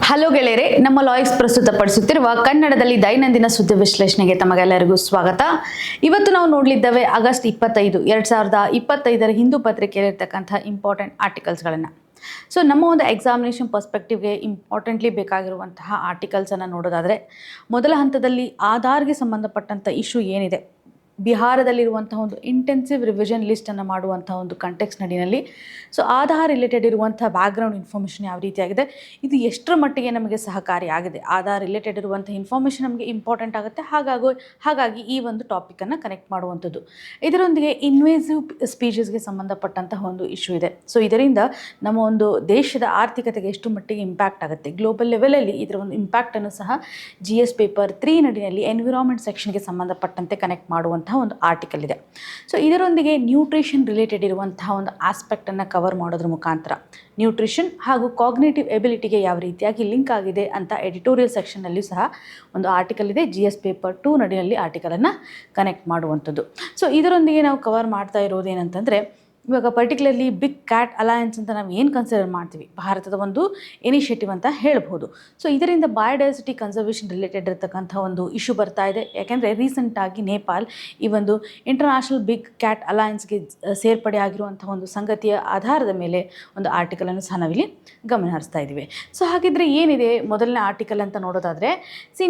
Hello ಗೆಳೆಯರೆ, ನಮ್ಮ ಲಾಯ್ಸ್ ಪ್ರಸ್ತುತಪಡಿಸುತ್ತಿರುವ ಕನ್ನಡದಲ್ಲಿ ದೈನಂದಿನ ಸುದ್ದಿ ವಿಶ್ಲೇಷಣೆಗೆ ತಮಗೆಲ್ಲರಿಗೂ ಸ್ವಾಗತ. ಇವತ್ತು ನಾವು ನೋಡಲಿದ್ದೇವೆ ಆಗಸ್ಟ್ 25, 2025 ಹಿಂದೂ ಪತ್ರಿಕೆಯಲ್ಲಿರ್ತಕ್ಕಂಥ ಇಂಪಾರ್ಟೆಂಟ್ ಆರ್ಟಿಕಲ್ಸ್ಗಳನ್ನು. ಸೊ ನಮ್ಮ ಒಂದು ಎಕ್ಸಾಮಿನೇಷನ್ ಪರ್ಸ್ಪೆಕ್ಟಿವ್ಗೆ ಇಂಪಾರ್ಟೆಂಟ್ಲಿ ಬೇಕಾಗಿರುವಂತಹ ಆರ್ಟಿಕಲ್ಸನ್ನು ನೋಡೋದಾದರೆ, ಮೊದಲ ಹಂತದಲ್ಲಿ ಆಧಾರ್ಗೆ ಸಂಬಂಧಪಟ್ಟಂಥ ಇಶ್ಯೂ ಏನಿದೆ, ಬಿಹಾರದಲ್ಲಿರುವಂತಹ ಒಂದು ಇಂಟೆನ್ಸಿವ್ ರಿವಿಷನ್ ಲಿಸ್ಟನ್ನು ಮಾಡುವಂಥ ಒಂದು ಕಂಟೆಕ್ಸ್ಟ್ ನಡಿನಲ್ಲಿ ಸೊ ಆಧಾರ್ ರಿಲೇಟೆಡ್ ಇರುವಂಥ ಬ್ಯಾಕ್ಗ್ರೌಂಡ್ ಇನ್ಫಾರ್ಮೇಷನ್ ಯಾವ ರೀತಿಯಾಗಿದೆ, ಇದು ಎಷ್ಟರ ಮಟ್ಟಿಗೆ ನಮಗೆ ಸಹಕಾರಿಯಾಗಿದೆ, ಆಧಾರ್ ರಿಲೇಟೆಡ್ ಇರುವಂಥ ಇನ್ಫಾರ್ಮೇಷನ್ ನಮಗೆ ಇಂಪಾರ್ಟೆಂಟ್ ಆಗುತ್ತೆ. ಹಾಗಾಗಿ ಈ ಒಂದು ಟಾಪಿಕನ್ನು ಕನೆಕ್ಟ್ ಮಾಡುವಂಥದ್ದು. ಇದರೊಂದಿಗೆ ಇನ್ವೇಸಿವ್ ಸ್ಪೀಷೀಸ್ಗೆ ಸಂಬಂಧಪಟ್ಟಂತಹ ಒಂದು ಇಶ್ಯೂ ಇದೆ. ಸೊ ಇದರಿಂದ ನಮ್ಮ ಒಂದು ದೇಶದ ಆರ್ಥಿಕತೆಗೆ ಎಷ್ಟು ಮಟ್ಟಿಗೆ ಇಂಪ್ಯಾಕ್ಟ್ ಆಗುತ್ತೆ, ಗ್ಲೋಬಲ್ ಲೆವೆಲಲ್ಲಿ ಇದರ ಒಂದು ಇಂಪ್ಯಾಕ್ಟನ್ನು ಸಹ GS ಪೇಪರ್ 3 ನಡಿನಲ್ಲಿ ಎನ್ವಿರಾನ್ಮೆಂಟ್ ಸೆಕ್ಷನ್ಗೆ ಸಂಬಂಧಪಟ್ಟಂತೆ ಕನೆಕ್ಟ್ ಮಾಡುವಂಥ ಒಂದು ಆರ್ಟಿಕಲ್ ಇದೆ. ಸೊ ಇದರೊಂದಿಗೆ ನ್ಯೂಟ್ರಿಷನ್ ರಿಲೇಟೆಡ್ ಇರುವಂತಹ ಒಂದು ಆಸ್ಪೆಕ್ಟನ್ನು ಕವರ್ ಮಾಡೋದ್ರ ಮುಖಾಂತರ ನ್ಯೂಟ್ರಿಷನ್ ಹಾಗೂ ಕಾಗ್ನೇಟಿವ್ ಎಬಿಲಿಟಿಗೆ ಯಾವ ರೀತಿಯಾಗಿ ಲಿಂಕ್ ಆಗಿದೆ ಅಂತ ಎಡಿಟೋರಿಯಲ್ ಸೆಕ್ಷನ್ನಲ್ಲಿ ಸಹ ಒಂದು ಆರ್ಟಿಕಲ್ ಇದೆ. GS ಪೇಪರ್ 2 ನಡಿನಲ್ಲಿ ಆರ್ಟಿಕಲನ್ನು ಕನೆಕ್ಟ್ ಮಾಡುವಂಥದ್ದು. ಸೊ ಇದರೊಂದಿಗೆ ನಾವು ಕವರ್ ಮಾಡ್ತಾ ಇರೋದೇನಂತಂದರೆ, ಇವಾಗ ಪರ್ಟಿಕ್ಯುಲರ್ಲಿ ಬಿಗ್ ಕ್ಯಾಟ್ ಅಲಯನ್ಸ್ ಅಂತ ನಾವು ಏನು ಕನ್ಸಿಡರ್ ಮಾಡ್ತೀವಿ, ಭಾರತದ ಒಂದು ಇನಿಷಿಯೇಟಿವ್ ಅಂತ ಹೇಳ್ಬೋದು. ಸೊ ಇದರಿಂದ ಬಯೋಡೈವರ್ಸಿಟಿ ಕನ್ಸರ್ವೇಷನ್ ರಿಲೇಟೆಡ್ ಇರತಕ್ಕಂಥ ಒಂದು ಇಶ್ಯೂ ಬರ್ತಾ ಇದೆ. ಯಾಕೆಂದರೆ ರೀಸೆಂಟಾಗಿ ನೇಪಾಲ್ ಈ ಒಂದು ಇಂಟರ್ನ್ಯಾಷನಲ್ ಬಿಗ್ ಕ್ಯಾಟ್ ಅಲಯನ್ಸ್ಗೆ ಸೇರ್ಪಡೆ ಆಗಿರುವಂಥ ಒಂದು ಸಂಗತಿಯ ಆಧಾರದ ಮೇಲೆ ಒಂದು ಆರ್ಟಿಕಲನ್ನು ಸಹ ನಾವಿಲ್ಲಿ ಗಮನ ಹರಿಸ್ತಾ ಇದ್ದೀವಿ. ಸೊ ಹಾಗಿದ್ರೆ ಏನಿದೆ ಮೊದಲನೇ ಆರ್ಟಿಕಲ್ ಅಂತ ನೋಡೋದಾದರೆ,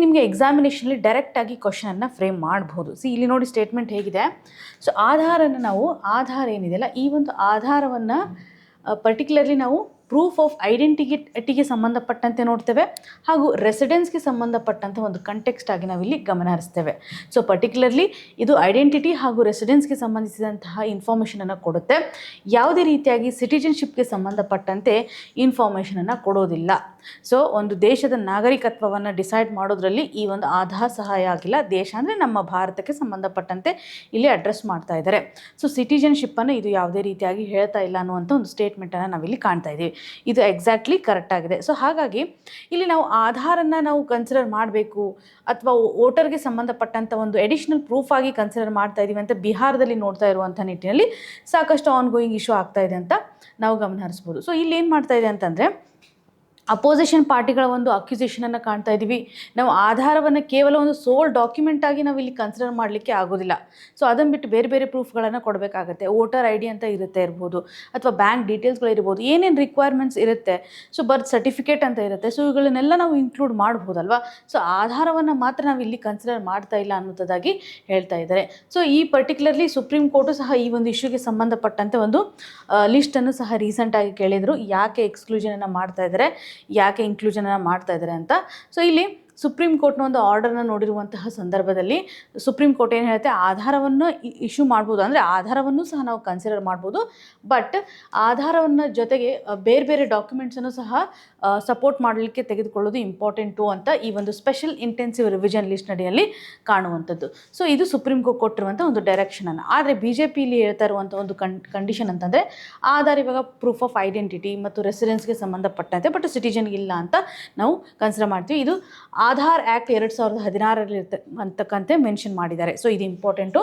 ನಿಮಗೆ ಎಕ್ಸಾಮಿನೇಷನಲ್ಲಿ ಡೈರೆಕ್ಟಾಗಿ ಕ್ವಶನನ್ನು ಫ್ರೇಮ್ ಮಾಡ್ಬೋದು. ಇಲ್ಲಿ ನೋಡಿ ಸ್ಟೇಟ್ಮೆಂಟ್ ಹೇಗಿದೆ. ಸೊ ಆಧಾರ ಏನಿದೆಯಲ್ಲ, ಈ ಒಂದು ಆಧಾರವನ್ನು ಪರ್ಟಿಕ್ಯುಲರ್ಲಿ ನಾವು ಪ್ರೂಫ್ ಆಫ್ ಐಡೆಂಟಿಟಿಗೆ ಸಂಬಂಧಪಟ್ಟಂತೆ ನೋಡ್ತೇವೆ, ಹಾಗೂ ರೆಸಿಡೆನ್ಸ್ಗೆ ಸಂಬಂಧಪಟ್ಟಂಥ ಒಂದು ಕಂಟೆಕ್ಸ್ಟ್ ಆಗಿ ನಾವಿಲ್ಲಿ ಗಮನ ಹರಿಸ್ತೇವೆ. ಸೊ ಪರ್ಟಿಕ್ಯುಲರ್ಲಿ ಇದು ಐಡೆಂಟಿಟಿ ಹಾಗೂ ರೆಸಿಡೆನ್ಸ್ಗೆ ಸಂಬಂಧಿಸಿದಂತಹ ಇನ್ಫಾರ್ಮೇಷನನ್ನು ಕೊಡುತ್ತೆ. ಯಾವುದೇ ರೀತಿಯಾಗಿ ಸಿಟಿಜನ್ಶಿಪ್ಗೆ ಸಂಬಂಧಪಟ್ಟಂತೆ ಇನ್ಫಾರ್ಮೇಷನನ್ನು ಕೊಡೋದಿಲ್ಲ. ಸೊ ಒಂದು ದೇಶದ ನಾಗರಿಕತ್ವವನ್ನು ಡಿಸೈಡ್ ಮಾಡೋದ್ರಲ್ಲಿ ಈ ಒಂದು ಆಧಾರ್ ಸಹಾಯ ಆಗಿಲ್ಲ. ದೇಶ ಅಂದರೆ ನಮ್ಮ ಭಾರತಕ್ಕೆ ಸಂಬಂಧಪಟ್ಟಂತೆ ಇಲ್ಲಿ ಅಡ್ರೆಸ್ ಮಾಡ್ತಾ ಇದ್ದಾರೆ. ಸೊ ಸಿಟಿಜನ್ಶಿಪ್ಪನ್ನು ಇದು ಯಾವುದೇ ರೀತಿಯಾಗಿ ಹೇಳ್ತಾ ಇಲ್ಲ ಅನ್ನುವಂಥ ಒಂದು ಸ್ಟೇಟ್ಮೆಂಟನ್ನು ನಾವಿಲ್ಲಿ ಕಾಣ್ತಾ ಇದ್ದೀವಿ. ಇದು ಎಕ್ಸಾಕ್ಟ್ಲಿ ಕರೆಕ್ಟ್ ಆಗಿದೆ. ಸೊ ಹಾಗಾಗಿ ಇಲ್ಲಿ ನಾವು ಆಧಾರನ್ನು ನಾವು ಕನ್ಸಿಡರ್ ಮಾಡಬೇಕು ಅಥವಾ ವೋಟರ್ಗೆ ಸಂಬಂಧಪಟ್ಟಂಥ ಒಂದು ಎಡಿಷನಲ್ ಪ್ರೂಫ್ ಆಗಿ ಕನ್ಸಿಡರ್ ಮಾಡ್ತಾ ಇದ್ದೀವಿ ಅಂತ ಬಿಹಾರದಲ್ಲಿ ನೋಡ್ತಾ ಇರುವಂಥ ನಿಟ್ಟಿನಲ್ಲಿ ಸಾಕಷ್ಟು ಆನ್ಗೋಯಿಂಗ್ ಇಶ್ಯೂ ಆಗ್ತಾ ಇದೆ ಅಂತ ನಾವು ಗಮನ ಹರಿಸ್ಬೋದು. ಸೊ ಇಲ್ಲಿ ಏನು ಮಾಡ್ತಾ ಇದೆ ಅಂತಂದರೆ, ಅಪೋಸಿಷನ್ ಪಾರ್ಟಿಗಳ ಒಂದು ಅಕ್ಯುಸೇಷನನ್ನು ಕಾಣ್ತಾ ಇದ್ದೀವಿ. ನಾವು ಆಧಾರವನ್ನು ಕೇವಲ ಒಂದು ಸೋಲ್ ಡಾಕ್ಯುಮೆಂಟ್ ಆಗಿ ನಾವು ಇಲ್ಲಿ ಕನ್ಸಿಡರ್ ಮಾಡಲಿಕ್ಕೆ ಆಗೋದಿಲ್ಲ. ಸೊ ಅದನ್ನು ಬಿಟ್ಟು ಬೇರೆ ಬೇರೆ ಪ್ರೂಫ್ಗಳನ್ನು ಕೊಡಬೇಕಾಗತ್ತೆ. ವೋಟರ್ ID ಅಂತ ಇರ್ಬೋದು, ಅಥವಾ ಬ್ಯಾಂಕ್ ಡೀಟೇಲ್ಸ್ಗಳು ಇರ್ಬೋದು, ಏನೇನು ರಿಕ್ವೈರ್ಮೆಂಟ್ಸ್ ಇರುತ್ತೆ. ಸೊ ಬರ್ತ್ ಸರ್ಟಿಫಿಕೇಟ್ ಅಂತ ಇರುತ್ತೆ. ಸೊ ಇವುಗಳನ್ನೆಲ್ಲ ನಾವು ಇನ್ಕ್ಲೂಡ್ ಮಾಡ್ಬೋದಲ್ವಾ. ಸೊ ಆಧಾರವನ್ನು ಮಾತ್ರ ನಾವು ಇಲ್ಲಿ ಕನ್ಸಿಡರ್ ಮಾಡ್ತಾ ಇಲ್ಲ ಅನ್ನೋದಾಗಿ ಹೇಳ್ತಾ ಇದ್ದಾರೆ. ಸೊ ಈ ಪರ್ಟಿಕ್ಯುಲರ್ಲಿ ಸುಪ್ರೀಂ ಕೋರ್ಟು ಸಹ ಈ ಒಂದು ಇಶ್ಯೂಗೆ ಸಂಬಂಧಪಟ್ಟಂತೆ ಒಂದು ಲಿಸ್ಟನ್ನು ಸಹ ರೀಸೆಂಟಾಗಿ ಕೇಳಿದರು. ಯಾಕೆ ಎಕ್ಸ್ಕ್ಲೂಷನನ್ನು ಮಾಡ್ತಾ ಇದ್ದಾರೆ, ಯಾಕೆ ಇನ್ಕ್ಲೂಷನನ್ನು ಮಾಡ್ತಾ ಇದ್ದಾರೆ ಅಂತ. ಸೊ ಇಲ್ಲಿ ಸುಪ್ರೀಂ ಕೋರ್ಟ್ನ ಒಂದು ಆರ್ಡರ್ನ ನೋಡಿರುವಂತಹ ಸಂದರ್ಭದಲ್ಲಿ ಸುಪ್ರೀಂ ಕೋರ್ಟ್ ಏನು ಹೇಳುತ್ತೆ, ಆಧಾರವನ್ನು ಇಶ್ಯೂ ಮಾಡ್ಬೋದು, ಅಂದರೆ ಆಧಾರವನ್ನು ಸಹ ನಾವು ಕನ್ಸಿಡರ್ ಮಾಡ್ಬೋದು, ಬಟ್ ಆಧಾರವನ್ನು ಜೊತೆಗೆ ಬೇರೆ ಬೇರೆ ಡಾಕ್ಯುಮೆಂಟ್ಸನ್ನು ಸಹ ಸಪೋರ್ಟ್ ಮಾಡಲಿಕ್ಕೆ ತೆಗೆದುಕೊಳ್ಳೋದು ಇಂಪಾರ್ಟೆಂಟು ಅಂತ ಈ ಒಂದು ಸ್ಪೆಷಲ್ ಇಂಟೆನ್ಸಿವ್ ರಿವಿಷನ್ ಲಿಸ್ಟ್ ನಡಿಯಲ್ಲಿ ಕಾಣುವಂಥದ್ದು. ಸೊ ಇದು ಸುಪ್ರೀಂ ಕೋರ್ಟ್ ಕೊಟ್ಟಿರುವಂಥ ಒಂದು ಡೈರೆಕ್ಷನನ್ನು. ಆದರೆ BJPಯಲ್ಲಿ ಹೇಳ್ತಾ ಇರುವಂಥ ಒಂದು ಕಂಡೀಷನ್ ಅಂತಂದರೆ, ಆಧಾರ್ ಇವಾಗ ಪ್ರೂಫ್ ಆಫ್ ಐಡೆಂಟಿಟಿ ಮತ್ತು ರೆಸಿಡೆನ್ಸ್ಗೆ ಸಂಬಂಧಪಟ್ಟಂತೆ, ಬಟ್ ಸಿಟಿಜನ್ಗೆ ಇಲ್ಲ ಅಂತ ನಾವು ಕನ್ಸಿಡರ್ ಮಾಡ್ತೀವಿ. ಇದು ಆಧಾರ್ ಆ್ಯಕ್ಟ್ 2016 ಅಂತಕ್ಕಂತೆ ಮೆನ್ಷನ್ ಮಾಡಿದ್ದಾರೆ. ಸೊ ಇದು ಇಂಪಾರ್ಟೆಂಟು.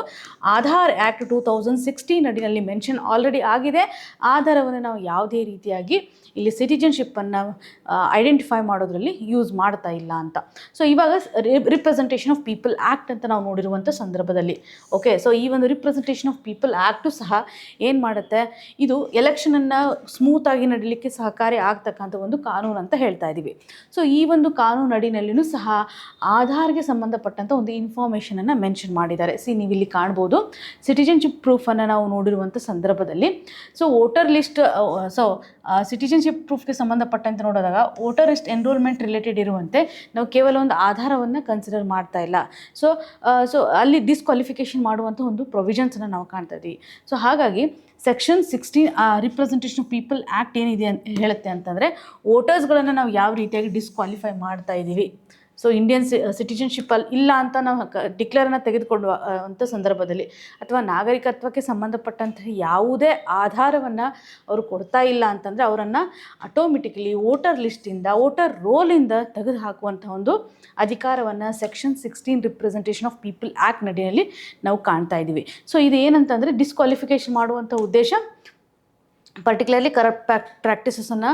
ಆಧಾರ್ ಆ್ಯಕ್ಟ್ 2016 ನಡಿನಲ್ಲಿ ಮೆನ್ಷನ್ ಆಲ್ರೆಡಿ ಆಗಿದೆ. ಆಧಾರವನ್ನು ನಾವು ಯಾವುದೇ ರೀತಿಯಾಗಿ ಇಲ್ಲಿ ಸಿಟಿಜನ್ಶಿಪ್ಪನ್ನು ಐಡೆಂಟಿಫೈ ಮಾಡೋದ್ರಲ್ಲಿ ಯೂಸ್ ಮಾಡ್ತಾ ಇಲ್ಲ ಅಂತ. ಸೊ ಇವಾಗ ರಿಪ್ರೆಸೆಂಟೇಷನ್ ಆಫ್ ಪೀಪಲ್ ಆ್ಯಕ್ಟ್ ಅಂತ ನಾವು ನೋಡಿರುವಂಥ ಸಂದರ್ಭದಲ್ಲಿ ಸೊ ಈ ಒಂದು ರಿಪ್ರೆಸೆಂಟೇಷನ್ ಆಫ್ ಪೀಪಲ್ ಆ್ಯಕ್ಟು ಸಹ ಏನು ಮಾಡುತ್ತೆ, ಇದು ಎಲೆಕ್ಷನನ್ನು ಸ್ಮೂತಾಗಿ ನಡೀಲಿಕ್ಕೆ ಸಹಕಾರಿ ಆಗ್ತಕ್ಕಂಥ ಒಂದು ಕಾನೂನು ಅಂತ ಹೇಳ್ತಾ ಇದ್ದೀವಿ. ಸೊ ಈ ಒಂದು ಕಾನೂನು ಅಡಿನಲ್ಲಿನೂ ಸಹ ಆಧಾರ್ಗೆ ಸಂಬಂಧಪಟ್ಟಂಥ ಒಂದು ಇನ್ಫಾರ್ಮೇಷನನ್ನು ಮೆನ್ಷನ್ ಮಾಡಿದ್ದಾರೆ. ನೀವು ಇಲ್ಲಿ ಕಾಣ್ಬೋದು, ಸಿಟಿಜನ್ಶಿಪ್ ಪ್ರೂಫನ್ನು ನಾವು ನೋಡಿರುವಂಥ ಸಂದರ್ಭದಲ್ಲಿ ವೋಟರ್ ಲಿಸ್ಟ್ ಸಿಟಿಜನ್ಶಿಪ್ ಪ್ರೂಫ್ಗೆ ಸಂಬಂಧಪಟ್ಟಂತೆ ನೋಡಿದಾಗ ವೋಟರ್ ಲಿಸ್ಟ್ ಎನ್ರೋಲ್ಮೆಂಟ್ ರಿಲೇಟೆಡ್ ಇರುವಂತೆ ನಾವು ಕೇವಲ ಒಂದು ಆಧಾರವನ್ನು ಕನ್ಸಿಡರ್ ಮಾಡ್ತಾ ಇಲ್ಲ. ಸೊ ಅಲ್ಲಿ ಡಿಸ್ಕ್ವಾಲಿಫಿಕೇಷನ್ ಮಾಡುವಂಥ ಒಂದು ಪ್ರೊವಿಷನ್ಸನ್ನು ನಾವು ಕಾಣ್ತಾ ಇದ್ದೀವಿ. ಸೊ ಹಾಗಾಗಿ section 16 representation of people act ಏನಿದೆ ಅಂತ ಹೇಳುತ್ತೆ ಅಂತಂದರೆ, ವೋಟರ್ಸ್ಗಳನ್ನು ನಾವು ಯಾವ ರೀತಿಯಾಗಿ ಡಿಸ್ಕ್ವಾಲಿಫೈ ಮಾಡ್ತಾ ಇದ್ದೀವಿ. ಸೊ ಇಂಡಿಯನ್ ಸಿಟಿಜನ್ಶಿಪ್ಪಲ್ಲಿ ಇಲ್ಲ ಅಂತ ನಾವು ಡಿಕ್ಲೇರನ್ನು ತೆಗೆದುಕೊಂಡು ಅಂಥ ಸಂದರ್ಭದಲ್ಲಿ, ಅಥವಾ ನಾಗರಿಕತ್ವಕ್ಕೆ ಸಂಬಂಧಪಟ್ಟಂತಹ ಯಾವುದೇ ಆಧಾರವನ್ನು ಅವರು ಕೊಡ್ತಾ ಇಲ್ಲ ಅಂತಂದರೆ, ಅವರನ್ನು ಆಟೋಮೆಟಿಕಲಿ ವೋಟರ್ ಲಿಸ್ಟಿಂದ, ವೋಟರ್ ರೋಲಿಂದ ತೆಗೆದು ಹಾಕುವಂಥ ಒಂದು ಅಧಿಕಾರವನ್ನು section 16 representation of people act ನಡಿಯಲ್ಲಿ ನಾವು ಕಾಣ್ತಾ ಇದ್ದೀವಿ. ಸೊ ಇದು ಏನಂತಂದರೆ, ಡಿಸ್ಕ್ವಾಲಿಫಿಕೇಷನ್ ಮಾಡುವಂಥ ಉದ್ದೇಶ ಪರ್ಟಿಕ್ಯುಲರ್ಲಿ ಕರಪ್ಟ್ ಪ್ರಾಕ್ಟೀಸಸನ್ನು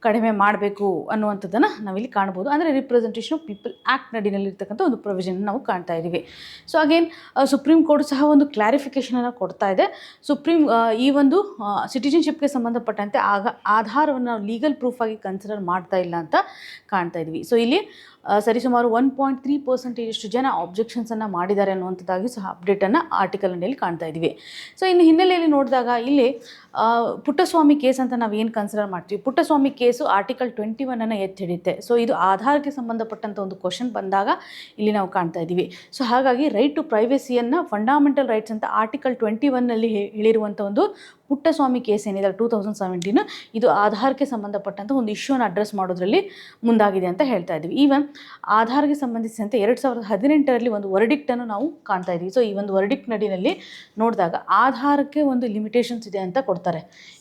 ಕಡಿಮೆ ಮಾಡಬೇಕು ಅನ್ನುವಂಥದ್ದನ್ನು ನಾವಿಲ್ಲಿ ಕಾಣ್ಬೋದು. ಅಂದರೆ ರಿಪ್ರೆಸೆಂಟೇಷನ್ ಆಫ್ ಪೀಪಲ್ ಆ್ಯಕ್ಟ್ ನಡಿನಲ್ಲಿರ್ತಕ್ಕಂಥ ಒಂದು ಪ್ರೊವಿಷನ್ ನಾವು ಕಾಣ್ತಾ ಇದ್ದೀವಿ. ಸೊ ಅಗೇನ್ ಸುಪ್ರೀಂ ಕೋರ್ಟ್ ಸಹ ಒಂದು ಕ್ಲಾರಿಫಿಕೇಷನನ್ನು ಕೊಡ್ತಾ ಇದೆ. ಈ ಒಂದು ಸಿಟಿಜನ್ಶಿಪ್ಗೆ ಸಂಬಂಧಪಟ್ಟಂತೆ ಆಧಾರವನ್ನು ನಾವು ಲೀಗಲ್ ಪ್ರೂಫ್ ಆಗಿ ಕನ್ಸಿಡರ್ ಮಾಡ್ತಾ ಇಲ್ಲ ಅಂತ ಕಾಣ್ತಾ ಇದ್ವಿ. ಸೊ ಇಲ್ಲಿ ಸರಿಸುಮಾರು 1.3% ಜನ ಆಬ್ಜೆಕ್ಷನ್ಸನ್ನು ಮಾಡಿದ್ದಾರೆ ಅನ್ನುವಂಥದ್ದಾಗಿ ಸಹ ಅಪ್ಡೇಟನ್ನು ಆರ್ಟಿಕಲ್ನಲ್ಲಿ ಕಾಣ್ತಾ ಇದ್ದೀವಿ. ಸೊ ಇನ್ನು ಹಿನ್ನೆಲೆಯಲ್ಲಿ ನೋಡಿದಾಗ ಇಲ್ಲಿ ಪುಟ್ಟಸ್ವಾಮಿ ಕೇಸ್ ಅಂತ ನಾವು ಏನು ಕನ್ಸಿಡರ್ ಮಾಡ್ತೀವಿ, ಪುಟ್ಟಸ್ವಾಮಿ ಕೇಸು ಆರ್ಟಿಕಲ್ 21 ಎತ್ತಿ ಹಿಡಿಯುತ್ತೆ. ಸೊ ಇದು ಆಧಾರ್ಗೆ ಸಂಬಂಧಪಟ್ಟಂಥ ಒಂದು ಕ್ವಶನ್ ಬಂದಾಗ ಇಲ್ಲಿ ನಾವು ಕಾಣ್ತಾ ಇದ್ದೀವಿ. ಸೊ ಹಾಗಾಗಿ ರೈಟ್ ಟು ಪ್ರೈವೇಸಿಯನ್ನು ಫಂಡಮೆಂಟಲ್ ರೈಟ್ಸ್ ಅಂತ ಆರ್ಟಿಕಲ್ 21 ಹೇಳಿರುವಂಥ ಒಂದು ಪುಟ್ಟಸ್ವಾಮಿ ಕೇಸ್ ಏನಿದೆ 2017 ಇದು ಆಧಾರ್ಗೆ ಸಂಬಂಧಪಟ್ಟಂಥ ಒಂದು ಇಶ್ಯೂನ ಅಡ್ರೆಸ್ ಮಾಡೋದ್ರಲ್ಲಿ ಮುಂದಾಗಿದೆ ಅಂತ ಹೇಳ್ತಾ ಇದ್ದೀವಿ. ಈವನ್ ಆಧಾರ್ಗೆ ಸಂಬಂಧಿಸಿದಂತೆ 2018 ಒಂದು ವರ್ಡಿಕ್ಟನ್ನು ನಾವು ಕಾಣ್ತಾ ಇದ್ದೀವಿ. ಸೊ ಈ ಒಂದು ವರ್ಡಿಕ್ಟ್ ನಡಿನಲ್ಲಿ ನೋಡಿದಾಗ ಆಧಾರಕ್ಕೆ ಒಂದು ಲಿಮಿಟೇಷನ್ಸ್ ಇದೆ ಅಂತ ಕೊಡ್ತಾರೆ.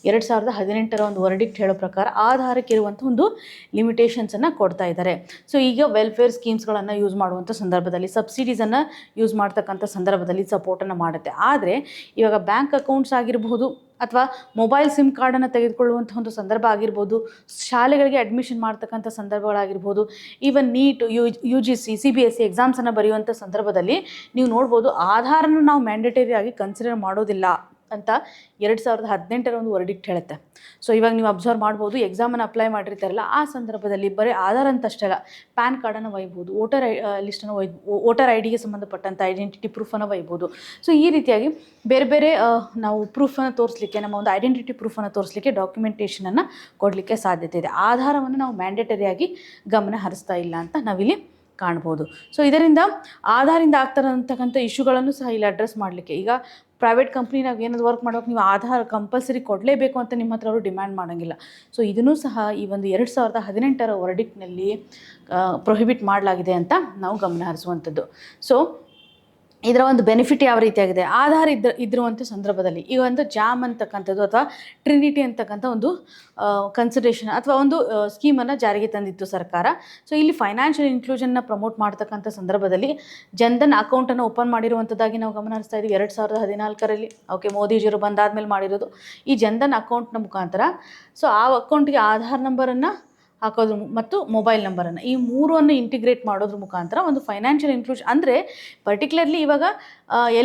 2018 ಒಂದು ವರ್ಡಿಕ್ಟ್ ಹೇಳೋ ಪ್ರಕಾರ ಆಧಾರಕ್ಕೆ ಇರುವಂಥ ಒಂದು ಲಿಮಿಟೇಷನ್ಸನ್ನು ಕೊಡ್ತಾ ಇದ್ದಾರೆ. ಸೊ ಈಗ ವೆಲ್ಫೇರ್ ಸ್ಕೀಮ್ಸ್ಗಳನ್ನು ಯೂಸ್ ಮಾಡುವಂಥ ಸಂದರ್ಭದಲ್ಲಿ, ಸಬ್ಸಿಡೀಸನ್ನು ಯೂಸ್ ಮಾಡ್ತಕ್ಕಂಥ ಸಂದರ್ಭದಲ್ಲಿ ಸಪೋರ್ಟನ್ನು ಮಾಡುತ್ತೆ. ಆದರೆ ಇವಾಗ ಬ್ಯಾಂಕ್ ಅಕೌಂಟ್ಸ್ ಆಗಿರಬಹುದು ಅಥವಾ ಮೊಬೈಲ್ ಸಿಮ್ ಕಾರ್ಡನ್ನು ತೆಗೆದುಕೊಳ್ಳುವಂಥ ಒಂದು ಸಂದರ್ಭ ಆಗಿರ್ಬೋದು, ಶಾಲೆಗಳಿಗೆ ಅಡ್ಮಿಷನ್ ಮಾಡ್ತಕ್ಕಂಥ ಸಂದರ್ಭಗಳಾಗಿರ್ಬೋದು, ಈವನ್ ನೀಟ್, UGC, CBSE ಎಕ್ಸಾಮ್ಸನ್ನು ಬರೆಯುವಂಥ ಸಂದರ್ಭದಲ್ಲಿ ನೀವು ನೋಡ್ಬೋದು ಆಧಾರನ ನಾವು ಮ್ಯಾಂಡೇಟರಿ ಆಗಿ ಕನ್ಸಿಡರ್ ಮಾಡೋದಿಲ್ಲ ಅಂತ 2018 ಒಂದು ವರ್ಡಿಕ್ಟ್ ಹೇಳುತ್ತೆ. ಸೊ ಇವಾಗ ನೀವು ಅಬ್ಸರ್ವ್ ಮಾಡ್ಬೋದು, ಎಕ್ಸಾಮನ್ನು ಅಪ್ಲೈ ಮಾಡಿರ್ತಾರಲ್ಲ ಆ ಸಂದರ್ಭದಲ್ಲಿ ಬರೀ ಆಧಾರ್ ಅಂತಷ್ಟಲ್ಲ, ಪ್ಯಾನ್ ಕಾರ್ಡನ್ನು ಒಯ್ಬೋದು, ಲಿಸ್ಟನ್ನು ವೋಟರ್ ID ಸಂಬಂಧಪಟ್ಟಂಥ ಐಡೆಂಟಿಟಿ ಪ್ರೂಫನ್ನು ಒಯ್ಬೋದು. ಸೊ ಈ ರೀತಿಯಾಗಿ ಬೇರೆ ಬೇರೆ ನಾವು ಪ್ರೂಫನ್ನು ತೋರಿಸಲಿಕ್ಕೆ, ನಮ್ಮ ಒಂದು ಐಡೆಂಟಿಟಿ ಪ್ರೂಫನ್ನು ತೋರಿಸಲಿಕ್ಕೆ ಡಾಕ್ಯುಮೆಂಟೇಷನನ್ನು ಕೊಡಲಿಕ್ಕೆ ಸಾಧ್ಯತೆ ಇದೆ. ಆಧಾರವನ್ನು ನಾವು ಮ್ಯಾಂಡೇಟರಿಯಾಗಿ ಗಮನ ಹರಿಸ್ತಾ ಇಲ್ಲ ಅಂತ ನಾವಿಲ್ಲಿ ಕಾಣ್ಬೋದು. ಸೊ ಇದರಿಂದ ಆಧಾರಿಂದ ಆಗ್ತಾರಂತಕ್ಕಂಥ ಇಶ್ಯೂಗಳನ್ನು ಸಹ ಇಲ್ಲಿ ಅಡ್ರೆಸ್ ಮಾಡಲಿಕ್ಕೆ, ಈಗ ಪ್ರೈವೇಟ್ ಕಂಪ್ನಿನಾಗ ಏನಾದ್ರು ವರ್ಕ್ ಮಾಡೋಕೆ ನೀವು ಆಧಾರ್ ಕಂಪಲ್ಸರಿ ಕೊಡಲೇಬೇಕು ಅಂತ ನಿಮ್ಮ ಹತ್ರ ಅವರು ಡಿಮ್ಯಾಂಡ್ ಮಾಡೋಂಗಿಲ್ಲ. ಸೊ ಇದನ್ನು ಸಹ ಈ ಒಂದು 2018 ವರ್ಡಿಕ್ಟ್ನಲ್ಲಿ ಪ್ರೊಹಿಬಿಟ್ ಮಾಡಲಾಗಿದೆ ಅಂತ ನಾವು ಗಮನ ಹರಿಸುವಂಥದ್ದು. ಸೊ ಇದರ ಒಂದು ಬೆನಿಫಿಟ್ ಯಾವ ರೀತಿಯಾಗಿದೆ, ಆಧಾರ್ ಇದ್ದಿರುವಂಥ ಸಂದರ್ಭದಲ್ಲಿ ಈ ಒಂದು ಜಾಮ್ ಅಂತಕ್ಕಂಥದ್ದು ಅಥವಾ ಟ್ರಿನಿಟಿ ಅಂತಕ್ಕಂಥ ಒಂದು ಕನ್ಸಿಡರೇಷನ್ ಅಥವಾ ಒಂದು ಸ್ಕೀಮನ್ನು ಜಾರಿಗೆ ತಂದಿತ್ತು ಸರ್ಕಾರ. ಸೊ ಇಲ್ಲಿ ಫೈನಾನ್ಷಿಯಲ್ ಇನ್ಕ್ಲೂಷನ್ನ ಪ್ರಮೋಟ್ ಮಾಡ್ತಕ್ಕಂಥ ಸಂದರ್ಭದಲ್ಲಿ ಜನ್ಧನ್ ಅಕೌಂಟನ್ನು ಓಪನ್ ಮಾಡಿರುವಂಥದ್ದಾಗಿ ನಾವು ಗಮನ ಹರಿಸ್ತಾ ಇದ್ದೀವಿ. 2014 ಓಕೆ, ಮೋದಿಜಿಯವರು ಬಂದಾದ್ಮೇಲೆ ಮಾಡಿರೋದು ಈ ಜನ್ಧನ್ ಅಕೌಂಟ್ನ ಮುಖಾಂತರ. ಸೊ ಆ ಅಕೌಂಟ್ಗೆ ಆಧಾರ್ ನಂಬರನ್ನು ಹಾಕೋದ್ರ ಮತ್ತು ಮೊಬೈಲ್ ನಂಬರನ್ನು, ಈ ಮೂರನ್ನು ಇಂಟಿಗ್ರೇಟ್ ಮಾಡೋದ್ರ ಮುಖಾಂತರ ಒಂದು ಫೈನಾನ್ಷಿಯಲ್ ಇನ್ಕ್ಲೂಷನ್, ಅಂದರೆ ಪರ್ಟಿಕ್ಯುಲರ್ಲಿ ಇವಾಗ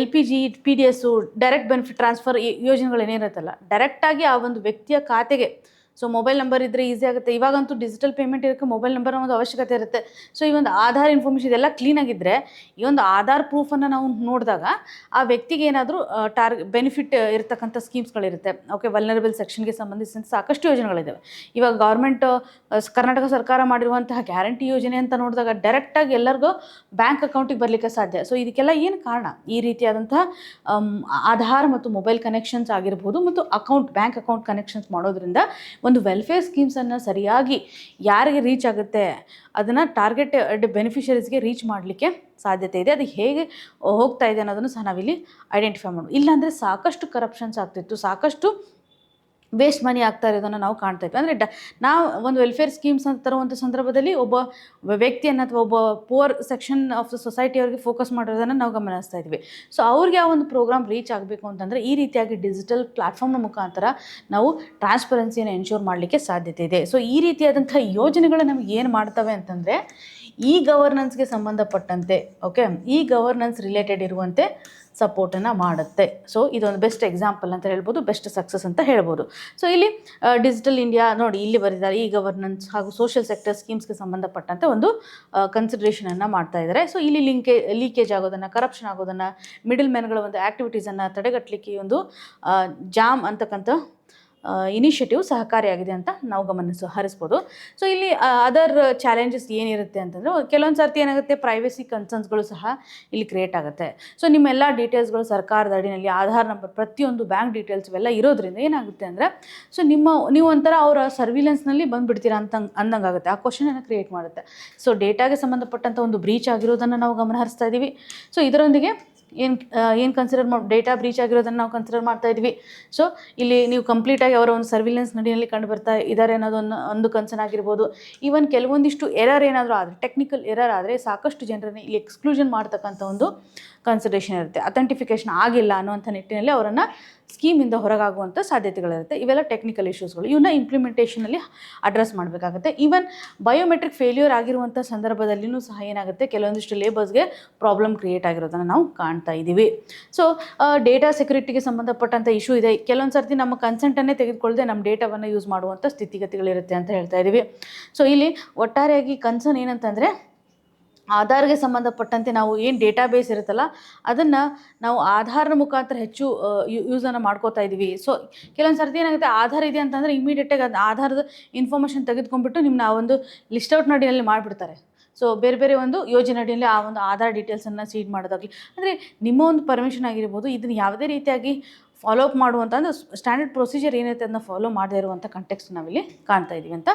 LPG, PDS, direct benefit transfer ಯೋಜನೆಗಳೇನಿರುತ್ತಲ್ಲ, ಡೈರೆಕ್ಟಾಗಿ ಆ ಒಂದು ವ್ಯಕ್ತಿಯ ಖಾತೆಗೆ. ಸೊ ಮೊಬೈಲ್ ನಂಬರ್ ಇದ್ದರೆ ಈಸಿ ಆಗುತ್ತೆ. ಇವಾಗಂತೂ ಡಿಜಿಟಲ್ ಪೇಮೆಂಟ್ ಇರೋಕ್ಕೆ ಮೊಬೈಲ್ ನಂಬರ್ ಒಂದು ಅವಶ್ಯಕತೆ ಇರುತ್ತೆ. ಸೊ ಈ ಒಂದು ಆಧಾರ್ ಇನ್ಫಾರ್ಮೇಷನ್ ಇದೆಲ್ಲ ಕ್ಲೀನಾಗಿದ್ದರೆ ಈ ಒಂದು ಆಧಾರ್ ಪ್ರೂಫನ್ನು ನಾವು ನೋಡಿದಾಗ ಆ ವ್ಯಕ್ತಿಗೆ ಏನಾದರೂ ಬೆನಿಫಿಟ್ ಇರತಕ್ಕಂಥ ಸ್ಕೀಮ್ಸ್ಗಳಿರುತ್ತೆ. ಓಕೆ, ವಲ್ನರಬಲ್ ಸೆಕ್ಷನ್ಗೆ ಸಂಬಂಧಿಸಿದಂತೆ ಸಾಕಷ್ಟು ಯೋಜನೆಗಳಿದ್ದಾವೆ. ಇವಾಗ ಗೌರ್ಮೆಂಟ್ ಕರ್ನಾಟಕ ಸರ್ಕಾರ ಮಾಡಿರುವಂತಹ ಗ್ಯಾರಂಟಿ ಯೋಜನೆ ಅಂತ ನೋಡಿದಾಗ ಡೈರೆಕ್ಟಾಗಿ ಎಲ್ಲರಿಗೂ ಬ್ಯಾಂಕ್ ಅಕೌಂಟಿಗೆ ಬರಲಿಕ್ಕೆ ಸಾಧ್ಯ. ಸೊ ಇದಕ್ಕೆಲ್ಲ ಏನು ಕಾರಣ, ಈ ರೀತಿಯಾದಂತಹ ಆಧಾರ್ ಮತ್ತು ಮೊಬೈಲ್ ಕನೆಕ್ಷನ್ಸ್ ಆಗಿರ್ಬೋದು ಮತ್ತು ಬ್ಯಾಂಕ್ ಅಕೌಂಟ್ ಕನೆಕ್ಷನ್ಸ್ ಮಾಡೋದ್ರಿಂದ ಒಂದು ವೆಲ್ಫೇರ್ ಸ್ಕೀಮ್ಸನ್ನು ಸರಿಯಾಗಿ ಯಾರಿಗೆ ರೀಚ್ ಆಗುತ್ತೆ ಅದನ್ನು ಟಾರ್ಗೆಟ್ ಬೆನಿಫಿಷರೀಸ್ಗೆ ರೀಚ್ ಮಾಡಲಿಕ್ಕೆ ಸಾಧ್ಯತೆ ಇದೆ. ಅದು ಹೇಗೆ ಹೋಗ್ತಾ ಇದೆ ಅನ್ನೋದನ್ನು ಸಹ ನಾವಿಲ್ಲಿ ಐಡೆಂಟಿಫೈ ಮಾಡ್ಬೋದು. ಇಲ್ಲಾಂದರೆ ಸಾಕಷ್ಟು ಕರಪ್ಷನ್ಸ್ ಆಗ್ತಿತ್ತು, ಸಾಕಷ್ಟು ವೇಸ್ಟ್ ಮನಿ ಆಗ್ತಾ ಇರೋದನ್ನು ನಾವು ಕಾಣ್ತಾ ಇದ್ವಿ. ಅಂದರೆ ನಾವು ಒಂದು ವೆಲ್ಫೇರ್ ಸ್ಕೀಮ್ಸ್ ಅಂತ ತರುವಂಥ ಸಂದರ್ಭದಲ್ಲಿ ಒಬ್ಬ ವ್ಯಕ್ತಿಯನ್ನು ಅಥವಾ ಒಬ್ಬ poor section of the society ಅವ್ರಿಗೆ ಫೋಕಸ್ ಮಾಡೋದನ್ನು ನಾವು ಗಮನಿಸ್ತಾ ಇದ್ವಿ. ಸೊ ಅವ್ರಿಗೆ ಆ ಒಂದು ಪ್ರೋಗ್ರಾಮ್ ರೀಚ್ ಆಗಬೇಕು ಅಂತಂದರೆ ಈ ರೀತಿಯಾಗಿ ಡಿಜಿಟಲ್ ಪ್ಲ್ಯಾಟ್ಫಾರ್ಮ್ನ ಮುಖಾಂತರ ನಾವು ಟ್ರಾನ್ಸ್ಪರೆನ್ಸಿಯನ್ನು ಎನ್ಶೂರ್ ಮಾಡಲಿಕ್ಕೆ ಸಾಧ್ಯತೆ ಇದೆ. ಸೊ ಈ ರೀತಿಯಾದಂಥ ಯೋಜನೆಗಳು ನಮಗೆ ಏನು ಮಾಡ್ತವೆ ಅಂತಂದರೆ ಈ ಗವರ್ನೆನ್ಸ್ಗೆ ಸಂಬಂಧಪಟ್ಟಂತೆ, ಓಕೆ, ಈ ಗವರ್ನೆನ್ಸ್ ರಿಲೇಟೆಡ್ ಇರುವಂತೆ ಸಪೋರ್ಟನ್ನು ಮಾಡುತ್ತೆ. ಸೊ ಇದೊಂದು ಬೆಸ್ಟ್ ಎಕ್ಸಾಂಪಲ್ ಅಂತ ಹೇಳ್ಬೋದು, ಬೆಸ್ಟ್ ಸಕ್ಸಸ್ ಅಂತ ಹೇಳ್ಬೋದು. ಸೊ ಇಲ್ಲಿ ಡಿಜಿಟಲ್ ಇಂಡಿಯಾ ನೋಡಿ, ಇಲ್ಲಿ ಬರೆದಿದ್ದಾರೆ ಈ ಗವರ್ನೆನ್ಸ್ ಹಾಗೂ ಸೋಷಿಯಲ್ ಸೆಕ್ಟರ್ ಸ್ಕೀಮ್ಸ್ಗೆ ಸಂಬಂಧಪಟ್ಟಂತೆ ಒಂದು ಕನ್ಸಿಡ್ರೇಷನನ್ನು ಮಾಡ್ತಾ ಇದ್ದಾರೆ. ಸೊ ಇಲ್ಲಿ ಲೀಕೇಜ್ ಆಗೋದನ್ನು, ಕರಪ್ಷನ್ ಆಗೋದನ್ನು, ಮಿಡಲ್ ಮ್ಯಾನ್ಗಳ ಒಂದು ಆ್ಯಕ್ಟಿವಿಟೀಸನ್ನು ತಡೆಗಟ್ಟಲಿಕ್ಕೆ ಒಂದು ಜಾಮ್ ಅಂತಕ್ಕಂಥ ಇನಿಷಿಯೇಟಿವ್ ಸಹಕಾರಿಯಾಗಿದೆ ಅಂತ ನಾವು ಹರಿಸ್ಬೋದು. ಸೊ ಇಲ್ಲಿ ಅದರ್ ಚಾಲೆಂಜಸ್ ಏನಿರುತ್ತೆ ಅಂತಂದರೆ ಕೆಲವೊಂದು ಸರ್ತಿ ಏನಾಗುತ್ತೆ, ಪ್ರೈವೇಸಿ ಕನ್ಸರ್ನ್ಸ್ಗಳು ಸಹ ಇಲ್ಲಿ ಕ್ರಿಯೇಟ್ ಆಗುತ್ತೆ. ಸೊ ನಿಮ್ಮೆಲ್ಲ ಡೀಟೇಲ್ಸ್ಗಳು ಸರ್ಕಾರದ ಅಡಿನಲ್ಲಿ ಆಧಾರ್ ನಂಬರ್, ಪ್ರತಿಯೊಂದು ಬ್ಯಾಂಕ್ ಡೀಟೇಲ್ಸ್ ಇವೆಲ್ಲ ಇರೋದ್ರಿಂದ ಏನಾಗುತ್ತೆ ಅಂದರೆ ಸೊ ನೀವು ಒಂಥರ ಅವರ ಸರ್ವಿಲೆನ್ಸ್ನಲ್ಲಿ ಬಂದುಬಿಡ್ತೀರಾ ಅಂದಂಗಾಗುತ್ತೆ. ಆ ಕ್ವಶನನ್ನು ಕ್ರಿಯೇಟ್ ಮಾಡುತ್ತೆ. ಸೊ ಡೇಟಾಗೆ ಸಂಬಂಧಪಟ್ಟಂಥ ಒಂದು ಬ್ರೀಚ್ ಆಗಿರೋದನ್ನು ನಾವು ಗಮನ ಹರಿಸ್ತಾ ಇದ್ದೀವಿ. ಸೊ ಇದರೊಂದಿಗೆ ಏನು ಕನ್ಸಿಡರ್ ಡೇಟಾ ಬ್ರೀಚ್ ಆಗಿರೋದನ್ನು ನಾವು ಕನ್ಸಿಡರ್ ಮಾಡ್ತಾ ಇದ್ವಿ. ಸೊ ಇಲ್ಲಿ ನೀವು ಕಂಪ್ಲೀಟಾಗಿ ಅವರ ಒಂದು ಸರ್ವಿಲೆನ್ಸ್ ನಡಿನಲ್ಲಿ ಕಂಡು ಬರ್ತಾ ಇದ್ದಾರೆ ಅನ್ನೋದನ್ನು ಒಂದು ಕನ್ಸರ್ನ್ ಆಗಿರ್ಬೋದು. ಈವನ್ ಕೆಲವೊಂದಿಷ್ಟು ಎರರ್ ಏನಾದರೂ ಆದರೆ, ಟೆಕ್ನಿಕಲ್ ಎರರ್ ಆದರೆ ಸಾಕಷ್ಟು ಜನರನ್ನು ಇಲ್ಲಿ ಎಕ್ಸ್ಕ್ಲೂಷನ್ ಮಾಡ್ತಕ್ಕಂಥ ಒಂದು ಕನ್ಸಿಡರೇಷನ್ ಇರುತ್ತೆ. ಅಥೆಂಟಿಫಿಕೇಷನ್ ಆಗಿಲ್ಲ ಅನ್ನುವಂಥ ನಿಟ್ಟಿನಲ್ಲಿ ಅವರನ್ನು ಸ್ಕೀಮಿಂದ ಹೊರಗಾಗುವಂಥ ಸಾಧ್ಯತೆಗಳಿರುತ್ತೆ. ಇವೆಲ್ಲ ಟೆಕ್ನಿಕಲ್ ಇಶ್ಯೂಸ್ಗಳು. ಇವನ್ನ ಇಂಪ್ಲಿಮೆಂಟೇಷನಲ್ಲಿ ಅಡ್ರೆಸ್ ಮಾಡಬೇಕಾಗುತ್ತೆ. ಈವನ್ ಬಯೋಮೆಟ್ರಿಕ್ ಫೇಲ್ಯೂರ್ ಆಗಿರುವಂಥ ಸಂದರ್ಭದಲ್ಲಿಯೂ ಸಹ ಏನಾಗುತ್ತೆ, ಕೆಲವೊಂದಿಷ್ಟು ಲೇಬರ್ಸ್ಗೆ ಪ್ರಾಬ್ಲಮ್ ಕ್ರಿಯೇಟ್ ಆಗಿರೋದನ್ನು ನಾವು ಕಾಣ್ತಾ ಇದ್ದೀವಿ. ಸೊ ಡೇಟಾ ಸೆಕ್ಯೂರಿಟಿಗೆ ಸಂಬಂಧಪಟ್ಟಂಥ ಇಶ್ಯೂ ಇದೆ. ಕೆಲವೊಂದು ಸರ್ತಿ ನಮ್ಮ ಕನ್ಸೆಂಟನ್ನೇ ತೆಗೆದುಕೊಳ್ಳದೆ ನಮ್ಮ ಡೇಟಾವನ್ನು ಯೂಸ್ ಮಾಡುವಂಥ ಸ್ಥಿತಿಗತಿಗಳಿರುತ್ತೆ ಅಂತ ಹೇಳ್ತಾ ಇದ್ದೀವಿ. ಸೊ ಇಲ್ಲಿ ಒಟ್ಟಾರೆಯಾಗಿ ಕನ್ಸರ್ನ್ ಏನಂತಂದರೆ, ಆಧಾರ್ಗೆ ಸಂಬಂಧಪಟ್ಟಂತೆ ನಾವು ಏನು ಡೇಟಾಬೇಸ್ ಇರುತ್ತಲ್ಲ ಅದನ್ನು ನಾವು ಆಧಾರದ ಮುಖಾಂತರ ಹೆಚ್ಚು ಯೂಸನ್ನು ಮಾಡ್ಕೋತಾ ಇದ್ದೀವಿ. ಸೊ ಕೆಲವೊಂದು ಸರ್ತಿ ಏನಾಗುತ್ತೆ, ಆಧಾರ್ ಇದೆ ಅಂತಂದರೆ ಇಮಿಡಿಯೇಟಾಗಿ ಅದು ಆಧಾರದ ಇನ್ಫಾರ್ಮೇಷನ್ ತೆಗೆದುಕೊಂಡ್ಬಿಟ್ಟು ನಿಮ್ಮನ್ನ ಆ ಒಂದು ಲಿಸ್ಟ್ ಔಟ್ ನಡಿಯಲ್ಲಿ ಮಾಡಿಬಿಡ್ತಾರೆ. ಸೊ ಬೇರೆ ಬೇರೆ ಒಂದು ಯೋಜನೆ ಅಡಿಯಲ್ಲಿ ಆ ಒಂದು ಆಧಾರ್ ಡೀಟೇಲ್ಸನ್ನು ಸೀಡ್ ಮಾಡೋದಾಗಲಿ, ಅಂದರೆ ನಿಮ್ಮ ಒಂದು ಪರ್ಮಿಷನ್ ಆಗಿರ್ಬೋದು, ಇದನ್ನು ಯಾವುದೇ ರೀತಿಯಾಗಿ ಫಾಲೋ ಅಪ್ ಮಾಡುವಂಥ ಅಂದರೆ ಸ್ಟ್ಯಾಂಡರ್ಡ್ ಪ್ರೊಸೀಜರ್ ಏನಿರುತ್ತೆ ಅದನ್ನ ಫಾಲೋ ಮಾಡದೇ ಇರುವಂಥ ಕಂಟೆಕ್ಸ್ಟ್ ನಾವಿಲ್ಲಿ ಕಾಣ್ತಾ ಇದ್ದೀವಿ ಅಂತ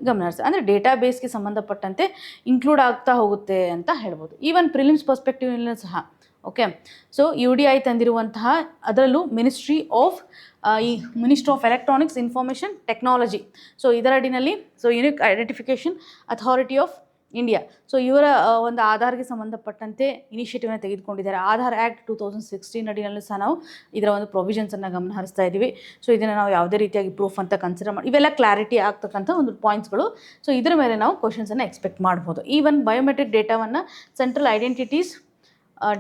ಗಮನಿಸ್ತೀವಿ. ಅಂದರೆ ಡೇಟಾಬೇಸ್ಗೆ ಸಂಬಂಧಪಟ್ಟಂತೆ ಇನ್ಕ್ಲೂಡ್ ಆಗ್ತಾ ಹೋಗುತ್ತೆ ಅಂತ ಹೇಳ್ಬೋದು. ಈವನ್ ಪ್ರಿಲಿಮ್ಸ್ ಪರ್ಸ್ಪೆಕ್ಟಿವ್ನಲ್ಲೂ ಸಹ ಓಕೆ. ಸೊ UDI ತಂದಿರುವಂತಹ ಅದರಲ್ಲೂ ministry of electronics information technology, so ಇದರ ಅಡಿನಲ್ಲಿ unique identification authority of India, so ಇವರ ಒಂದು ಆಧಾರ್ಗೆ ಸಂಬಂಧಪಟ್ಟಂತೆ ಇನಿಷಿಯೇಟಿವ್ನ ತೆಗೆದುಕೊಂಡಿದ್ದಾರೆ. ಆಧಾರ್ ಆ್ಯಕ್ಟ್ 2016 ಅಡಿನಲ್ಲೂ ಸಹ ನಾವು ಇದರ ಒಂದು ಪ್ರೊವಿಷನ್ಸನ್ನು ಗಮನ ಹರಿಸ್ತಾ ಇದ್ದೀವಿ. ಸೊ ಇದನ್ನು ನಾವು ಯಾವುದೇ ರೀತಿಯಾಗಿ ಪ್ರೂಫ್ ಅಂತ ಕನ್ಸಿಡರ್ ಮಾಡಿ, ಇವೆಲ್ಲ ಕ್ಲಾರಿಟಿ ಆಗ್ತಕ್ಕಂಥ ಒಂದು ಪಾಯಿಂಟ್ಸ್ಗಳು. ಸೊ ಇದರ ಮೇಲೆ ನಾವು ಕ್ವಶನ್ಸನ್ನು ಎಕ್ಸ್ಪೆಕ್ಟ್ ಮಾಡ್ಬೋದು. ಈವನ್ ಬಯೋಮೆಟ್ರಿಕ್ ಡೇಟಾವನ್ನು ಸೆಂಟ್ರಲ್ ಐಡೆಂಟಿಟೀಸ್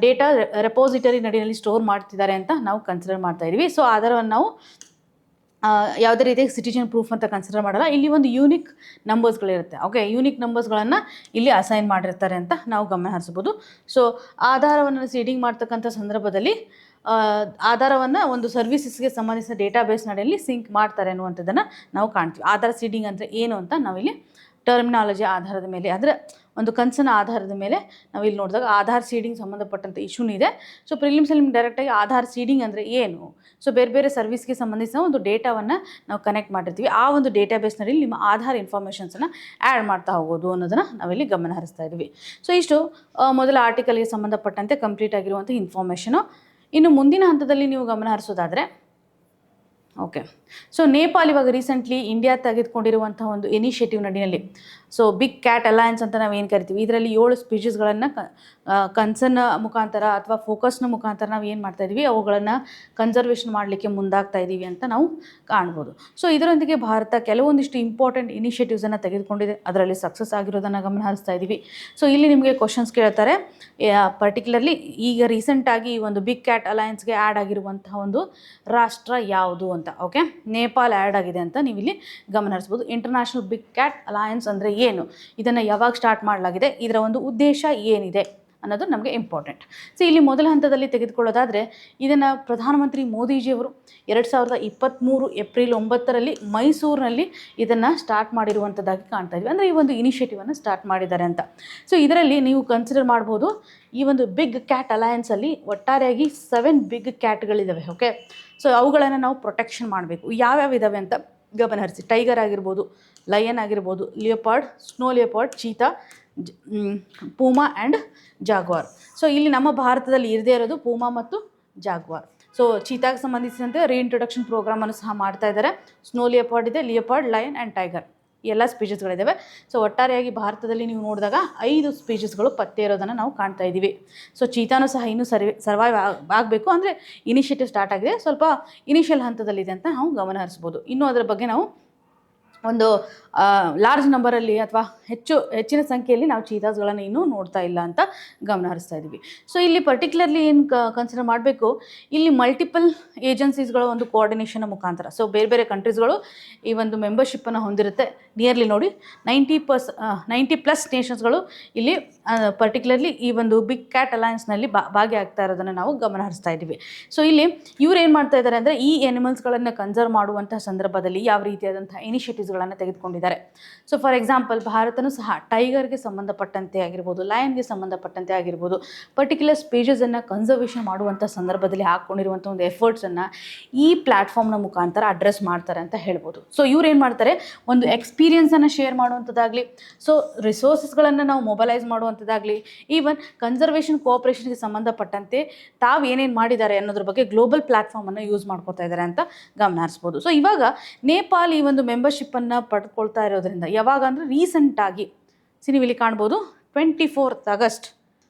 ಡೇಟಾ ರೆಪೋಸಿಟರಿ ನಡಿನಲ್ಲಿ ಸ್ಟೋರ್ ಮಾಡ್ತಿದ್ದಾರೆ ಅಂತ ನಾವು ಕನ್ಸಿಡರ್ ಮಾಡ್ತಾ ಇದ್ದೀವಿ. ಸೊ ಆಧಾರವನ್ನು ನಾವು ಯಾವುದೇ ರೀತಿಯಾಗಿ ಸಿಟಿಜನ್ ಪ್ರೂಫ್ ಅಂತ ಕನ್ಸಿಡರ್ ಮಾಡಲ್ಲ. ಇಲ್ಲಿ ಒಂದು ಯೂನಿಕ್ ನಂಬರ್ಸ್ಗಳಿರುತ್ತೆ. ಓಕೆ, ಯೂನಿಕ್ ನಂಬರ್ಸ್ಗಳನ್ನು ಇಲ್ಲಿ ಅಸೈನ್ ಮಾಡಿರ್ತಾರೆ ಅಂತ ನಾವು ಗಮನ ಹರಿಸ್ಬೋದು. ಸೊ ಆಧಾರವನ್ನು ಸೀಡಿಂಗ್ ಮಾಡ್ತಕ್ಕಂಥ ಸಂದರ್ಭದಲ್ಲಿ ಆಧಾರವನ್ನು ಒಂದು ಸರ್ವಿಸಸ್ಗೆ ಸಂಬಂಧಿಸಿದ ಡೇಟಾಬೇಸ್ ನಡೆಯಲ್ಲಿ ಸಿಂಕ್ ಮಾಡ್ತಾರೆ ಅನ್ನುವಂಥದ್ದನ್ನು ನಾವು ಕಾಣ್ತೀವಿ. ಆಧಾರ ಸೀಡಿಂಗ್ ಅಂದರೆ ಏನು ಅಂತ ನಾವಿಲ್ಲಿ ಟರ್ಮಿನಾಲಜಿ ಆಧಾರದ ಮೇಲೆ, ಅಂದರೆ ಒಂದು ಕನ್ಸರ್ನ್ ಆಧಾರದ ಮೇಲೆ ನಾವಿಲ್ಲಿ ನೋಡಿದಾಗ ಆಧಾರ್ ಸೀಡಿಂಗ್ ಸಂಬಂಧಪಟ್ಟಂಥ ಇಶ್ಯೂನೂ ಇದೆ. ಸೊ ಪ್ರಿಲಿಮ್ಸಲ್ಲಿ ನಿಮ್ಗೆ ಡೈರೆಕ್ಟಾಗಿ ಆಧಾರ್ ಸೀಡಿಂಗ್ ಅಂದರೆ ಏನು, ಸೊ ಬೇರೆ ಬೇರೆ ಸರ್ವಿಸ್ಗೆ ಸಂಬಂಧಿಸಿದ ಒಂದು ಡೇಟಾವನ್ನು ನಾವು ಕನೆಕ್ಟ್ ಮಾಡಿರ್ತೀವಿ. ಆ ಒಂದು ಡೇಟಾಬೇಸ್ನಲ್ಲಿ ನಿಮ್ಮ ಆಧಾರ್ ಇನ್ಫಾರ್ಮೇಷನ್ಸನ್ನು ಆ್ಯಡ್ ಮಾಡ್ತಾ ಹೋಗೋದು ಅನ್ನೋದನ್ನು ನಾವಿಲ್ಲಿ ಗಮನ ಹರಿಸ್ತಾ ಇದ್ದೀವಿ. ಸೊ ಇಷ್ಟು ಮೊದಲ ಆರ್ಟಿಕಲ್ಗೆ ಸಂಬಂಧಪಟ್ಟಂತೆ ಕಂಪ್ಲೀಟ್ ಆಗಿರುವಂಥ ಇನ್ಫಾರ್ಮೇಷನು. ಇನ್ನು ಮುಂದಿನ ಹಂತದಲ್ಲಿ ನೀವು ಗಮನ ಹರಿಸೋದಾದರೆ ಓಕೆ, ಸೊ ನೇಪಾಲ್ ಇವಾಗ ರೀಸೆಂಟ್ಲಿ ಇಂಡಿಯಾ ತೆಗೆದುಕೊಂಡಿರುವಂಥ ಒಂದು initiative ನಡಿನಲ್ಲಿ, so big cat alliance ಅಂತ ನಾವು ಏನು ಕರಿತೀವಿ, ಇದರಲ್ಲಿ 7 ಸ್ಪೀಷೀಸ್ಗಳನ್ನು ಕನ್ಸರ್ನ್ ಮುಖಾಂತರ ಅಥವಾ ಫೋಕಸ್ನ ಮುಖಾಂತರ ನಾವು ಏನು ಮಾಡ್ತಾ ಇದ್ದೀವಿ, ಅವುಗಳನ್ನು ಕನ್ಸರ್ವೇಷನ್ ಮಾಡಲಿಕ್ಕೆ ಮುಂದಾಗ್ತಾ ಇದ್ದೀವಿ ಅಂತ ನಾವು ಕಾಣ್ಬೋದು. ಸೊ ಇದರೊಂದಿಗೆ ಭಾರತ ಕೆಲವೊಂದಿಷ್ಟು ಇಂಪಾರ್ಟೆಂಟ್ ಇನಿಷಿಯೇಟಿವ್ಸನ್ನು ತೆಗೆದುಕೊಂಡಿದೆ, ಅದರಲ್ಲಿ ಸಕ್ಸಸ್ ಆಗಿರೋದನ್ನು ಗಮನ ಹರಿಸ್ತಾ ಇದ್ದೀವಿ. ಸೊ ಇಲ್ಲಿ ನಿಮಗೆ ಕ್ವಶನ್ಸ್ ಕೇಳ್ತಾರೆ, ಪರ್ಟಿಕ್ಯುಲರ್ಲಿ ಈಗ ರೀಸೆಂಟಾಗಿ ಒಂದು ಬಿಗ್ ಕ್ಯಾಟ್ ಅಲಯನ್ಸ್ಗೆ ಆ್ಯಡ್ ಆಗಿರುವಂತಹ ಒಂದು ರಾಷ್ಟ್ರ ಯಾವುದು ಅಂತ. ಓಕೆ, ನೇಪಾಲ್ ಆ್ಯಡ್ ಆಗಿದೆ ಅಂತ ನೀವು ಇಲ್ಲಿ ಗಮನ ಹರಿಸ್ಬೋದು. ಇಂಟರ್ನ್ಯಾಷನಲ್ ಬಿಗ್ ಕ್ಯಾಟ್ ಅಲಯನ್ಸ್ ಅಂದರೆ ಏನು, ಇದನ್ನು ಯಾವಾಗ ಸ್ಟಾರ್ಟ್ ಮಾಡಲಾಗಿದೆ, ಇದರ ಒಂದು ಉದ್ದೇಶ ಏನಿದೆ ಅನ್ನೋದು ನಮಗೆ ಇಂಪಾರ್ಟೆಂಟ್. ಸೊ ಇಲ್ಲಿ ಮೊದಲ ಹಂತದಲ್ಲಿ ತೆಗೆದುಕೊಳ್ಳೋದಾದರೆ ಇದನ್ನು ಪ್ರಧಾನಮಂತ್ರಿ ಮೋದಿಜಿಯವರು 2023 ಏಪ್ರಿಲ್ 9ರಲ್ಲಿ ಮೈಸೂರಿನಲ್ಲಿ ಇದನ್ನು ಸ್ಟಾರ್ಟ್ ಮಾಡಿರುವಂಥದ್ದಾಗಿ ಕಾಣ್ತಾ ಇದ್ವಿ. ಅಂದರೆ ಈ ಒಂದು ಇನಿಷಿಯೇಟಿವನ್ನು ಸ್ಟಾರ್ಟ್ ಮಾಡಿದ್ದಾರೆ ಅಂತ. ಸೊ ಇದರಲ್ಲಿ ನೀವು ಕನ್ಸಿಡರ್ ಮಾಡ್ಬೋದು, ಈ ಒಂದು ಬಿಗ್ ಕ್ಯಾಟ್ ಅಲಯನ್ಸಲ್ಲಿ ಒಟ್ಟಾರೆಯಾಗಿ 7 ಬಿಗ್ ಕ್ಯಾಟ್ಗಳಿದ್ದಾವೆ. ಓಕೆ, ಸೊ ಅವುಗಳನ್ನು ನಾವು ಪ್ರೊಟೆಕ್ಷನ್ ಮಾಡಬೇಕು. ಯಾವ್ಯಾವ ಇದ್ದಾವೆ ಅಂತ ಗಮನ ಹರಿಸಿ. ಟೈಗರ್ ಆಗಿರ್ಬೋದು, ಲಯನ್ ಆಗಿರ್ಬೋದು, leopard, snow leopard, cheetah, Puma and Jaguar. So ಇಲ್ಲಿ ನಮ್ಮ ಭಾರತದಲ್ಲಿ ಇರದೇ ಇರೋದು ಪೂಮಾ ಮತ್ತು ಜಾಗ್ವಾರ್. ಸೊ ಚೀತಾಗೆ ಸಂಬಂಧಿಸಿದಂತೆ ರೀಇಂಟ್ರೊಡಕ್ಷನ್ ಪ್ರೋಗ್ರಾಮನ್ನು ಸಹ ಮಾಡ್ತಾ ಇದ್ದಾರೆ. ಸ್ನೋ ಲಿಯೋಪಾರ್ಡ್ ಇದೆ, ಲಿಯೋಪಾರ್ಡ್, ಲಯನ್ ಆ್ಯಂಡ್ ಟೈಗರ್, ಎಲ್ಲ ಸ್ಪೀಷೀಸ್ಗಳಿದ್ದಾವೆ. ಸೊ ಒಟ್ಟಾರೆಯಾಗಿ ಭಾರತದಲ್ಲಿ ನೀವು ನೋಡಿದಾಗ 5 ಸ್ಪೀಷೀಸ್ಗಳು ಪತ್ತೆ ಇರೋದನ್ನು ನಾವು ಕಾಣ್ತಾ ಇದ್ದೀವಿ. ಸೊ ಚೀತಾನೂ ಸಹ ಇನ್ನೂ ಸರ್ವೈವ್ ಆಗಬೇಕು, ಅಂದರೆ ಇನಿಷಿಯೇಟಿವ್ ಸ್ಟಾರ್ಟ್ ಆಗಿದೆ, ಸ್ವಲ್ಪ ಇನಿಷಿಯಲ್ ಹಂತದಲ್ಲಿದೆ ಅಂತ ನಾವು ಗಮನ ಹರಿಸ್ಬೋದು. ಇನ್ನೂ ಅದರ ಬಗ್ಗೆ ನಾವು ಒಂದು ಲಾರ್ಜ್ ನಂಬರಲ್ಲಿ ಅಥವಾ ಹೆಚ್ಚಿನ ಸಂಖ್ಯೆಯಲ್ಲಿ ನಾವು ಚೀತಾಸ್ಗಳನ್ನು ಇನ್ನೂ ನೋಡ್ತಾ ಇಲ್ಲ ಅಂತ ಗಮನ ಹರಿಸ್ತಾ ಇದ್ದೀವಿ. ಸೊ ಇಲ್ಲಿ ಪರ್ಟಿಕ್ಯುಲರ್ಲಿ ಏನು ಕನ್ಸಿಡರ್ ಮಾಡಬೇಕು, ಇಲ್ಲಿ ಮಲ್ಟಿಪಲ್ ಏಜೆನ್ಸೀಸ್ಗಳ ಒಂದು ಕೋಆರ್ಡಿನೇಷನ್ ಮುಖಾಂತರ, ಸೊ ಬೇರೆ ಬೇರೆ ಕಂಟ್ರೀಸ್ಗಳು ಈ ಒಂದು ಮೆಂಬರ್ಶಿಪ್ಪನ್ನು ಹೊಂದಿರುತ್ತೆ. ನಿಯರ್ಲಿ ನೋಡಿ 90+ ನೇಷನ್ಸ್ಗಳು ಇಲ್ಲಿ ಪರ್ಟಿಕ್ಯುಲರ್ಲಿ ಈ ಒಂದು ಬಿಗ್ ಕ್ಯಾಟ್ ಅಲಯನ್ಸ್ನಲ್ಲಿ ಭಾಗಿಯಾಗ್ತಾ ಇರೋದನ್ನು ನಾವು ಗಮನ ಹರಿಸ್ತಾ ಇದ್ದೀವಿ. ಸೊ ಇಲ್ಲಿ ಇವ್ರು ಏನು ಮಾಡ್ತಾ ಇದ್ದಾರೆ ಅಂದರೆ, ಈ ಎನಿಮಲ್ಸ್ಗಳನ್ನು ಕನ್ಸರ್ವ್ ಮಾಡುವಂತಹ ಸಂದರ್ಭದಲ್ಲಿ ಯಾವ ರೀತಿಯಾದಂಥ ಇನಿಷಿಯೇಟಿವ್ಸ್ಗಳನ್ನು ತೆಗೆದುಕೊಂಡಿದ್ದಾರೆ. ಸೊ ಫಾರ್ ಎಕ್ಸಾಂಪಲ್ ಭಾರತನೂ ಸಹ ಟೈಗರ್ಗೆ ಸಂಬಂಧಪಟ್ಟಂತೆ ಆಗಿರ್ಬೋದು, ಲಯನ್ಗೆ ಸಂಬಂಧಪಟ್ಟಂತೆ ಆಗಿರ್ಬೋದು, ಪರ್ಟಿಕ್ಯುಲರ್ ಸ್ಪೀಷೀಸನ್ನು ಕನ್ಸರ್ವೇಷನ್ ಮಾಡುವಂಥ ಸಂದರ್ಭದಲ್ಲಿ ಹಾಕ್ಕೊಂಡಿರುವಂಥ ಒಂದು ಎಫರ್ಟ್ಸನ್ನು ಈ ಪ್ಲ್ಯಾಟ್ಫಾರ್ಮ್ನ ಮುಖಾಂತರ ಅಡ್ರೆಸ್ ಮಾಡ್ತಾರೆ ಅಂತ ಹೇಳ್ಬೋದು. ಸೊ ಇವ್ರು ಏನು ಮಾಡ್ತಾರೆ, ಒಂದು ಎಕ್ಸ್ಪೀರಿಯನ್ಸನ್ನು ಶೇರ್ ಮಾಡುವಂಥದ್ದಾಗಲಿ, ಸೊ ರಿಸೋರ್ಸಸ್ಗಳನ್ನು ನಾವು ಮೊಬಲೈಸ್ ಮಾಡುವಂಥದ್ದಾಗಲಿ, ಈವನ್ ಕನ್ಸರ್ವೇಷನ್ ಕೋಆಪ್ರೇಷನ್ಗೆ ಸಂಬಂಧಪಟ್ಟಂತೆ ತಾವು ಏನೇನು ಮಾಡಿದ್ದಾರೆ ಅನ್ನೋದ್ರ ಬಗ್ಗೆ ಗ್ಲೋಬಲ್ ಪ್ಲ್ಯಾಟ್ಫಾರ್ಮನ್ನು ಯೂಸ್ ಮಾಡ್ಕೋತಾ ಇದ್ದಾರೆ ಅಂತ ಗಮನ ಹರಿಸ್ಬೋದು. ಸೊ ಇವಾಗ ನೇಪಾಲ್ ಈ ಒಂದು ಮೆಂಬರ್ಶಿಪ್ಪನ್ನು ಪಡ್ಕೊಳ್ತಾ ಇರೋದ್ರಿಂದ, ಯಾವಾಗ ಅಂದರೆ ರೀಸೆಂಟಾಗಿ ನೀವು ಇಲ್ಲಿ ಕಾಣ್ಬೋದು 24 ಆಗಸ್ಟ್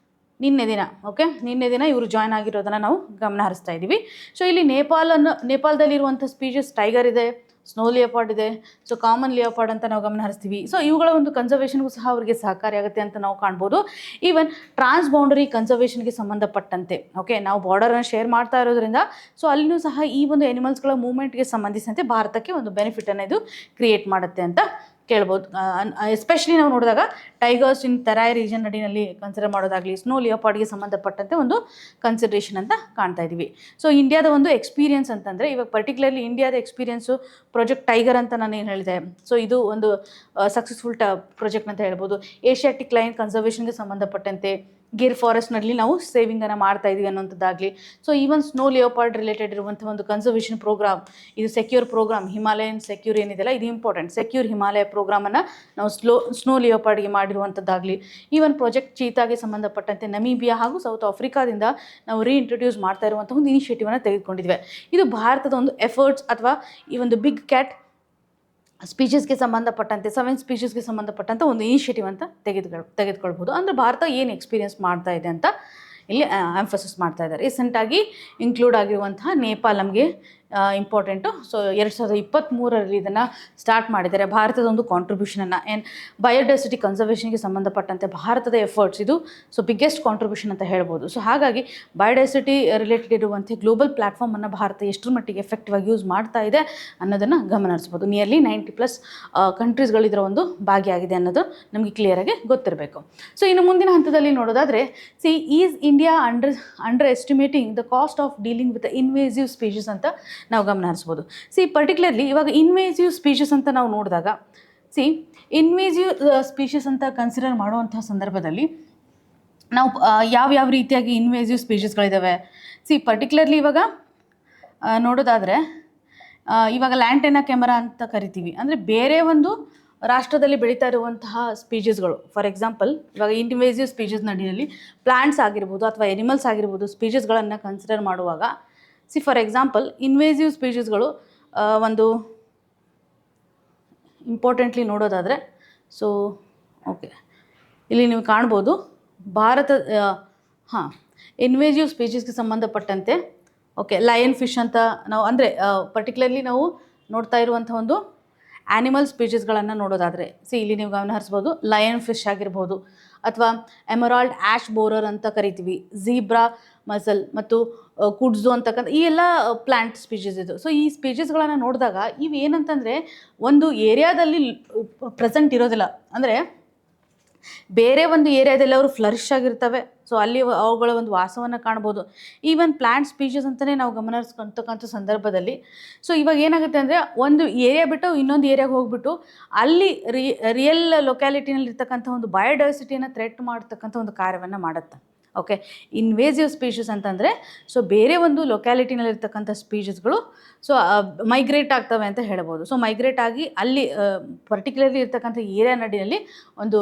ನಿನ್ನೆ ದಿನ ಇವರು ಜಾಯ್ನ್ ಆಗಿರೋದನ್ನು ನಾವು ಗಮನ ಹರಿಸ್ತಾ ಇದ್ದೀವಿ. ಸೊ ಇಲ್ಲಿ ನೇಪಾಳದಲ್ಲಿರುವಂಥ ಸ್ಪೀಷೀಸ್ ಟೈಗರ್ ಇದೆ, ಸ್ನೋ ಲಿಯೋಪಾರ್ಡ್ ಇದೆ, ಸೊ ಕಾಮನ್ ಲಿಯೋಪಾರ್ಡ್ ಅಂತ ನಾವು ಗಮನ ಹರಿಸ್ತೀವಿ. ಸೊ ಇವುಗಳ ಒಂದು ಕನ್ಸರ್ವೇಷನ್ಗೂ ಸಹ ಅವರಿಗೆ ಸಹಕಾರಿಯಾಗುತ್ತೆ ಅಂತ ನಾವು ಕಾಣ್ಬೋದು. ಈವನ್ ಟ್ರಾನ್ಸ್ ಬೌಂಡರಿ ಕನ್ಸರ್ವೇಷನ್ಗೆ ಸಂಬಂಧಪಟ್ಟಂತೆ ನಾವು ಬಾರ್ಡರನ್ನು ಶೇರ್ ಮಾಡ್ತಾ ಇರೋದ್ರಿಂದ ಸೊ ಅಲ್ಲಿನೂ ಸಹ ಈ ಒಂದು ಎನಿಮಲ್ಸ್ಗಳ ಮೂವ್ಮೆಂಟ್ಗೆ ಸಂಬಂಧಿಸಿದಂತೆ ಭಾರತಕ್ಕೆ ಒಂದು ಬೆನಿಫಿಟನ್ನು ಇದು ಕ್ರಿಯೇಟ್ ಮಾಡುತ್ತೆ ಅಂತ ಕೇಳ್ಬೋದು. ಎಸ್ಪೆಷಲಿ ನಾವು ನೋಡಿದಾಗ ಟೈಗರ್ಸ್ ಇನ್ ತೆರಾಯ್ ರೀಜನ್ ನಡಿನಲ್ಲಿ ಕನ್ಸಿಡರ್ ಮಾಡೋದಾಗಲಿ, ಸ್ನೋ ಲಿಯೋಪಾರ್ಡ್ಗೆ ಸಂಬಂಧಪಟ್ಟಂತೆ ಒಂದು ಕನ್ಸಿಡ್ರೇಷನ್ ಅಂತ ಕಾಣ್ತಾ ಇದ್ದೀವಿ. ಸೊ ಇಂಡಿಯಾದ ಒಂದು ಎಕ್ಸ್ಪೀರಿಯನ್ಸ್ ಅಂತಂದರೆ ಇವಾಗ ಪರ್ಟಿಕ್ಯುಲರ್ಲಿ ಇಂಡಿಯಾದ ಎಕ್ಸ್ಪೀರಿಯನ್ಸು ಪ್ರಾಜೆಕ್ಟ್ ಟೈಗರ್ ಅಂತ ನಾನು ಏನು ಹೇಳಿದೆ, ಸೊ ಇದು ಒಂದು ಸಕ್ಸಸ್ಫುಲ್ ಪ್ರಾಜೆಕ್ಟ್ ಅಂತ ಹೇಳ್ಬೋದು. ಏಷ್ಯಾಟಿಕ್ ಲೈನ್ ಕನ್ಸರ್ವೇಷನ್ಗೆ ಸಂಬಂಧಪಟ್ಟಂತೆ ಗಿರ್ ಫಾರೆಸ್ಟ್ನಲ್ಲಿ ನಾವು ಸೇವಿಂಗನ್ನು ಮಾಡ್ತಾ ಇದ್ದೀವಿ ಅನ್ನೋಂಥದ್ದಾಗಲಿ. So even snow leopard related ಇರುವಂಥ ಒಂದು ಕನ್ಸರ್ವೇಷನ್ ಪ್ರೋಗ್ರಾಮ್, ಇದು ಸೆಕ್ಯೂರ್ ಪ್ರೋಗ್ರಾಮ್, ಹಿಮಾಲಯನ್ ಸೆಕ್ಯೂರ್ ಏನಿದೆಲ್ಲ ಇದು ಇಂಪಾರ್ಟೆಂಟ್. ಸೆಕ್ಯೂರ್ ಹಿಮಾಲಯ ಪ್ರೋಗ್ರಾಮನ್ನು ನಾವು ಸ್ನೋ ಲಿಯೋಪಾರ್ಡ್ಗೆ ಮಾಡಿರುವಂಥದ್ದಾಗಲಿ. ಈವನ್ ಪ್ರಾಜೆಕ್ಟ್ ಚೀತಾಗೆ ಸಂಬಂಧಪಟ್ಟಂತೆ ನಮೀಬಿಯಾ ಹಾಗೂ ಸೌತ್ ಆಫ್ರಿಕಾದಿಂದ ನಾವು ರೀಇಂಟ್ರೊಡ್ಯೂಸ್ ಮಾಡ್ತಾ ಇರುವಂಥ ಒಂದು ಇನಿಷಿಯೇಟಿವನ್ನು ತೆಗೆದುಕೊಂಡಿದ್ವಿ. ಇದು ಭಾರತದ ಒಂದು ಎಫರ್ಟ್ಸ್ ಅಥವಾ ಈ ಒಂದು ಬಿಗ್ ಕ್ಯಾಟ್ ಸ್ಪೀಷೀಸ್ಗೆ ಸಂಬಂಧಪಟ್ಟಂತೆ 7 ಸ್ಪೀಷೀಸ್ಗೆ ಸಂಬಂಧಪಟ್ಟಂಥ ಒಂದು ಇನಿಷಿಯೇಟಿವ್ ಅಂತ ತೆಗೆದುಕೊಳ್ಬೋದು. ಅಂದರೆ ಭಾರತ ಏನು ಎಕ್ಸ್ಪೀರಿಯನ್ಸ್ ಮಾಡ್ತಾ ಇದೆ ಅಂತ ಇಲ್ಲಿ ಎಂಫಸಿಸ್ ಮಾಡ್ತಾ ಇದ್ದಾರೆ. ರೀಸೆಂಟಾಗಿ ಇನ್ಕ್ಲೂಡ್ ಆಗಿರುವಂತಹ ನೇಪಾಳ ನಮಗೆ ಇಂಪಾರ್ಟೆಂಟು. ಸೊ 2023ರಲ್ಲಿ ಇದನ್ನು ಸ್ಟಾರ್ಟ್ ಮಾಡಿದ್ದಾರೆ. ಭಾರತದ ಒಂದು ಕಾಂಟ್ರಿಬ್ಯೂಷನನ್ನು ಬಯೋಡೈವರ್ಸಿಟಿ ಕನ್ಸರ್ವೇಷನ್ಗೆ ಸಂಬಂಧಪಟ್ಟಂತೆ ಭಾರತದ ಎಫರ್ಟ್ಸ್ ಇದು ಸೊ ಬಿಗ್ಗೆಸ್ಟ್ ಕಾಂಟ್ರಿಬ್ಯೂಷನ್ ಅಂತ ಹೇಳ್ಬೋದು. ಸೊ ಹಾಗಾಗಿ ಬಯೋಡೈವರ್ಸಿಟಿ ರಿಲೇಟೆಡ್ ಇರುವಂಥ ಗ್ಲೋಬಲ್ ಪ್ಲ್ಯಾಟ್ಫಾರ್ಮನ್ನು ಭಾರತ ಎಷ್ಟರ ಮಟ್ಟಿಗೆ ಎಫೆಕ್ಟಿವ್ ಆಗಿ ಯೂಸ್ ಮಾಡ್ತಾ ಇದೆ ಅನ್ನೋದನ್ನು ಗಮನಿಸ್ಬೋದು. ನಿಯರ್ಲಿ 90+ ಕಂಟ್ರೀಸ್ಗಳು ಇದರ ಒಂದು ಭಾಗಿಯಾಗಿದೆ ಅನ್ನೋದು ನಮಗೆ ಕ್ಲಿಯರಾಗಿ ಗೊತ್ತಿರಬೇಕು. ಸೊ ಇನ್ನು ಮುಂದಿನ ಹಂತದಲ್ಲಿ ನೋಡೋದಾದರೆ is India under estimating the cost of dealing with invasive species ಅಂತ ನಾವು ಗಮನ ಹರಿಸ್ಬೋದು. ಪರ್ಟಿಕ್ಯುಲರ್ಲಿ ಇವಾಗ ಇನ್ವೇಸಿವ್ ಸ್ಪೀಷೀಸ್ ಅಂತ ನಾವು ನೋಡಿದಾಗ ಇನ್ವೇಸಿವ್ ಸ್ಪೀಷೀಸ್ ಅಂತ ಕನ್ಸಿಡರ್ ಮಾಡುವಂತಹ ಸಂದರ್ಭದಲ್ಲಿ ನಾವು ಯಾವ ರೀತಿಯಾಗಿ ಇನ್ವೇಸಿವ್ ಸ್ಪೀಷೀಸ್ಗಳಿದ್ದಾವೆ ಪರ್ಟಿಕ್ಯುಲರ್ಲಿ ಇವಾಗ ನೋಡೋದಾದರೆ ಇವಾಗ ಲ್ಯಾಂಟೆನಾ ಕೆಮರಾ ಅಂತ ಕರಿತೀವಿ. ಅಂದರೆ ಬೇರೆ ಒಂದು ರಾಷ್ಟ್ರದಲ್ಲಿ ಬೆಳೀತಾ ಇರುವಂತಹ ಸ್ಪೀಷೀಸ್ಗಳು. ಫಾರ್ ಎಕ್ಸಾಂಪಲ್ ಇವಾಗ ಇನ್ವೇಸಿವ್ ಸ್ಪೀಷೀಸ್ ನಡಿಯಲ್ಲಿ ಪ್ಲಾಂಟ್ಸ್ ಆಗಿರ್ಬೋದು ಅಥವಾ ಎನಿಮಲ್ಸ್ ಆಗಿರ್ಬೋದು ಸ್ಪೀಷೀಸ್ಗಳನ್ನು ಕನ್ಸಿಡರ್ ಮಾಡುವಾಗ ಫಾರ್ ಎಕ್ಸಾಂಪಲ್ ಇನ್ವೇಸಿವ್ ಸ್ಪೀಷೀಸ್ಗಳು ಒಂದು ಇಂಪಾರ್ಟೆಂಟ್ಲಿ ನೋಡೋದಾದರೆ ಇಲ್ಲಿ ನೀವು ಕಾಣ್ಬೋದು ಇನ್ವೇಸಿವ್ ಸ್ಪೀಷೀಸ್ಗೆ ಸಂಬಂಧಪಟ್ಟಂತೆ ಲಯನ್ ಫಿಶ್ ಅಂತ ನಾವು ಅಂದರೆ ಪರ್ಟಿಕ್ಯುಲರ್ಲಿ ನಾವು ನೋಡ್ತಾ ಇರುವಂಥ ಒಂದು ಆ್ಯನಿಮಲ್ ಸ್ಪೀಷೀಸ್ಗಳನ್ನು ನೋಡೋದಾದರೆ ಇಲ್ಲಿ ನೀವು ಗಮನ ಹರಿಸ್ಬೋದು. ಲಯನ್ ಫಿಶ್ ಆಗಿರ್ಬೋದು ಅಥವಾ ಎಮರಾಲ್ಡ್ ಆ್ಯಶ್ ಬೋರರ್ ಅಂತ ಕರಿತೀವಿ, ಝೀಬ್ರಾ ಮಸಲ್ ಮತ್ತು ಕುಡ್ಸು ಅಂತಕ್ಕಂಥ ಈ ಎಲ್ಲ ಪ್ಲ್ಯಾಂಟ್ ಸ್ಪೀಷೀಸ್ ಇದು. ಸೊ ಈ ಸ್ಪೀಷೀಸ್ಗಳನ್ನು ನೋಡಿದಾಗ ಇವು ಏನಂತಂದರೆ ಒಂದು ಏರಿಯಾದಲ್ಲಿ ಪ್ರೆಸೆಂಟ್ ಇರೋದಿಲ್ಲ. ಅಂದರೆ ಬೇರೆ ಒಂದು ಏರಿಯಾದಲ್ಲಿ ಅವರು ಫ್ಲರಿಶ್ ಆಗಿರ್ತವೆ. ಸೊ ಅಲ್ಲಿ ಅವುಗಳ ಒಂದು ವಾಸವನ್ನು ಕಾಣ್ಬೋದು. ಈವನ್ ಪ್ಲ್ಯಾಂಟ್ ಸ್ಪೀಷೀಸ್ ಅಂತಲೇ ನಾವು ಗಮನಿಸ್ಕೊಳ್ತಕ್ಕಂಥ ಸಂದರ್ಭದಲ್ಲಿ ಸೊ ಇವಾಗ ಏನಾಗುತ್ತೆ ಅಂದರೆ ಒಂದು ಏರಿಯಾ ಬಿಟ್ಟು ಇನ್ನೊಂದು ಏರಿಯಾಗೆ ಹೋಗ್ಬಿಟ್ಟು ಅಲ್ಲಿ ರಿಯಲ್ ಲೊಕ್ಯಾಲಿಟಿನಲ್ಲಿ ಇರ್ತಕ್ಕಂಥ ಒಂದು ಬಯೋಡೈವರ್ಸಿಟಿಯನ್ನು ಥ್ರೆಟ್ ಮಾಡ್ತಕ್ಕಂಥ ಒಂದು ಕಾರ್ಯವನ್ನು ಮಾಡುತ್ತೆ. ಇನ್ವೇಸಿವ್ ಸ್ಪೀಷೀಸ್ ಅಂತಂದರೆ ಸೊ ಬೇರೆ ಒಂದು ಲೊಕ್ಯಾಲಿಟಿನಲ್ಲಿರ್ತಕ್ಕಂಥ ಸ್ಪೀಷೀಸ್ಗಳು ಸೊ ಮೈಗ್ರೇಟ್ ಆಗ್ತವೆ ಅಂತ ಹೇಳ್ಬೋದು. ಸೊ ಮೈಗ್ರೇಟ್ ಆಗಿ ಅಲ್ಲಿ ಪರ್ಟಿಕ್ಯುಲರ್ಲಿ ಇರ್ತಕ್ಕಂಥ ಏರಿಯಾ ನಡಿನಲ್ಲಿ ಒಂದು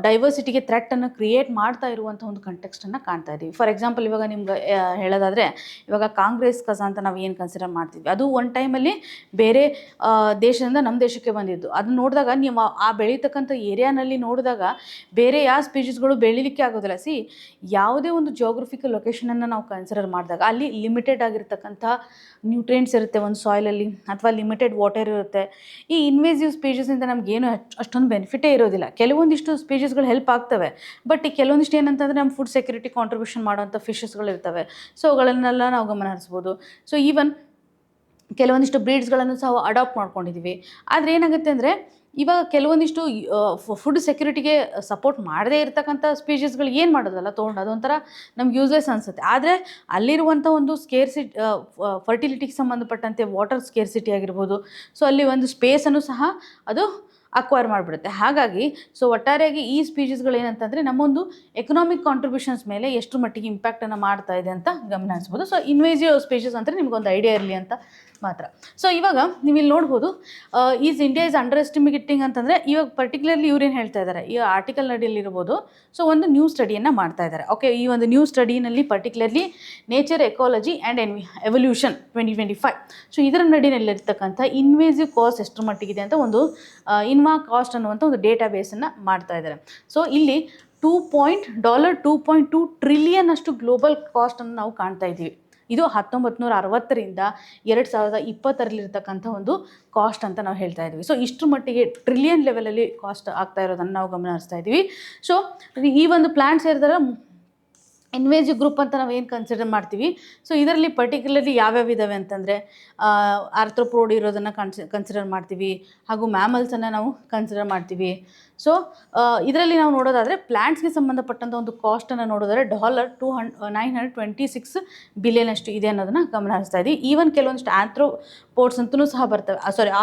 ಡೈವರ್ಸಿಟಿಗೆ ಥ್ರೆಟನ್ನು ಕ್ರಿಯೇಟ್ ಮಾಡ್ತಾ ಇರುವಂಥ ಒಂದು ಕಂಟೆಕ್ಸ್ಟನ್ನು ಕಾಣ್ತಾ ಇದ್ದೀವಿ. ಫಾರ್ ಎಕ್ಸಾಂಪಲ್ ಇವಾಗ ನಿಮ್ಗೆ ಹೇಳೋದಾದರೆ ಇವಾಗ ಕಾಂಗ್ರೆಸ್ ಕಸ ಅಂತ ನಾವು ಏನು ಕನ್ಸಿಡರ್ ಮಾಡ್ತೀವಿ ಅದು ಒಂದು ಟೈಮಲ್ಲಿ ಬೇರೆ ದೇಶದಿಂದ ನಮ್ಮ ದೇಶಕ್ಕೆ ಬಂದಿದ್ದು. ಅದನ್ನ ನೋಡಿದಾಗ ನೀವು ಆ ಬೆಳೀತಕ್ಕಂಥ ಏರಿಯಾನಲ್ಲಿ ನೋಡಿದಾಗ ಬೇರೆ ಯಾವ ಸ್ಪೀಷೀಸ್ಗಳು ಬೆಳೀಲಿಕ್ಕೆ ಆಗೋದಿಲ್ಲ. ಯಾವುದೇ ಒಂದು ಜಿಯೋಗ್ರಫಿಕಲ್ ಲೊಕೇಶನನ್ನು ನಾವು ಕನ್ಸಿಡರ್ ಮಾಡಿದಾಗ ಅಲ್ಲಿ ಲಿಮಿಟೆಡ್ ಆಗಿರ್ತಕ್ಕಂಥ ನ್ಯೂಟ್ರಿಯೆಂಟ್ಸ್ ಇರುತ್ತೆ ಒಂದು ಸಾಯಿಲಲ್ಲಿ ಅಥವಾ ಲಿಮಿಟೆಡ್ ವಾಟರ್ ಇರುತ್ತೆ. ಈ ಇನ್ವೇಸಿವ್ ಸ್ಪೀಷೀಸಿಂದ ನಮಗೇನು ಅಷ್ಟೊಂದು ಬೆನಿಫಿಟೇ ಇರೋದಿಲ್ಲ. ಕೆಲವೊಂದಿಷ್ಟು ಸ್ಪೀಷೀಸ್ಗಳು ಹೆಲ್ಪ್ ಆಗ್ತವೆ, ಬಟ್ ಈ ಕೆಲವೊಂದಿಷ್ಟು ಏನಂತಂದರೆ ನಮ್ಮ ಫುಡ್ ಸೆಕ್ಯೂರಿಟಿ ಕಾಂಟ್ರಿಬ್ಯೂಷನ್ ಮಾಡೋಂಥ ಫಿಶಸ್ಗಳು ಇರ್ತವೆ. ಸೊ ಅವುಗಳನ್ನೆಲ್ಲ ನಾವು ಗಮನ ಹರಿಸ್ಬೋದು. ಸೊ ಈವನ್ ಕೆಲವೊಂದಿಷ್ಟು ಬ್ರೀಡ್ಸ್ಗಳನ್ನು ಸಹ ಅಡಾಪ್ಟ್ ಮಾಡ್ಕೊಂಡಿದ್ದೀವಿ. ಆದರೆ ಏನಾಗುತ್ತೆ ಅಂದರೆ ಇವಾಗ ಕೆಲವೊಂದಿಷ್ಟು ಫುಡ್ ಸೆಕ್ಯೂರಿಟಿಗೆ ಸಪೋರ್ಟ್ ಮಾಡದೇ ಇರತಕ್ಕಂಥ ಸ್ಪೀಷೀಸ್ಗಳು ಏನು ಮಾಡೋದಲ್ಲ ತೊಗೊಂಡು ಅದೊಂಥರ ನಮ್ಗೆ ಯೂಸ್ಲೆಸ್ ಅನಿಸುತ್ತೆ. ಆದರೆ ಅಲ್ಲಿರುವಂಥ ಒಂದು ಫರ್ಟಿಲಿಟಿಗೆ ಸಂಬಂಧಪಟ್ಟಂತೆ ವಾಟರ್ ಸ್ಕೇರ್ಸಿಟಿ ಆಗಿರ್ಬೋದು. ಸೊ ಅಲ್ಲಿ ಒಂದು ಸ್ಪೇಸನ್ನು ಸಹ ಅದು ಅಕ್ವೈರ್ ಮಾಡಿಬಿಡುತ್ತೆ. ಹಾಗಾಗಿ ಸೊ ಒಟ್ಟಾರೆಯಾಗಿ ಈ ಸ್ಪೀಷೀಸ್ಗಳು ಏನಂತಂದರೆ ನಮ್ಮೊಂದು ಎಕನಾಮಿಕ್ ಕಾಂಟ್ರಿಬ್ಯೂಷನ್ಸ್ ಮೇಲೆ ಎಷ್ಟು ಮಟ್ಟಿಗೆ ಇಂಪ್ಯಾಕ್ಟನ್ನು ಮಾಡ್ತಾ ಇದೆ ಅಂತ ಗಮನಿಸ್ಬೋದು. ಸೊ ಇನ್ವೇಸಿವ್ ಸ್ಪೀಷೀಸ್ ಅಂದರೆ ನಿಮ್ಗೊಂದು ಐಡಿಯಾ ಇರಲಿ ಅಂತ ಮಾತ್ರ. ಸೊ ಇವಾಗ ನೀವು ಇಲ್ಲಿ ನೋಡ್ಬೋದು ಇಂಡಿಯಾ ಇಸ್ ಅಂಡರ್ ಎಸ್ಟಿಮೇಟಿಂಗ್ ಅಂತಂದರೆ ಇವಾಗ ಪರ್ಟಿಕ್ಯುಲರ್ಲಿ ಇವ್ರೇನು ಹೇಳ್ತಾ ಇದ್ದಾರೆ ಈ ಆರ್ಟಿಕಲ್ ನಡಿಯಲ್ಲಿರ್ಬೋದು. ಸೊ ಒಂದು ನ್ಯೂ ಸ್ಟಡಿಯನ್ನು ಮಾಡ್ತಾ ಇದ್ದಾರೆ. ಈ ಒಂದು ನ್ಯೂ ಸ್ಟಡಿನಲ್ಲಿ particularly nature ecology and evolution 2025 so ಇದರ ನಡಿನಲ್ಲಿರ್ತಕ್ಕಂಥ ಇನ್ವೇಸಿವ್ ಕಾಸ್ಟ್ ಎಷ್ಟರ ಮಟ್ಟಿಗಿದೆ ಅಂತ ಒಂದು ಇನ್ವಾ ಕಾಸ್ಟ್ ಅನ್ನುವಂಥ ಒಂದು ಡೇಟಾ ಬೇಸನ್ನು ಮಾಡ್ತಾ ಇದ್ದಾರೆ. ಸೊ ಇಲ್ಲಿ $2.2 ಟ್ರಿಲಿಯನ್ ಅಷ್ಟು ಗ್ಲೋಬಲ್ ಕಾಸ್ಟನ್ನು ನಾವು ಕಾಣ್ತಾ ಇದ್ದೀವಿ. ಇದು 1960ರಿಂದ 2020ರಲ್ಲಿರ್ತಕ್ಕಂಥ ಒಂದು ಕಾಸ್ಟ್ ಅಂತ ನಾವು ಹೇಳ್ತಾ ಇದ್ವಿ. ಸೊ ಇಷ್ಟರ ಮಟ್ಟಿಗೆ ಟ್ರಿಲಿಯನ್ ಲೆವೆಲಲ್ಲಿ ಕಾಸ್ಟ್ ಆಗ್ತಾ ಇರೋದನ್ನು ನಾವು ಗಮನಿಸ್ತಾ ಇದ್ದೀವಿ. ಸೊ ಈ ಒಂದು ಪ್ಲಾಂಟ್ಸ್ ಸೇರಿದ್ರೆ ಇನ್ವೇಸಿವ್ ಗ್ರೂಪ್ ಅಂತ ನಾವು ಏನು ಕನ್ಸಿಡರ್ ಮಾಡ್ತೀವಿ. ಸೊ ಇದರಲ್ಲಿ ಪರ್ಟಿಕ್ಯುಲರ್ಲಿ ಯಾವ್ಯಾವ ಇದ್ದಾವೆ ಅಂತಂದರೆ ಆರ್ಥ್ರೋಪೋಡ್ ಇರೋದನ್ನು ಕನ್ಸಿಡರ್ ಮಾಡ್ತೀವಿ, ಹಾಗೂ ಮ್ಯಾಮಲ್ಸನ್ನು ನಾವು ಕನ್ಸಿಡರ್ ಮಾಡ್ತೀವಿ. ಸೊ ಇದರಲ್ಲಿ ನಾವು ನೋಡೋದಾದರೆ ಪ್ಲ್ಯಾಂಟ್ಸ್ಗೆ ಸಂಬಂಧಪಟ್ಟಂಥ ಒಂದು ಕಾಸ್ಟನ್ನು ನೋಡೋದಾದರೆ $926 ಬಿಲಿಯನ್ ಅಷ್ಟು ಇದೆ ಅನ್ನೋದನ್ನು ಗಮನಿಸ್ತಾ ಇದ್ದೀವಿ. ಈವನ್ ಕೆಲವೊಂದಿಷ್ಟು ಆರ್ಥ್ರೋಪೋಡ್ಸ್ ಅಂತಲೂ ಸಹ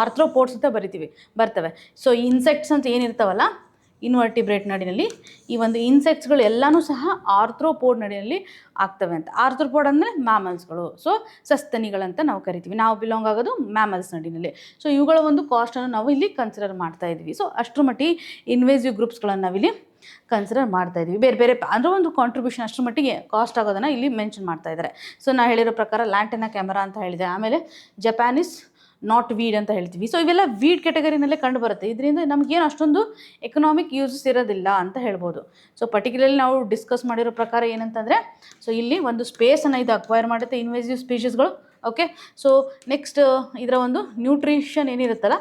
ಆರ್ಥ್ರೋಪೋಡ್ಸ್ ಅಂತ ಬರ್ತವೆ. ಸೊ ಇನ್ಸೆಕ್ಟ್ಸ್ ಅಂತ ಏನಿರ್ತಾವಲ್ಲ ಇನ್ವರ್ಟಿಬ್ರೇಟ್ ನಡಿನಲ್ಲಿ, ಈ ಒಂದು ಇನ್ಸೆಕ್ಟ್ಸ್ಗಳು ಎಲ್ಲನೂ ಸಹ ಆರ್ಥ್ರೋಪೋಡ್ ನಡಿನಲ್ಲಿ ಆಗ್ತವೆ ಅಂತ. ಆರ್ಥ್ರೋಪೋಡ್ ಅಂದರೆ ಮ್ಯಾಮಲ್ಸ್ಗಳು, ಸೊ ಸಸ್ತನಿಗಳಂತ ನಾವು ಕರಿತೀವಿ. ನಾವು ಬಿಲಾಂಗ್ ಆಗೋದು ಮ್ಯಾಮಲ್ಸ್ ನಡಿನಲ್ಲಿ. ಸೊ ಇವುಗಳ ಒಂದು ಕಾಸ್ಟನ್ನು ನಾವು ಇಲ್ಲಿ ಕನ್ಸಿಡರ್ ಮಾಡ್ತಾ ಇದ್ವಿ. ಸೊ ಅಷ್ಟರ ಮಟ್ಟಿಗೆ ಇನ್ವೇಸಿವ್ ಗ್ರೂಪ್ಸ್ಗಳನ್ನು ನಾವಿಲ್ಲಿ ಕನ್ಸಿಡರ್ ಮಾಡ್ತಾ ಇದ್ವಿ. ಬೇರೆ ಬೇರೆ ಅಂದರೆ ಒಂದು ಕಾಂಟ್ರಿಬ್ಯೂಷನ್ ಅಷ್ಟರ ಮಟ್ಟಿಗೆ ಕಾಸ್ಟ್ ಆಗೋದನ್ನು ಇಲ್ಲಿ ಮೆನ್ಷನ್ ಮಾಡ್ತಾ ಇದ್ದಾರೆ. ಸೊ ನಾನು ಹೇಳಿರೋ ಪ್ರಕಾರ ಲ್ಯಾಂಟೆನಾ ಕ್ಯಾಮರಾ ಅಂತ ಹೇಳಿದೆ, ಆಮೇಲೆ ಜಪಾನೀಸ್ ನಾಟ್ ವೀಡ್ ಅಂತ ಹೇಳ್ತೀವಿ. ಸೊ ಇವೆಲ್ಲ ವೀಡ್ ಕ್ಯಾಟಗರಿನಲ್ಲೇ ಕಂಡು ಬರುತ್ತೆ. ಇದರಿಂದ ನಮಗೇನು ಅಷ್ಟೊಂದು ಎಕನಾಮಿಕ್ ಯೂಸಸ್ ಇರೋದಿಲ್ಲ ಅಂತ ಹೇಳ್ಬೋದು. ಸೊ ಪರ್ಟಿಕ್ಯುಲರ್ಲಿ ನಾವು ಡಿಸ್ಕಸ್ ಮಾಡಿರೋ ಪ್ರಕಾರ ಏನಂತಂದರೆ, ಸೊ ಇಲ್ಲಿ ಒಂದು ಸ್ಪೇಸನ್ನು ಇದು ಅಕ್ವೈರ್ ಮಾಡುತ್ತೆ ಇನ್ವೇಸಿವ್ ಸ್ಪೀಷೀಸ್ಗಳು. ಓಕೆ, ಸೊ ನೆಕ್ಸ್ಟ್ ಇದರ ಒಂದು ನ್ಯೂಟ್ರಿಷನ್ ಏನಿರುತ್ತಲ್ಲ,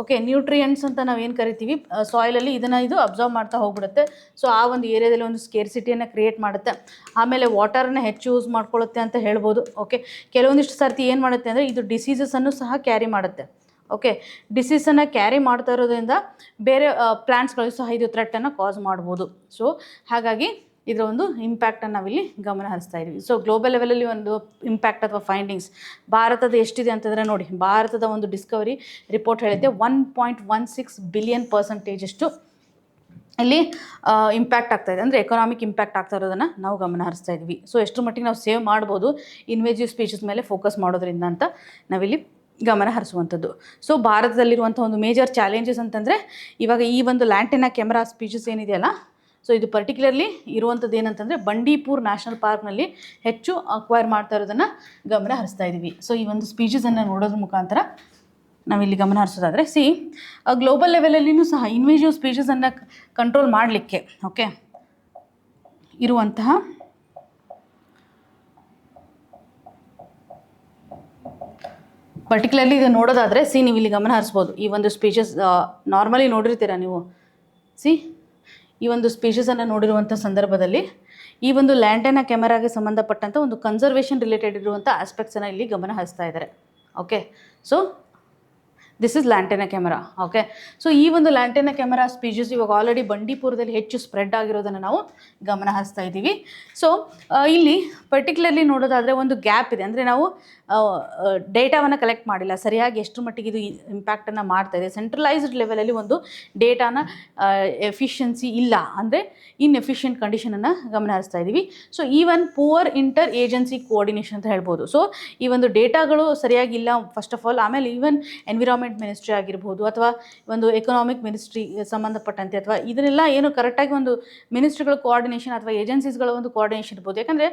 ಓಕೆ, ನ್ಯೂಟ್ರಿಯೆಂಟ್ಸ್ ಅಂತ ನಾವು ಏನು ಕರಿತೀವಿ ಸಾಯಿಲಲ್ಲಿ, ಇದನ್ನು ಇದು ಅಬ್ಸರ್ವ್ ಮಾಡ್ತಾ ಹೋಗ್ಬಿಡುತ್ತೆ. ಸೊ ಆ ಒಂದು ಏರಿಯಾದಲ್ಲಿ ಒಂದು ಸ್ಕೇರ್ಸಿಟಿಯನ್ನು ಕ್ರಿಯೇಟ್ ಮಾಡುತ್ತೆ. ಆಮೇಲೆ ವಾಟರನ್ನು ಹೆಚ್ಚು ಯೂಸ್ ಮಾಡ್ಕೊಳ್ಳುತ್ತೆ ಅಂತ ಹೇಳ್ಬೋದು. ಓಕೆ, ಕೆಲವೊಂದಿಷ್ಟು ಸರ್ತಿ ಏನು ಮಾಡುತ್ತೆ ಅಂದರೆ ಇದು ಡಿಸೀಸಸನ್ನು ಸಹ ಕ್ಯಾರಿ ಮಾಡುತ್ತೆ. ಓಕೆ, ಡಿಸೀಸನ್ನು ಕ್ಯಾರಿ ಮಾಡ್ತಾ ಇರೋದ್ರಿಂದ ಬೇರೆ ಪ್ಲ್ಯಾಂಟ್ಸ್ಗಳು ಸಹ ಇದು ಥ್ರೆಟನ್ನು ಕಾಸ್ ಮಾಡ್ಬೋದು. ಸೊ ಹಾಗಾಗಿ ಇದರ ಒಂದು ಇಂಪ್ಯಾಕ್ಟನ್ನು ನಾವಿಲ್ಲಿ ಗಮನ ಹರಿಸ್ತಾ ಇದ್ದೀವಿ. ಸೊ ಗ್ಲೋಬಲ್ ಲೆವೆಲಲ್ಲಿ ಒಂದು ಇಂಪ್ಯಾಕ್ಟ್ ಅಥವಾ ಫೈಂಡಿಂಗ್ಸ್ ಭಾರತದ ಎಷ್ಟಿದೆ ಅಂತಂದರೆ ನೋಡಿ, ಭಾರತದ ಒಂದು ಡಿಸ್ಕವರಿ ರಿಪೋರ್ಟ್ ಹೇಳಿದೆ 1.16 ಬಿಲಿಯನ್ % ಇಲ್ಲಿ ಇಂಪ್ಯಾಕ್ಟ್ ಆಗ್ತಾಯಿದೆ, ಅಂದರೆ ಎಕನಾಮಿಕ್ ಇಂಪ್ಯಾಕ್ಟ್ ಆಗ್ತಾ ಇರೋದನ್ನು ನಾವು ಗಮನ ಹರಿಸ್ತಾ ಇದ್ವಿ. ಸೊ ಎಷ್ಟರ ಮಟ್ಟಿಗೆ ನಾವು ಸೇವ್ ಮಾಡ್ಬೋದು ಇನ್ವೇಸಿವ್ ಸ್ಪೀಷೀಸ್ ಮೇಲೆ ಫೋಕಸ್ ಮಾಡೋದ್ರಿಂದ ಅಂತ ನಾವಿಲ್ಲಿ ಗಮನ ಹರಿಸುವಂಥದ್ದು. ಸೊ ಭಾರತದಲ್ಲಿರುವಂಥ ಒಂದು ಮೇಜರ್ ಚಾಲೆಂಜಸ್ ಅಂತಂದರೆ ಇವಾಗ ಈ ಒಂದು ಲ್ಯಾಂಟೆನಾ ಕ್ಯಾಮರಾ ಸ್ಪೀಷೀಸ್ ಏನಿದೆಯಲ್ಲ, ಸೊ ಇದು ಪರ್ಟಿಕ್ಯುಲರ್ಲಿ ಇರುವಂಥದ್ದು ಏನಂತಂದರೆ ಬಂಡೀಪುರ್ ನ್ಯಾಷನಲ್ ಪಾರ್ಕ್ನಲ್ಲಿ ಹೆಚ್ಚು ಅಕ್ವೈರ್ ಮಾಡ್ತಾ ಇರೋದನ್ನು ಗಮನ ಹರಿಸ್ತಾ ಇದ್ದೀವಿ. ಸೊ ಈ ಒಂದು ಸ್ಪೀಷೀಸನ್ನು ನೋಡೋದ್ರ ಮುಖಾಂತರ ನಾವಿಲ್ಲಿ ಗಮನ ಹರಿಸೋದಾದರೆ, ಗ್ಲೋಬಲ್ ಲೆವೆಲಲ್ಲಿಯೂ ಸಹ ಇನ್ವೇಸಿವ್ ಸ್ಪೀಷೀಸನ್ನು ಕಂಟ್ರೋಲ್ ಮಾಡಲಿಕ್ಕೆ ಓಕೆ ಇರುವಂತಹ ಪರ್ಟಿಕ್ಯುಲರ್ಲಿ ಇದು ನೋಡೋದಾದರೆ ನೀವು ಇಲ್ಲಿ ಗಮನ ಹರಿಸ್ಬೋದು. ಈ ಒಂದು ಸ್ಪೀಷೀಸ್ ನಾರ್ಮಲಿ ನೋಡಿರ್ತೀರ ನೀವು. ಈ ಒಂದು ಸ್ಪೀಷೀಸನ್ನು ನೋಡಿರುವಂಥ ಸಂದರ್ಭದಲ್ಲಿ ಈ ಒಂದು ಲ್ಯಾಂಟೆನಾ ಕ್ಯಾಮರಾಗೆ ಸಂಬಂಧಪಟ್ಟಂಥ ಒಂದು ಕನ್ಸರ್ವೇಷನ್ ರಿಲೇಟೆಡ್ ಇರುವಂಥ ಆಸ್ಪೆಕ್ಟ್ಸನ್ನು ಇಲ್ಲಿ ಗಮನ ಹರಿಸ್ತಾ ಇದ್ದಾರೆ. Okay, so this is lantana camara. Okay, so ಈ ಒಂದು ಲ್ಯಾಂಟೆನಾ ಕ್ಯಾಮರಾ ಸ್ಪೀಷೀಸ್ ಇವಾಗ ಆಲ್ರೆಡಿ ಬಂಡೀಪುರದಲ್ಲಿ ಹೆಚ್ಚು ಸ್ಪ್ರೆಡ್ ಆಗಿರೋದನ್ನು ನಾವು ಗಮನ ಹರಿಸ್ತಾ ಇದ್ದೀವಿ. ಸೊ ಇಲ್ಲಿ ಪರ್ಟಿಕ್ಯುಲರ್ಲಿ ನೋಡೋದಾದರೆ ಒಂದು ಗ್ಯಾಪ್ ಇದೆ, ಅಂದರೆ ನಾವು ಡೇಟಾವನ್ನು ಕಲೆಕ್ಟ್ ಮಾಡಿಲ್ಲ ಸರಿಯಾಗಿ, ಎಷ್ಟು ಮಟ್ಟಿಗೆ ಇದು ಇಂಪ್ಯಾಕ್ಟನ್ನು ಮಾಡ್ತಾ ಇದೆ. ಸೆಂಟ್ರಲೈಸ್ಡ್ ಲೆವೆಲಲ್ಲಿ ಒಂದು ಡೇಟಾನ ಎಫಿಷಿಯನ್ಸಿ ಇಲ್ಲ, ಅಂದರೆ ಇನ್ಎಫಿಷಿಯೆಂಟ್ ಕಂಡೀಷನನ್ನು ಗಮನ ಹರಿಸ್ತಾ ಇದ್ದೀವಿ. So even poor inter agency coordination ಅಂತ ಹೇಳ್ಬೋದು. ಸೊ ಈ ಒಂದು ಡೇಟಾಗಳು ಸರಿಯಾಗಿಲ್ಲ ಫಸ್ಟ್ ಆಫ್ ಆಲ್. ಆಮೇಲೆ ಈವನ್ ಎನ್ವಿರಾನ್ಮೆಂಟ್ ಮಿನಿಸ್ಟ್ರಿ ಆಗಿರ್ಬೋದು, ಅಥವಾ ಒಂದು ಎಕನಾಮಿಕ್ ಮಿನಿಸ್ಟ್ರಿ ಸಂಬಂಧಪಟ್ಟಂತೆ, ಅಥವಾ ಇದನ್ನೆಲ್ಲ ಏನು ಕರೆಕ್ಟಾಗಿ ಒಂದು ಮಿನಿಸ್ಟ್ರಿಗಳ ಕೋಆರ್ಡಿನೇಷನ್ ಅಥವಾ ಏಜೆನ್ಸೀಸ್ಗಳ ಒಂದು ಕೋಆರ್ಡಿನೇಷನ್ ಇರ್ಬೋದು. ಯಾಕಂದರೆ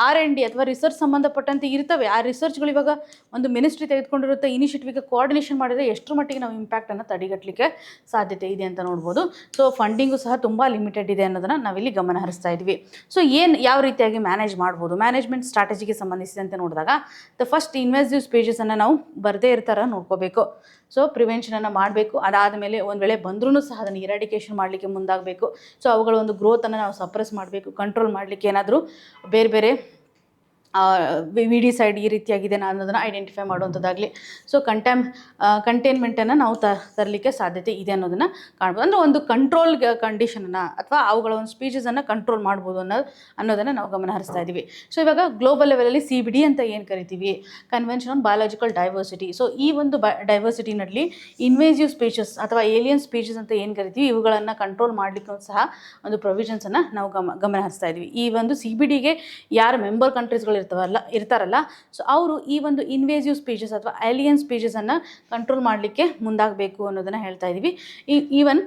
R&D ಅಥವಾ ರಿಸರ್ಚ್ ಸಂಬಂಧಪಟ್ಟಂತೆ ಇರ್ತವೆ. ಆ ರಿಸರ್ಚ್ಗಳು ಇವಾಗ ಒಂದು ಮಿನಿಸ್ಟ್ರಿ ತೆಗೆದುಕೊಂಡಿರುತ್ತೆ ಇನಿಷಿಯೇಟಿವ್ಗೆ ಕೋಆರ್ಡಿನೇಷನ್ ಮಾಡಿದರೆ ಎಷ್ಟರ ಮಟ್ಟಿಗೆ ನಾವು ಇಂಪ್ಯಾಕ್ಟನ್ನು ತಡೆಗಟ್ಟಲಿಕ್ಕೆ ಸಾಧ್ಯತೆ ಇದೆ ಅಂತ ನೋಡ್ಬೋದು. ಸೊ ಫಂಡಿಂಗು ಸಹ ತುಂಬ ಲಿಮಿಟೆಡ್ ಇದೆ ಅನ್ನೋದನ್ನು ನಾವಿಲ್ಲಿ ಗಮನ ಹರಿಸ್ತಾ ಇದ್ವಿ. ಸೊ ಯಾವ ರೀತಿಯಾಗಿ ಮ್ಯಾನೇಜ್ ಮಾಡ್ಬೋದು, ಮ್ಯಾನೇಜ್ಮೆಂಟ್ ಸ್ಟ್ರಾಟಜಿಗೆ ಸಂಬಂಧಿಸಿದಂತೆ ನೋಡಿದಾಗ ಫಸ್ಟ್ ಇನ್ವೆಸಿವ್ ಸ್ಪೀಷೀಸನ್ನು ನಾವು ಬರದೇ ಇರ್ತಾರ ನೋಡ್ಕೋಬೇಕು. ಸೊ ಪ್ರಿವೆನ್ಷನನ್ನು ಮಾಡಬೇಕು. ಅದಾದ ಮೇಲೆ ಒಂದು ವೇಳೆ ಬಂದ್ರೂ ಸಹ ಅದನ್ನು ಇರಾಡಿಕೇಷನ್ ಮಾಡಲಿಕ್ಕೆ ಮುಂದಾಗಬೇಕು. ಸೊ ಅವುಗಳ ಒಂದು ಗ್ರೋತನ್ನು ನಾವು ಸಪ್ರೆಸ್ ಮಾಡಬೇಕು. ಕಂಟ್ರೋಲ್ ಮಾಡಲಿಕ್ಕೆ ಏನಾದರೂ ಬೇರೆ ಬೇರೆ ವಿಡಿಸೈಡ್ ಈ ರೀತಿಯಾಗಿದೆ ಅನ್ನೋದನ್ನು ಐಡೆಂಟಿಫೈ ಮಾಡುವಂಥದ್ದಾಗಲಿ. ಸೊ ಕಂಟೈನ್ಮೆಂಟನ್ನು ನಾವು ತರಲಿಕ್ಕೆ ಸಾಧ್ಯತೆ ಇದೆ ಅನ್ನೋದನ್ನು ಕಾಣ್ಬೋದು. ಅಂದರೆ ಒಂದು ಕಂಟ್ರೋಲ್ ಕಂಡೀಷನನ್ನು ಅಥವಾ ಅವುಗಳ ಒಂದು ಸ್ಪೀಷೀಸನ್ನು ಕಂಟ್ರೋಲ್ ಮಾಡ್ಬೋದು ಅನ್ನೋದನ್ನು ನಾವು ಗಮನ ಹರಿಸ್ತಾ ಇದ್ದೀವಿ. ಸೊ ಇವಾಗ ಗ್ಲೋಬಲ್ ಲೆವೆಲಲ್ಲಿ CBD ಅಂತ ಏನು ಕರಿತೀವಿ, convention on biological diversity. So ಈ ಒಂದು ಡೈವರ್ಸಿಟಿನಲ್ಲಿ ಇನ್ವೇಸಿವ್ ಸ್ಪೀಷೀಸ್ ಅಥವಾ ಏಲಿಯನ್ ಸ್ಪೀಷೀಸ್ ಅಂತ ಏನು ಕರಿತೀವಿ, ಇವುಗಳನ್ನು ಕಂಟ್ರೋಲ್ ಮಾಡಲಿಕ್ಕೂ ಸಹ ಒಂದು ಪ್ರೊವಿಷನ್ಸನ್ನು ನಾವು ಗಮನ ಹರಿಸ್ತಾ ಇದ್ವಿ. ಈ ಒಂದು CBDಗೆ ಯಾರು ಮೆಂಬರ್ ಕಂಟ್ರೀಸ್ಗಳು ಇರ್ತಾರಲ್ಲ, ಸೊ ಅವರು ಈ ಒಂದು ಇನ್ವೇಸಿವ್ ಸ್ಪೀಷೀಸ್ ಅಥವಾ ಏಲಿಯನ್ ಸ್ಪೀಷೀಸನ್ನು ಕಂಟ್ರೋಲ್ ಮಾಡಲಿಕ್ಕೆ ಮುಂದಾಗಬೇಕು ಅನ್ನೋದನ್ನು ಹೇಳ್ತಾ ಇದ್ದೀವಿ. Even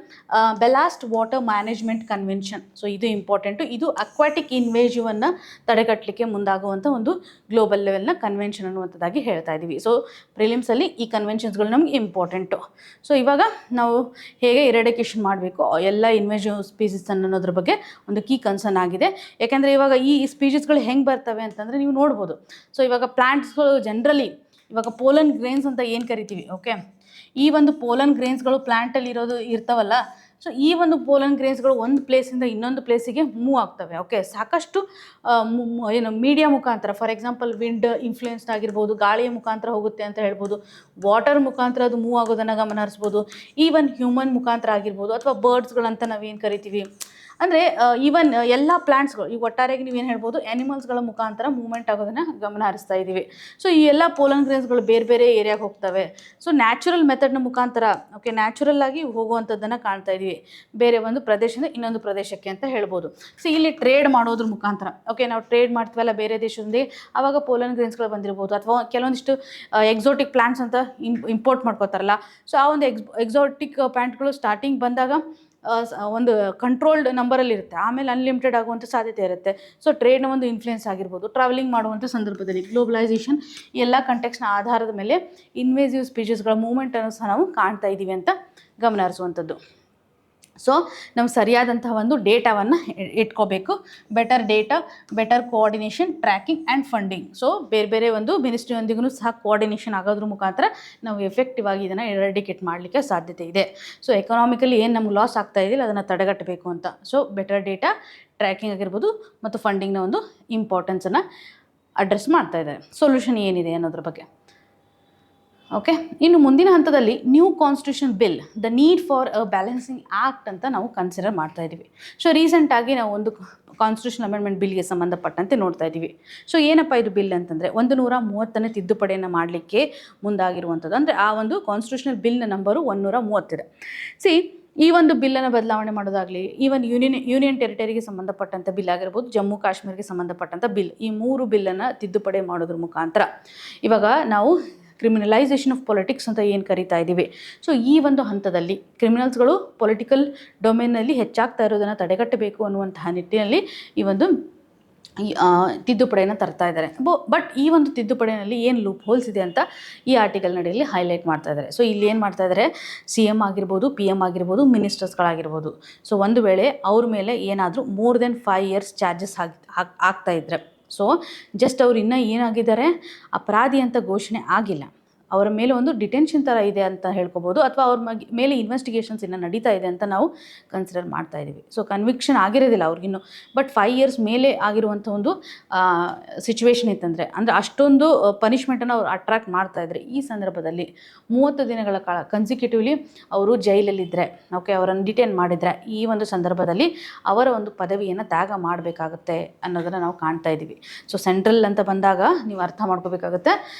ballast water management convention, so ಇದು ಇಂಪಾರ್ಟೆಂಟು. ಇದು ಅಕ್ವಾಟಿಕ್ ಇನ್ವೇಸಿವನ್ನು ತಡೆಗಟ್ಟಲಿಕ್ಕೆ ಮುಂದಾಗುವಂಥ ಒಂದು ಗ್ಲೋಬಲ್ ಲೆವೆಲ್ನ ಕನ್ವೆನ್ಷನ್ ಅನ್ನುವಂಥದ್ದಾಗಿ ಹೇಳ್ತಾ ಇದ್ದೀವಿ. ಸೊ ಪ್ರಿಲಿಮ್ಸಲ್ಲಿ ಈ ಕನ್ವೆನ್ಷನ್ಸ್ಗಳು ನಮಗೆ ಇಂಪಾರ್ಟೆಂಟು. ಸೊ ಇವಾಗ ನಾವು ಹೇಗೆ ಇರೆಡಿಕೇಷನ್ ಮಾಡಬೇಕು ಎಲ್ಲ ಇನ್ವೇಸಿವ್ ಸ್ಪೀಸೀಸ್ ಅನ್ನೋದ್ರ ಬಗ್ಗೆ ಒಂದು ಕೀ ಕನ್ಸರ್ನ್ ಆಗಿದೆ. ಯಾಕೆಂದರೆ ಇವಾಗ ಈ ಸ್ಪೀಸೀಸ್ಗಳು ಹೆಂಗೆ ಬರ್ತವೆ ಅಂತಂದರೆ ನೀವು ನೋಡ್ಬೋದು. ಸೊ ಇವಾಗ ಪ್ಲ್ಯಾಂಟ್ಸ್ಗಳು ಜನರಲಿ ಇವಾಗ ಪೋಲನ್ ಗ್ರೇನ್ಸ್ ಅಂತ ಏನು ಕರಿತೀವಿ, ಓಕೆ, ಈ ಒಂದು ಪೋಲನ್ ಗ್ರೇನ್ಸ್ಗಳು ಪ್ಲ್ಯಾಂಟಲ್ಲಿ ಇರ್ತಾವಲ್ಲ, ಸೊ ಈ ಒಂದು ಪೋಲನ್ ಗ್ರೇನ್ಸ್ಗಳು ಒಂದು ಪ್ಲೇಸಿಂದ ಇನ್ನೊಂದು ಪ್ಲೇಸಿಗೆ ಮೂವ್ ಆಗ್ತವೆ. ಓಕೆ, ಸಾಕಷ್ಟು ಮೀಡಿಯಾ ಮುಖಾಂತರ, ಫಾರ್ ಎಕ್ಸಾಂಪಲ್ ವಿಂಡ್ ಇನ್ಫ್ಲೂಯೆನ್ಸ್ಡ್ ಆಗಿರ್ಬೋದು, ಗಾಳಿಯ ಮುಖಾಂತರ ಹೋಗುತ್ತೆ ಅಂತ ಹೇಳ್ಬೋದು, ವಾಟರ್ ಮುಖಾಂತರ ಅದು ಮೂವ್ ಆಗೋದನ್ನು ಗಮನ ಹರಿಸ್ಬೋದು, ಈವನ್ ಹ್ಯೂಮನ್ ಮುಖಾಂತರ ಆಗಿರ್ಬೋದು, ಅಥವಾ ಬರ್ಡ್ಸ್ಗಳಂತ ನಾವೇನು ಕರಿತೀವಿ. ಅಂದರೆ ಈವನ್ ಎಲ್ಲ ಪ್ಲಾಂಟ್ಸ್ಗಳು, ಈಗ ಒಟ್ಟಾರೆಯಾಗಿ ನೀವೇನು ಹೇಳ್ಬೋದು, ಆ್ಯನಿಮಲ್ಸ್ಗಳ ಮುಖಾಂತರ ಮೂವ್ಮೆಂಟ್ ಆಗೋದನ್ನು ಗಮನ ಹರಿಸ್ತಾ ಇದ್ದೀವಿ. ಸೊ ಈ ಎಲ್ಲ ಪೋಲನ್ ಗ್ರೇನ್ಸ್ಗಳು ಬೇರೆ ಬೇರೆ ಏರಿಯಾಗೆ ಹೋಗ್ತವೆ. ಸೊ ನ್ಯಾಚುರಲ್ ಮೆಥಡ್ನ ಮುಖಾಂತರ, ಓಕೆ, ನ್ಯಾಚುರಲ್ ಆಗಿ ಹೋಗುವಂಥದ್ದನ್ನು ಕಾಣ್ತಾ ಇದ್ದೀವಿ ಬೇರೆ ಒಂದು ಪ್ರದೇಶದಿಂದ ಇನ್ನೊಂದು ಪ್ರದೇಶಕ್ಕೆ ಅಂತ ಹೇಳ್ಬೋದು. ಸೊ ಇಲ್ಲಿ ಟ್ರೇಡ್ ಮಾಡೋದ್ರ ಮುಖಾಂತರ, ಓಕೆ, ನಾವು ಟ್ರೇಡ್ ಮಾಡ್ತೀವಲ್ಲ ಬೇರೆ ದೇಶದೊಂದಿಗೆ, ಆವಾಗ ಪೋಲನ್ ಗ್ರೇನ್ಸ್ಗಳು ಬಂದಿರ್ಬೋದು, ಅಥವಾ ಕೆಲವೊಂದಿಷ್ಟು ಎಕ್ಸೋಟಿಕ್ ಪ್ಲಾಂಟ್ಸ್ ಅಂತ ಇಂಪೋರ್ಟ್ ಮಾಡ್ಕೋತಾರಲ್ಲ, ಸೊ ಆ ಒಂದು ಎಕ್ಸೋಟಿಕ್ ಪ್ಲಾಂಟ್ಗಳು ಸ್ಟಾರ್ಟಿಂಗ್ ಬಂದಾಗ ಒಂದು ಕಂಟ್ರೋಲ್ಡ್ ನಂಬರಲ್ಲಿ ಇರುತ್ತೆ, ಆಮೇಲೆ ಅನ್ಲಿಮಿಟೆಡ್ ಆಗುವಂಥ ಸಾಧ್ಯತೆ ಇರುತ್ತೆ. ಸೊ ಟ್ರೇಡ್ನ ಒಂದು ಇನ್ಫ್ಲುಯೆನ್ಸ್ ಆಗಿರ್ಬೋದು, ಟ್ರಾವೆಲಿಂಗ್ ಮಾಡುವಂಥ ಸಂದರ್ಭದಲ್ಲಿ ಗ್ಲೋಬಲೈಸೇಷನ್ ಎಲ್ಲ ಕಂಟೆಕ್ಸ್ನ ಆಧಾರದ ಮೇಲೆ ಇನ್ವೇಸಿವ್ ಸ್ಪೀಷೀಸ್ಗಳ ಮೂವ್ಮೆಂಟನ್ನು ಸಹ ನಾವು ಕಾಣ್ತಾ ಇದ್ದೀವಿ ಅಂತ ಗಮನ ಹರಿಸುವಂಥದ್ದು. ಸೊ ನಾವು ಸರಿಯಾದಂತಹ ಒಂದು ಡೇಟಾವನ್ನು ಇಟ್ಕೋಬೇಕು. Better data, better coordination, tracking and funding. So ಬೇರೆ ಬೇರೆ ಒಂದು ಮಿನಿಸ್ಟ್ರಿಯೊಂದಿಗೂ ಸಹ ಕೋಆರ್ಡಿನೇಷನ್ ಆಗೋದ್ರ ಮುಖಾಂತರ ನಾವು ಎಫೆಕ್ಟಿವ್ ಆಗಿ ಇದನ್ನು ಎರಾಡಿಕೇಟ್ ಮಾಡಲಿಕ್ಕೆ ಸಾಧ್ಯತೆ ಇದೆ. ಸೊ ಎಕನಾಮಿಕಲಿ ಏನು ನಮ್ಗೆ ಲಾಸ್ ಆಗ್ತಾ ಇದೆಯಲ್ಲ ಅದನ್ನು ತಡೆಗಟ್ಟಬೇಕು ಅಂತ. ಸೊ ಬೆಟರ್ ಡೇಟಾ, ಟ್ರ್ಯಾಕಿಂಗ್ ಆಗಿರ್ಬೋದು ಮತ್ತು ಫಂಡಿಂಗ್ನ ಒಂದು ಇಂಪಾರ್ಟೆನ್ಸನ್ನು ಅಡ್ರೆಸ್ ಮಾಡ್ತಾ ಇದ್ದಾರೆ. ಸೊಲ್ಯೂಷನ್ ಏನಿದೆ ಅನ್ನೋದ್ರ ಬಗ್ಗೆ. ಓಕೆ, ಇನ್ನು ಮುಂದಿನ ಹಂತದಲ್ಲಿ new constitution bill, the need for a balancing act ಅಂತ ನಾವು ಕನ್ಸಿಡರ್ ಮಾಡ್ತಾ ಇದ್ದೀವಿ. ಸೊ ರೀಸೆಂಟಾಗಿ ನಾವು ಒಂದು ಕಾನ್ಸ್ಟಿಟ್ಯೂಷನ್ ಅಮೆಂಡ್ಮೆಂಟ್ ಬಿಲ್ಗೆ ಸಂಬಂಧಪಟ್ಟಂತೆ ನೋಡ್ತಾ ಇದ್ದೀವಿ. ಸೊ ಏನಪ್ಪ ಇದು ಬಿಲ್ ಅಂತಂದರೆ 130ನೇ ತಿದ್ದುಪಡಿಯನ್ನು ಮಾಡಲಿಕ್ಕೆ ಮುಂದಾಗಿರುವಂಥದ್ದು. ಅಂದರೆ ಆ ಒಂದು ಕಾನ್ಸ್ಟಿಟ್ಯೂಷನಲ್ ಬಿಲ್ನ ನಂಬರು 130 ಇದೆ. ಈ ಒಂದು ಬಿಲ್ಲನ್ನು ಬದಲಾವಣೆ ಮಾಡೋದಾಗಲಿ, ಈವನ್ ಯೂನಿಯನ್ ಟೆರಿಟರಿಗೆ ಸಂಬಂಧಪಟ್ಟಂಥ ಬಿಲ್ ಆಗಿರ್ಬೋದು, ಜಮ್ಮು ಕಾಶ್ಮೀರಿಗೆ ಸಂಬಂಧಪಟ್ಟಂಥ ಬಿಲ್, ಈ 3 ಬಿಲ್ಲನ್ನು ತಿದ್ದುಪಡಿ ಮಾಡೋದ್ರ ಮುಖಾಂತರ ಇವಾಗ ನಾವು ಕ್ರಿಮಿನಲೈಸೇಷನ್ ಆಫ್ ಪೊಲಿಟಿಕ್ಸ್ ಅಂತ ಏನು ಕರಿತಾ ಇದ್ದೀವಿ. ಸೊ ಈ ಒಂದು ಹಂತದಲ್ಲಿ ಕ್ರಿಮಿನಲ್ಸ್ಗಳು ಪೊಲಿಟಿಕಲ್ ಡೊಮೇನ್ನಲ್ಲಿ ಹೆಚ್ಚಾಗ್ತಾ ಇರೋದನ್ನು ತಡೆಗಟ್ಟಬೇಕು ಅನ್ನುವಂತಹ ನಿಟ್ಟಿನಲ್ಲಿ ಈ ಒಂದು ತಿದ್ದುಪಡಿಯನ್ನು ತರ್ತಾ ಇದ್ದಾರೆ. ಬಟ್ ಈ ಒಂದು ತಿದ್ದುಪಡಿಯಲ್ಲಿ ಏನು ಲೂಪ್ ಹೋಲ್ಸ್ ಇದೆ ಅಂತ ಈ ಆರ್ಟಿಕಲ್ ನಡಿಯಲ್ಲಿ ಹೈಲೈಟ್ ಮಾಡ್ತಾ ಇದ್ದಾರೆ. ಸೊ ಇಲ್ಲಿ ಏನು ಮಾಡ್ತಾ ಇದ್ದಾರೆ, CM ಆಗಿರ್ಬೋದು, PM ಆಗಿರ್ಬೋದು, ಮಿನಿಸ್ಟರ್ಸ್ಗಳಾಗಿರ್ಬೋದು, ಸೊ ಒಂದು ವೇಳೆ ಅವ್ರ ಮೇಲೆ ಏನಾದರೂ ಮೋರ್ ದೆನ್ 5 years ಚಾರ್ಜಸ್ ಆಗ್ತಾ ಇದ್ರೆ, ಸೊ ಜಸ್ಟ್ ಅವ್ರು ಇನ್ನೂ ಏನಾಗಿದ್ದಾರೆ, ಅಪರಾಧಿ ಅಂತ ಘೋಷಣೆ ಆಗಿಲ್ಲ, ಅವರ ಮೇಲೆ ಒಂದು ಡಿಟೆನ್ಷನ್ ಥರ ಇದೆ ಅಂತ ಹೇಳ್ಕೊಬೋದು, ಅಥವಾ ಅವ್ರ ಮೇಲೆ ಇನ್ವೆಸ್ಟಿಗೇಷನ್ಸ್ ಇನ್ನೂ ನಡೀತಾ ಇದೆ ಅಂತ ನಾವು ಕನ್ಸಿಡರ್ ಮಾಡ್ತಾ ಇದ್ದೀವಿ. ಸೊ ಕನ್ವಿಕ್ಷನ್ ಆಗಿರೋದಿಲ್ಲ ಅವ್ರಿಗಿನ್ನೂ, ಬಟ್ 5 years ಮೇಲೆ ಆಗಿರುವಂಥ ಒಂದು ಸಿಚುವೇಶನ್ ಇತ್ತಂದರೆ, ಅಂದರೆ ಅಷ್ಟೊಂದು ಪನಿಷ್ಮೆಂಟನ್ನು ಅವ್ರು ಅಟ್ರಾಕ್ಟ್ ಮಾಡ್ತಾ ಇದ್ದಾರೆ. ಈ ಸಂದರ್ಭದಲ್ಲಿ 30 ದಿನಗಳ ಕಾಲ ಕನ್ಸಿಕ್ಯೂಟಿವ್ಲಿ ಅವರು ಜೈಲಲ್ಲಿದ್ದರೆ, ಓಕೆ, ಅವರನ್ನು ಡಿಟೇನ್ ಮಾಡಿದರೆ, ಈ ಒಂದು ಸಂದರ್ಭದಲ್ಲಿ ಅವರ ಒಂದು ಪದವಿಯನ್ನು ತ್ಯಾಗ ಮಾಡಬೇಕಾಗುತ್ತೆ ಅನ್ನೋದನ್ನು ನಾವು ಕಾಣ್ತಾ ಇದ್ದೀವಿ. ಸೊ ಸೆಂಟ್ರಲ್ ಅಂತ ಬಂದಾಗ ನೀವು ಅರ್ಥ ಮಾಡ್ಕೋಬೇಕಾಗುತ್ತೆ,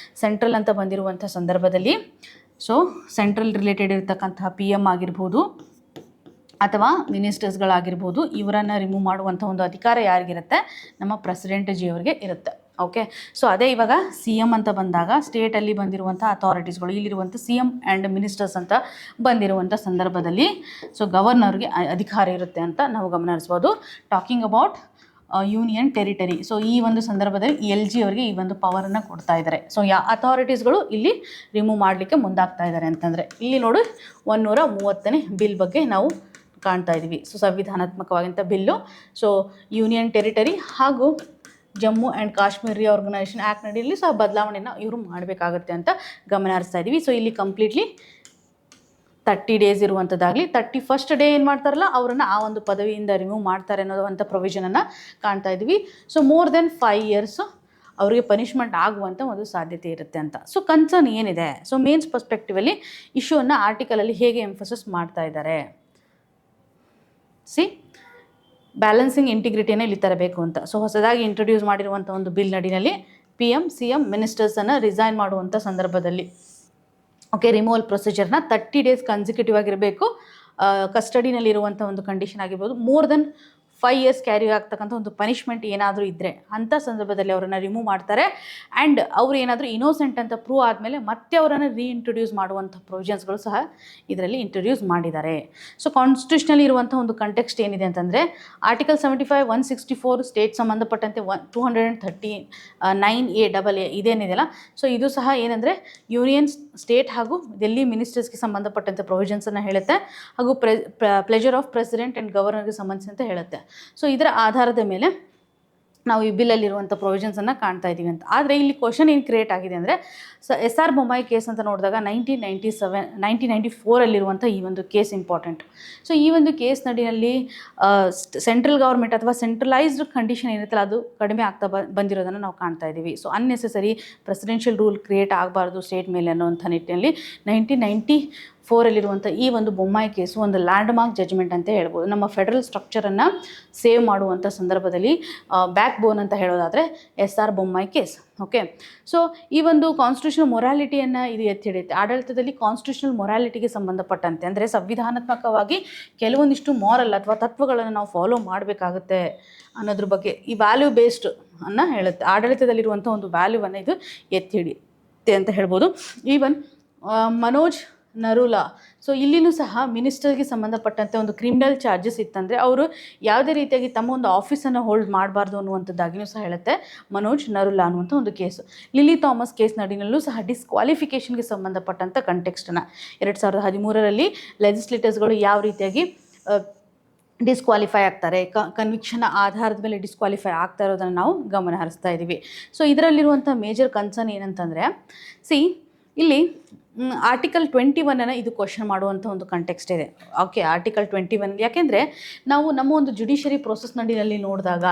ಸೆಂಟ್ರಲ್ ಅಂತ ಬಂದಿರುವಂಥ ಸಂದರ್ಭದಲ್ಲಿ, ಸೊ ಸೆಂಟ್ರಲ್ ರಿಲೇಟೆಡ್ ಇರತಕ್ಕಂತಹ PM ಆಗಿರ್ಬೋದು ಅಥವಾ ಮಿನಿಸ್ಟರ್ಸ್ಗಳಾಗಿರ್ಬೋದು, ಇವರನ್ನು ರಿಮೂವ್ ಮಾಡುವಂಥ ಒಂದು ಅಧಿಕಾರ ಯಾರಿಗಿರುತ್ತೆ, ನಮ್ಮ ಪ್ರೆಸಿಡೆಂಟ್ ಜಿ ಅವರಿಗೆ ಇರುತ್ತೆ. ಓಕೆ, ಸೊ ಅದೇ ಇವಾಗ CM ಅಂತ ಬಂದಾಗ ಸ್ಟೇಟಲ್ಲಿ ಬಂದಿರುವಂಥ ಅಥಾರಿಟೀಸ್ಗಳು, ಇಲ್ಲಿರುವಂಥ CM ಆ್ಯಂಡ್ ಮಿನಿಸ್ಟರ್ಸ್ ಅಂತ ಬಂದಿರುವಂಥ ಸಂದರ್ಭದಲ್ಲಿ ಸೊ ಗವರ್ನರ್ಗೆ ಅಧಿಕಾರ ಇರುತ್ತೆ ಅಂತ ನಾವು ಗಮನ ಹರಿಸ್ಬೋದು. Talking about union territory, so ಈ ಒಂದು ಸಂದರ್ಭದಲ್ಲಿ LG ಅವರಿಗೆ ಈ ಒಂದು ಪವರನ್ನು ಕೊಡ್ತಾ ಇದ್ದಾರೆ. ಸೊ ಅಥಾರಿಟೀಸ್ಗಳು ಇಲ್ಲಿ ರಿಮೂವ್ ಮಾಡಲಿಕ್ಕೆ ಮುಂದಾಗ್ತಾ ಇದ್ದಾರೆ ಅಂತಂದರೆ, ಇಲ್ಲಿ ನೋಡು 130ನೇ ಬಿಲ್ ಬಗ್ಗೆ ನಾವು ಕಾಣ್ತಾ ಇದ್ದೀವಿ. ಸೊ ಸಂವಿಧಾನಾತ್ಮಕವಾದಂಥ ಬಿಲ್ಲು. ಸೊ ಯೂನಿಯನ್ ಟೆರಿಟರಿ ಹಾಗೂ Jammu and Kashmir reorganisation act ನಡಿಯಲ್ಲಿ ಸಹ ಬದಲಾವಣೆಯನ್ನು ಇವರು ಮಾಡಬೇಕಾಗುತ್ತೆ ಅಂತ ಗಮನ ಹರಿಸ್ತಾ ಇದ್ದೀವಿ. ಸೊ ಇಲ್ಲಿ ಕಂಪ್ಲೀಟ್ಲಿ 30 days ಇರುವಂಥದ್ದಾಗಲಿ, 31st ಡೇ ಏನು ಮಾಡ್ತಾರಲ್ಲ ಅವರನ್ನು ಆ ಒಂದು ಪದವಿಯಿಂದ ರಿಮೂವ್ ಮಾಡ್ತಾರೆ ಅನ್ನೋವಂಥ ಪ್ರೊವಿಷನನ್ನು ಕಾಣ್ತಾ ಇದ್ದೀವಿ. ಸೊ ಮೋರ್ ದೆನ್ 5 years ಅವರಿಗೆ ಪನಿಷ್ಮೆಂಟ್ ಆಗುವಂಥ ಒಂದು ಸಾಧ್ಯತೆ ಇರುತ್ತೆ ಅಂತ. ಸೊ ಕನ್ಸರ್ನ್ ಏನಿದೆ, ಸೊ ಮೇನ್ಸ್ ಪರ್ಸ್ಪೆಕ್ಟಿವಲ್ಲಿ ಇಶ್ಯೂವನ್ನು ಆರ್ಟಿಕಲಲ್ಲಿ ಹೇಗೆ ಎಂಫಸಿಸ್ ಮಾಡ್ತಾ ಇದ್ದಾರೆ, ಬ್ಯಾಲೆನ್ಸಿಂಗ್ ಇಂಟಿಗ್ರಿಟಿಯನ್ನು ಇಲ್ಲಿ ತರಬೇಕು ಅಂತ. ಸೊ ಹೊಸದಾಗಿ ಇಂಟ್ರೊಡ್ಯೂಸ್ ಮಾಡಿರುವಂಥ ಒಂದು ಬಿಲ್ ನಡಿನಲ್ಲಿ PM, CM, ಮಿನಿಸ್ಟರ್ಸನ್ನು ರಿಸೈನ್ ಮಾಡುವಂಥ ಸಂದರ್ಭದಲ್ಲಿ, ಓಕೆ, ರಿಮೂವಲ್ ಪ್ರೊಸೀಜರ್ನ 30 days ಕನ್ಸಿಕ್ಯೂಟಿವ್ ಆಗಿರಬೇಕು, ಕಸ್ಟಡಿನಲ್ಲಿರುವಂಥ ಒಂದು ಕಂಡೀಷನ್ ಆಗಿರ್ಬೋದು, ಮೋರ್ ದೆನ್ 5 ಇಯರ್ಸ್ ಕ್ಯಾರಿ ಆಗ್ತಕ್ಕಂಥ ಒಂದು ಪನಿಷ್ಮೆಂಟ್ ಏನಾದರೂ ಇದ್ದರೆ ಅಂಥ ಸಂದರ್ಭದಲ್ಲಿ ಅವರನ್ನು ರಿಮೂವ್ ಮಾಡ್ತಾರೆ. ಆ್ಯಂಡ್ ಅವ್ರು ಏನಾದರೂ ಇನೋಸೆಂಟ್ ಅಂತ ಪ್ರೂವ್ ಆದಮೇಲೆ ಮತ್ತೆ ಅವರನ್ನು ರೀಇಂಟ್ರೊಡ್ಯೂಸ್ ಮಾಡುವಂಥ ಪ್ರೊವಿಷನ್ಸ್ಗಳು ಸಹ ಇದರಲ್ಲಿ ಇಂಟ್ರೊಡ್ಯೂಸ್ ಮಾಡಿದ್ದಾರೆ. ಸೊ ಕಾನ್ಸ್ಟಿಟ್ಯೂಷನಲ್ಲಿ ಇರುವಂಥ ಒಂದು ಕಂಟೆಕ್ಸ್ಟ್ ಏನಿದೆ ಅಂತಂದರೆ ಆರ್ಟಿಕಲ್ 75, 164 ಸ್ಟೇಟ್ ಸಂಬಂಧಪಟ್ಟಂತೆ 239A ಇದೇನಿದೆಯಲ್ಲ, ಸೊ ಇದು ಸಹ ಏನಂದರೆ ಯೂನಿಯನ್, ಸ್ಟೇಟ್ ಹಾಗೂ ಡೆಲ್ಲಿ ಮಿನಿಸ್ಟರ್ಸ್ಗೆ ಸಂಬಂಧಪಟ್ಟಂತೆ ಪ್ರೊವಿಷನ್ಸನ್ನು ಹೇಳುತ್ತೆ, ಹಾಗೂ ಪ್ಲೆಜರ್ ಆಫ್ ಪ್ರೆಸಿಡೆಂಟ್ ಆ್ಯಂಡ್ ಗವರ್ನರ್ಗೆ ಸಂಬಂಧಿಸಿದಂತೆ ಹೇಳುತ್ತೆ. ಸೊ ಇದರ ಆಧಾರದ ಮೇಲೆ ನಾವು ಈ ಬಿಲ್ಲಲ್ಲಿರುವಂಥ ಪ್ರೊವಿಷನ್ಸನ್ನು ಕಾಣ್ತಾ ಇದ್ದೀವಿ ಅಂತ. ಆದರೆ ಇಲ್ಲಿ ಕ್ವಶನ್ ಏನು ಕ್ರಿಯೇಟ್ ಆಗಿದೆ ಅಂದರೆ SR ಬೊಮ್ಮಾಯಿ ಕೇಸ್ ಅಂತ ನೋಡಿದಾಗ 1994 ಈ ಒಂದು ಕೇಸ್ ಇಂಪಾರ್ಟೆಂಟ್. ಸೊ ಈ ಒಂದು ಕೇಸ್ ನಡಿನಲ್ಲಿ ಸೆಂಟ್ರಲ್ ಗೌರ್ಮೆಂಟ್ ಅಥವಾ ಸೆಂಟ್ರಲೈಸ್ಡ್ ಕಂಡೀಷನ್ ಏನಿರುತ್ತಲ್ಲ ಅದು ಕಡಿಮೆ ಆಗ್ತಾ ಬಂದಿರೋದನ್ನು ನಾವು ಕಾಣ್ತಾ ಇದ್ದೀವಿ. So unnecessary presidential rule create ಆಗಬಾರ್ದು ಸ್ಟೇಟ್ ಮೇಲೆ ಅನ್ನೋಂಥ ನಿಟ್ಟಿನಲ್ಲಿ 1994 ಈ ಒಂದು ಬೊಮ್ಮಾಯಿ ಕೇಸು ಒಂದು ಲ್ಯಾಂಡ್ ಮಾರ್ಕ್ ಜಜ್ಮೆಂಟ್ ಅಂತ ಹೇಳ್ಬೋದು. ನಮ್ಮ ಫೆಡರಲ್ ಸ್ಟ್ರಕ್ಚರನ್ನು ಸೇವ್ ಮಾಡುವಂಥ ಸಂದರ್ಭದಲ್ಲಿ ಬ್ಯಾಕ್ ಬೋನ್ ಅಂತ ಹೇಳೋದಾದರೆ SR Bommai case. Okay, so ಈ ಒಂದು ಕಾನ್ಸ್ಟಿಟ್ಯೂಷನಲ್ ಮೊರಾಲಿಟಿಯನ್ನು ಇದು ಎತ್ತಿ ಹಿಡಿಯುತ್ತೆ. ಆಡಳಿತದಲ್ಲಿ ಕಾನ್ಸ್ಟಿಟ್ಯೂಷನಲ್ ಮೊರಾಲಿಟಿಗೆ ಸಂಬಂಧಪಟ್ಟಂತೆ ಅಂದರೆ ಸಂವಿಧಾನಾತ್ಮಕವಾಗಿ ಕೆಲವೊಂದಿಷ್ಟು ಮಾರಲ್ ಅಥವಾ ತತ್ವಗಳನ್ನು ನಾವು ಫಾಲೋ ಮಾಡಬೇಕಾಗುತ್ತೆ ಅನ್ನೋದ್ರ ಬಗ್ಗೆ ಈ ವ್ಯಾಲ್ಯೂ ಬೇಸ್ಡ್ ಅನ್ನು ಹೇಳುತ್ತೆ. ಆಡಳಿತದಲ್ಲಿರುವಂಥ ಒಂದು ವ್ಯಾಲ್ಯೂವನ್ನು ಇದು ಎತ್ತಿ ಹಿಡಿಯುತ್ತೆ ಅಂತ ಹೇಳ್ಬೋದು. ಈವನ್ ಮನೋಜ್ ನರೂಲಾ, ಸೊ ಇಲ್ಲಿನೂ ಸಹ ಮಿನಿಸ್ಟರ್ಗೆ ಸಂಬಂಧಪಟ್ಟಂತೆ ಒಂದು ಕ್ರಿಮಿನಲ್ ಚಾರ್ಜಸ್ ಇತ್ತಂದರೆ ಅವರು ಯಾವುದೇ ರೀತಿಯಾಗಿ ತಮ್ಮ ಒಂದು ಆಫೀಸನ್ನು ಹೋಲ್ಡ್ ಮಾಡಬಾರ್ದು ಅನ್ನುವಂಥದ್ದಾಗಿಯೂ ಸಹ ಹೇಳುತ್ತೆ ಮನೋಜ್ ನರೂಲಾ ಅನ್ನುವಂಥ ಒಂದು ಕೇಸು. ಲಿಲಿ ಥಾಮಸ್ ಕೇಸ್ ನಡಿನಲ್ಲೂ ಸಹ ಡಿಸ್ಕ್ವಾಲಿಫಿಕೇಷನ್ಗೆ ಸಂಬಂಧಪಟ್ಟಂಥ ಕಂಟೆಕ್ಸ್ಟನ್ನು 2013 ಲೆಜಿಸ್ಲೇಟರ್ಸ್ಗಳು ಯಾವ ರೀತಿಯಾಗಿ ಡಿಸ್ಕ್ವಾಲಿಫೈ ಆಗ್ತಾರೆ, ಕನ್ವಿಕ್ಷನ್ ಆಧಾರದ ಮೇಲೆ ಡಿಸ್ಕ್ವಾಲಿಫೈ ಆಗ್ತಾ ಇರೋದನ್ನು ನಾವು ಗಮನ ಹರಿಸ್ತಾ ಇದ್ದೀವಿ. ಸೊ ಇದರಲ್ಲಿರುವಂಥ ಮೇಜರ್ ಕನ್ಸರ್ನ್ ಏನಂತಂದರೆ ಇಲ್ಲಿ ಆರ್ಟಿಕಲ್ 21 ಇದು ಕ್ವಶನ್ ಮಾಡುವಂಥ ಒಂದು ಕಂಟೆಕ್ಸ್ಟ್ ಇದೆ. ಓಕೆ, ಆರ್ಟಿಕಲ್ 21 ಯಾಕೆಂದರೆ ನಾವು ನಮ್ಮ ಒಂದು ಜುಡಿಷರಿ ಪ್ರೊಸೆಸ್ ನಡಿನಲ್ಲಿ ನೋಡಿದಾಗ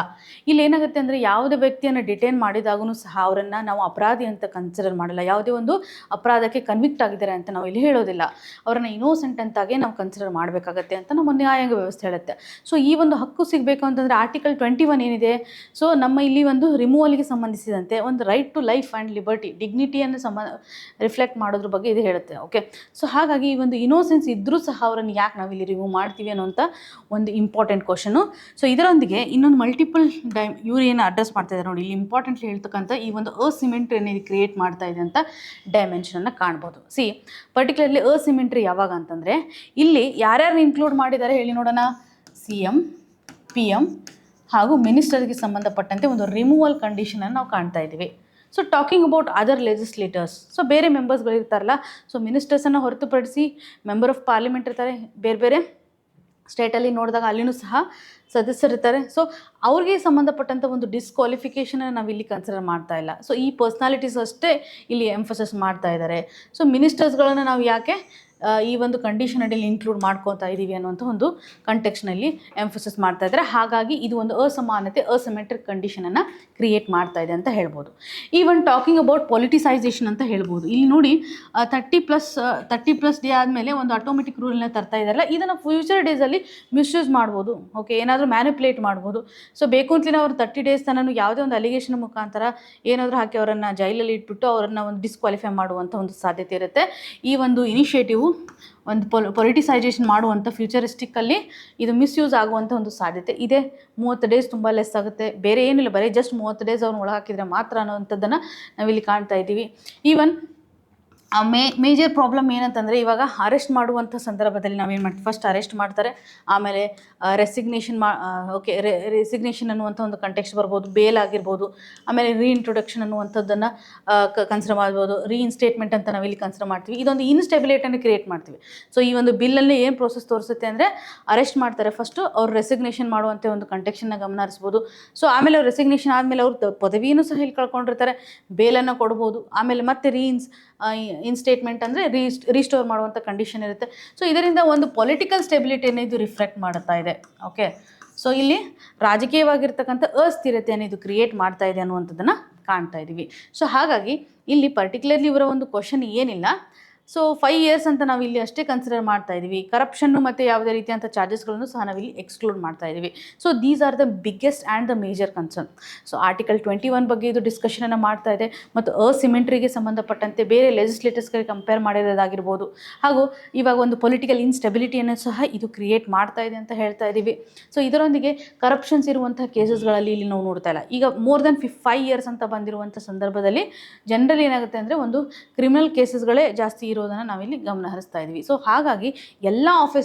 ಇಲ್ಲಿ ಏನಾಗುತ್ತೆ ಅಂದರೆ ಯಾವುದೇ ವ್ಯಕ್ತಿಯನ್ನು ಡಿಟೈನ್ ಮಾಡಿದಾಗೂ ಸಹ ಅವರನ್ನು ನಾವು ಅಪರಾಧಿ ಅಂತ ಕನ್ಸಿಡರ್ ಮಾಡಲ್ಲ. ಯಾವುದೇ ಒಂದು ಅಪರಾಧಕ್ಕೆ ಕನ್ವಿಕ್ಟ್ ಆಗಿದ್ದಾರೆ ಅಂತ ನಾವು ಇಲ್ಲಿ ಹೇಳೋದಿಲ್ಲ, ಅವರನ್ನು ಇನೋಸೆಂಟ್ ಅಂತಾಗೆ ನಾವು ಕನ್ಸಿಡರ್ ಮಾಡಬೇಕಾಗತ್ತೆ ಅಂತ ನಮ್ಮ ನ್ಯಾಯಾಂಗ ವ್ಯವಸ್ಥೆ ಹೇಳುತ್ತೆ. ಸೊ ಈ ಒಂದು ಹಕ್ಕು ಸಿಗಬೇಕು ಅಂತಂದರೆ ಆರ್ಟಿಕಲ್ 21 ಏನಿದೆ, ಸೊ ನಮ್ಮ ಇಲ್ಲಿ ಒಂದು ರಿಮೂವಲ್ಗೆ ಸಂಬಂಧಿಸಿದಂತೆ ಒಂದು right to life and liberty, ಡಿಗ್ನಿಟಿಯನ್ನು ರಿಫ್ಲೆಕ್ಟ್ ಮಾಡೋದ್ರ ಬಗ್ಗೆ ಇದು ಹೇಳುತ್ತೆ. ಓಕೆ, ಸೊ ಹಾಗಾಗಿ ಈ ಒಂದು ಇನೋಸೆನ್ಸ್ ಇದ್ದರೂ ಸಹ ಅವರನ್ನು ಯಾಕೆ ನಾವಿಲ್ಲಿ ರಿಮೂವ್ ಮಾಡ್ತೀವಿ ಅನ್ನೋಂಥ ಒಂದು ಇಂಪಾರ್ಟೆಂಟ್ ಕ್ವಶನು. ಸೊ ಇದರೊಂದಿಗೆ ಇನ್ನೊಂದು ಮಲ್ಟಿಪಲ್ ಇವ್ರು ಏನು ಅಡ್ರೆಸ್ ಮಾಡ್ತಾ ಇದ್ದಾರೆ ನೋಡಿ, ಇಲ್ಲಿ ಇಂಪಾರ್ಟೆಂಟ್ಲಿ ಹೇಳ್ತಕ್ಕಂಥ ಈ ಒಂದು ಅಸಿಮೆಂಟ್ರಿ ಏನಿದೆ ಕ್ರಿಯೇಟ್ ಮಾಡ್ತಾ ಇದೆ ಅಂತ ಡೈಮೆನ್ಷನನ್ನು ಕಾಣ್ಬೋದು. ಪರ್ಟಿಕ್ಯುಲರ್ಲಿ ಅಸಿಮೆಂಟ್ರಿ ಯಾವಾಗ ಅಂತಂದರೆ ಇಲ್ಲಿ ಯಾರ್ಯಾರು ಇನ್ಕ್ಲೂಡ್ ಮಾಡಿದ್ದಾರೆ ಹೇಳಿ ನೋಡೋಣ. CM, PM ಹಾಗೂ ಮಿನಿಸ್ಟರ್ಗೆ ಸಂಬಂಧಪಟ್ಟಂತೆ ಒಂದು ರಿಮೂವಲ್ ಕಂಡೀಷನನ್ನು ನಾವು ಕಾಣ್ತಾ ಇದ್ದೀವಿ. So talking about other legislators, so ಬೇರೆ ಮೆಂಬರ್ಸ್ಗಳಿರ್ತಾರಲ್ಲ, ಸೊ ಮಿನಿಸ್ಟರ್ಸನ್ನು ಹೊರತುಪಡಿಸಿ ಮೆಂಬರ್ ಆಫ್ ಪಾರ್ಲಿಮೆಂಟ್ ಇರ್ತಾರೆ, ಬೇರೆ ಬೇರೆ ಸ್ಟೇಟಲ್ಲಿ ನೋಡಿದಾಗ ಅಲ್ಲಿನೂ ಸಹ ಸದಸ್ಯರಿರ್ತಾರೆ. ಸೊ ಅವ್ರಿಗೆ ಸಂಬಂಧಪಟ್ಟಂಥ ಒಂದು ಡಿಸ್ಕ್ವಾಲಿಫಿಕೇಷನನ್ನು ನಾವು ಇಲ್ಲಿ ಕನ್ಸಿಡರ್ ಮಾಡ್ತಾ ಇಲ್ಲ. ಸೊ ಈ ಪರ್ಸ್ನಾಲಿಟೀಸ್ ಅಷ್ಟೇ ಇಲ್ಲಿ ಎಂಫಸಿಸ್ ಮಾಡ್ತಾ ಇದ್ದಾರೆ. ಸೊ ಮಿನಿಸ್ಟರ್ಸ್ಗಳನ್ನು ನಾವು ಯಾಕೆ ಈ ಒಂದು ಕಂಡೀಷನ್ ಅಡಿಯಲ್ಲಿ ಇನ್ಕ್ಲೂಡ್ ಮಾಡ್ಕೊತಾ ಇದ್ದೀವಿ ಅನ್ನುವಂಥ ಒಂದು ಕಂಟೆಕ್ಸ್ನಲ್ಲಿ ಎಂಫಸಿಸ್ ಮಾಡ್ತಾ ಇದ್ದಾರೆ. ಹಾಗಾಗಿ ಇದು ಒಂದು ಅಸಮಾನತೆ, ಅಸಿಮೆಟ್ರಿಕ್ ಕಂಡೀಷನನ್ನು ಕ್ರಿಯೇಟ್ ಮಾಡ್ತಾ ಇದೆ ಅಂತ ಹೇಳ್ಬೋದು. ಈವನ್ ಟಾಕಿಂಗ್ ಅಬೌಟ್ ಪೊಲಿಟಿಸೈಸೇಷನ್ ಅಂತ ಹೇಳ್ಬೋದು. ಇಲ್ಲಿ ನೋಡಿ 30+ ಡೇ ಆದಮೇಲೆ ಒಂದು ಆಟೋಮೆಟಿಕ್ ರೂಲ್ನ ತರ್ತಾ ಇದ್ದಾರಲ್ಲ, ಇದನ್ನು ಫ್ಯೂಚರ್ ಡೇಸಲ್ಲಿ ಮಿಸ್ಯೂಸ್ ಮಾಡ್ಬೋದು. ಓಕೆ, ಏನಾದರೂ ಮ್ಯಾನಿಪುಲೇಟ್ ಮಾಡ್ಬೋದು. ಸೊ ಬೇಕು ಅಂತಲೇ ಅವರು 30 ಡೇಸ್ ತನಕ ಯಾವುದೇ ಒಂದು ಅಲಿಗೇಷನ್ ಮುಖಾಂತರ ಏನಾದರೂ ಹಾಕಿ ಅವರನ್ನು ಜೈಲಲ್ಲಿ ಇಟ್ಬಿಟ್ಟು ಅವರನ್ನು ಒಂದು ಡಿಸ್ಕ್ವಾಲಿಫೈ ಮಾಡುವಂಥ ಒಂದು ಸಾಧ್ಯತೆ ಇರುತ್ತೆ. ಈ ಒಂದು ಇನಿಷಿಯೇಟಿವ್ ಒಂದು ಪೊಲಿಟಿಸೈಸೇಷನ್ ಮಾಡುವಂಥ ಫ್ಯೂಚರಿಸ್ಟಿಕ್ಕಲ್ಲಿ ಇದು ಮಿಸ್ಯೂಸ್ ಆಗುವಂಥ ಒಂದು ಸಾಧ್ಯತೆ ಇದೆ. 30 ಡೇಸ್ ತುಂಬ ಲೆಸ್ ಆಗುತ್ತೆ, ಬೇರೆ ಏನಿಲ್ಲ, ಬರೀ ಜಸ್ಟ್ 30 ಡೇಸ್ ಅವ್ರನ್ನ ಒಳಗಾಕಿದರೆ ಮಾತ್ರ ಅನ್ನೋವಂಥದ್ದನ್ನು ನಾವಿಲ್ಲಿ ಕಾಣ್ತಾ ಇದ್ದೀವಿ. ಈವನ್ ಮೇಜರ್ ಪ್ರಾಬ್ಲಮ್ ಏನಂತಂದರೆ ಇವಾಗ ಅರೆಸ್ಟ್ ಮಾಡುವಂಥ ಸಂದರ್ಭದಲ್ಲಿ ನಾವೇನು ಮಾಡ್ತೀವಿ, ಫಸ್ಟ್ ಅರೆಸ್ಟ್ ಮಾಡ್ತಾರೆ, ಆಮೇಲೆ ರೆಸಿಗ್ನೇಷನ್ ರೆಸಿಗ್ನೇಷನ್ ಅನ್ನುವಂಥ ಒಂದು ಕಂಟೆಕ್ಸ್ಟ್ ಬರ್ಬೋದು, ಬೇಲ್ ಆಗಿರ್ಬೋದು, ಆಮೇಲೆ ರೀಇಂಟ್ರೊಡಕ್ಷನ್ ಅನ್ನುವಂಥದ್ದನ್ನು ಕನ್ಸಿಡರ್ ಮಾಡ್ಬೋದು, ರೀಇನ್ಸ್ಟೇಟ್ಮೆಂಟ್ ಅಂತ ನಾವಿಲ್ಲಿ ಕನ್ಸಿಡರ್ ಮಾಡ್ತೀವಿ. ಇದೊಂದು ಇನ್ಸ್ಟೆಬಿಲಿಟಿಯನ್ನು ಕ್ರಿಯೇಟ್ ಮಾಡ್ತೀವಿ. ಸೊ ಈ ಒಂದು ಬಿಲ್ಲಲ್ಲಿ ಏನು ಪ್ರೋಸೆಸ್ ತೋರಿಸುತ್ತೆ ಅಂದರೆ ಅರೆಸ್ಟ್ ಮಾಡ್ತಾರೆ, ಫಸ್ಟು ಅವ್ರು ರೆಸಿಗ್ನೇಷನ್ ಮಾಡುವಂಥ ಒಂದು ಕಂಟೆಕ್ಸ್ಟನ್ನು ಗಮನ ಹರಿಸ್ಬೋದು. ಸೊ ಆಮೇಲೆ ಅವ್ರು ರೆಸಿಗ್ನೇಷನ್ ಆದಮೇಲೆ ಅವ್ರು ಪದವಿಯನ್ನು ಸಹ ಇಲ್ಲಿ ಕಳ್ಕೊಂಡಿರ್ತಾರೆ, ಬೇಲನ್ನು ಕೊಡ್ಬೋದು, ಆಮೇಲೆ ಮತ್ತೆ ಇನ್ಸ್ಟೇಟ್ಮೆಂಟ್ ಅಂದರೆ ರೀಸ್ಟೋರ್ ಮಾಡುವಂಥ ಕಂಡೀಷನ್ ಇರುತ್ತೆ. ಸೊ ಇದರಿಂದ ಒಂದು ಪೊಲಿಟಿಕಲ್ ಸ್ಟೆಬಿಲಿಟಿಯನ್ನು ಇದು ರಿಫ್ಲೆಕ್ಟ್ ಮಾಡುತ್ತಾ ಇದೆ. ಓಕೆ, ಸೊ ಇಲ್ಲಿ ರಾಜಕೀಯವಾಗಿರ್ತಕ್ಕಂಥ ಅಸ್ಥಿರತೆಯನ್ನು ಇದು ಕ್ರಿಯೇಟ್ ಮಾಡ್ತಾ ಇದೆ ಅನ್ನುವಂಥದ್ದನ್ನು ಕಾಣ್ತಾ ಇದ್ದೀವಿ. ಸೊ ಹಾಗಾಗಿ ಇಲ್ಲಿ ಪರ್ಟಿಕ್ಯುಲರ್ಲಿ ಇವರ ಒಂದು ಕ್ವಶನ್ ಏನಿಲ್ಲ, ಸೊ 5 ಇಯರ್ಸ್ ಅಂತ ನಾವು ಇಲ್ಲಿ ಅಷ್ಟೇ ಕನ್ಸಿಡರ್ ಮಾಡ್ತಾ ಇದ್ದೀವಿ. ಕರಪ್ಷನ್ನು ಮತ್ತು ಯಾವುದೇ ರೀತಿಯಂಥ ಚಾರ್ಜಸ್ಗಳನ್ನು ಸಹ ನಾವಿಲ್ಲಿ ಎಕ್ಸ್ಕ್ಲೂಡ್ ಮಾಡ್ತಾ ಇದ್ದೀವಿ. So these are the biggest and the major concern. So article 21 ಬಗ್ಗೆ ಇದು ಡಿಸ್ಕಷನನ್ನು ಮಾಡ್ತಾ ಇದೆ ಮತ್ತು ಅಸಿಮೆಂಟ್ರಿಗೆ ಸಂಬಂಧಪಟ್ಟಂತೆ ಬೇರೆ ಲೆಜಿಸ್ಲೇಟರ್ಸ್ಗಳಿಗೆ ಕಂಪೇರ್ ಮಾಡಿರೋದಾಗಿರ್ಬೋದು, ಹಾಗೂ ಇವಾಗ ಒಂದು ಪೊಲಿಟಿಕಲ್ ಇನ್ಸ್ಟೆಬಿಲಿಟಿಯನ್ನು ಸಹ ಇದು ಕ್ರಿಯೇಟ್ ಮಾಡ್ತಾ ಇದೆ ಅಂತ ಹೇಳ್ತಾ ಇದ್ದೀವಿ. ಸೊ ಇದರೊಂದಿಗೆ ಕರಪ್ಷನ್ಸ್ ಇರುವಂಥ ಕೇಸಸ್ಗಳಲ್ಲಿ ಇಲ್ಲಿ ನಾವು ನೋಡ್ತಾ ಇಲ್ಲ. ಈಗ ಮೋರ್ ದೆನ್ 5 ಇಯರ್ಸ್ ಅಂತ ಬಂದಿರುವಂಥ ಸಂದರ್ಭದಲ್ಲಿ ಜನರಲಿ ಏನಾಗುತ್ತೆ ಅಂದರೆ ಒಂದು ಕ್ರಿಮಿನಲ್ ಕೇಸಸ್ಗಳೇ ಜಾಸ್ತಿ ಇರೋದನ್ನು ನಾವಿಲ್ಲಿ ಗಮನ ಹರಿಸ್ತಾ ಇದ್ವಿ. ಸೊ ಹಾಗಾಗಿ ಎಲ್ಲ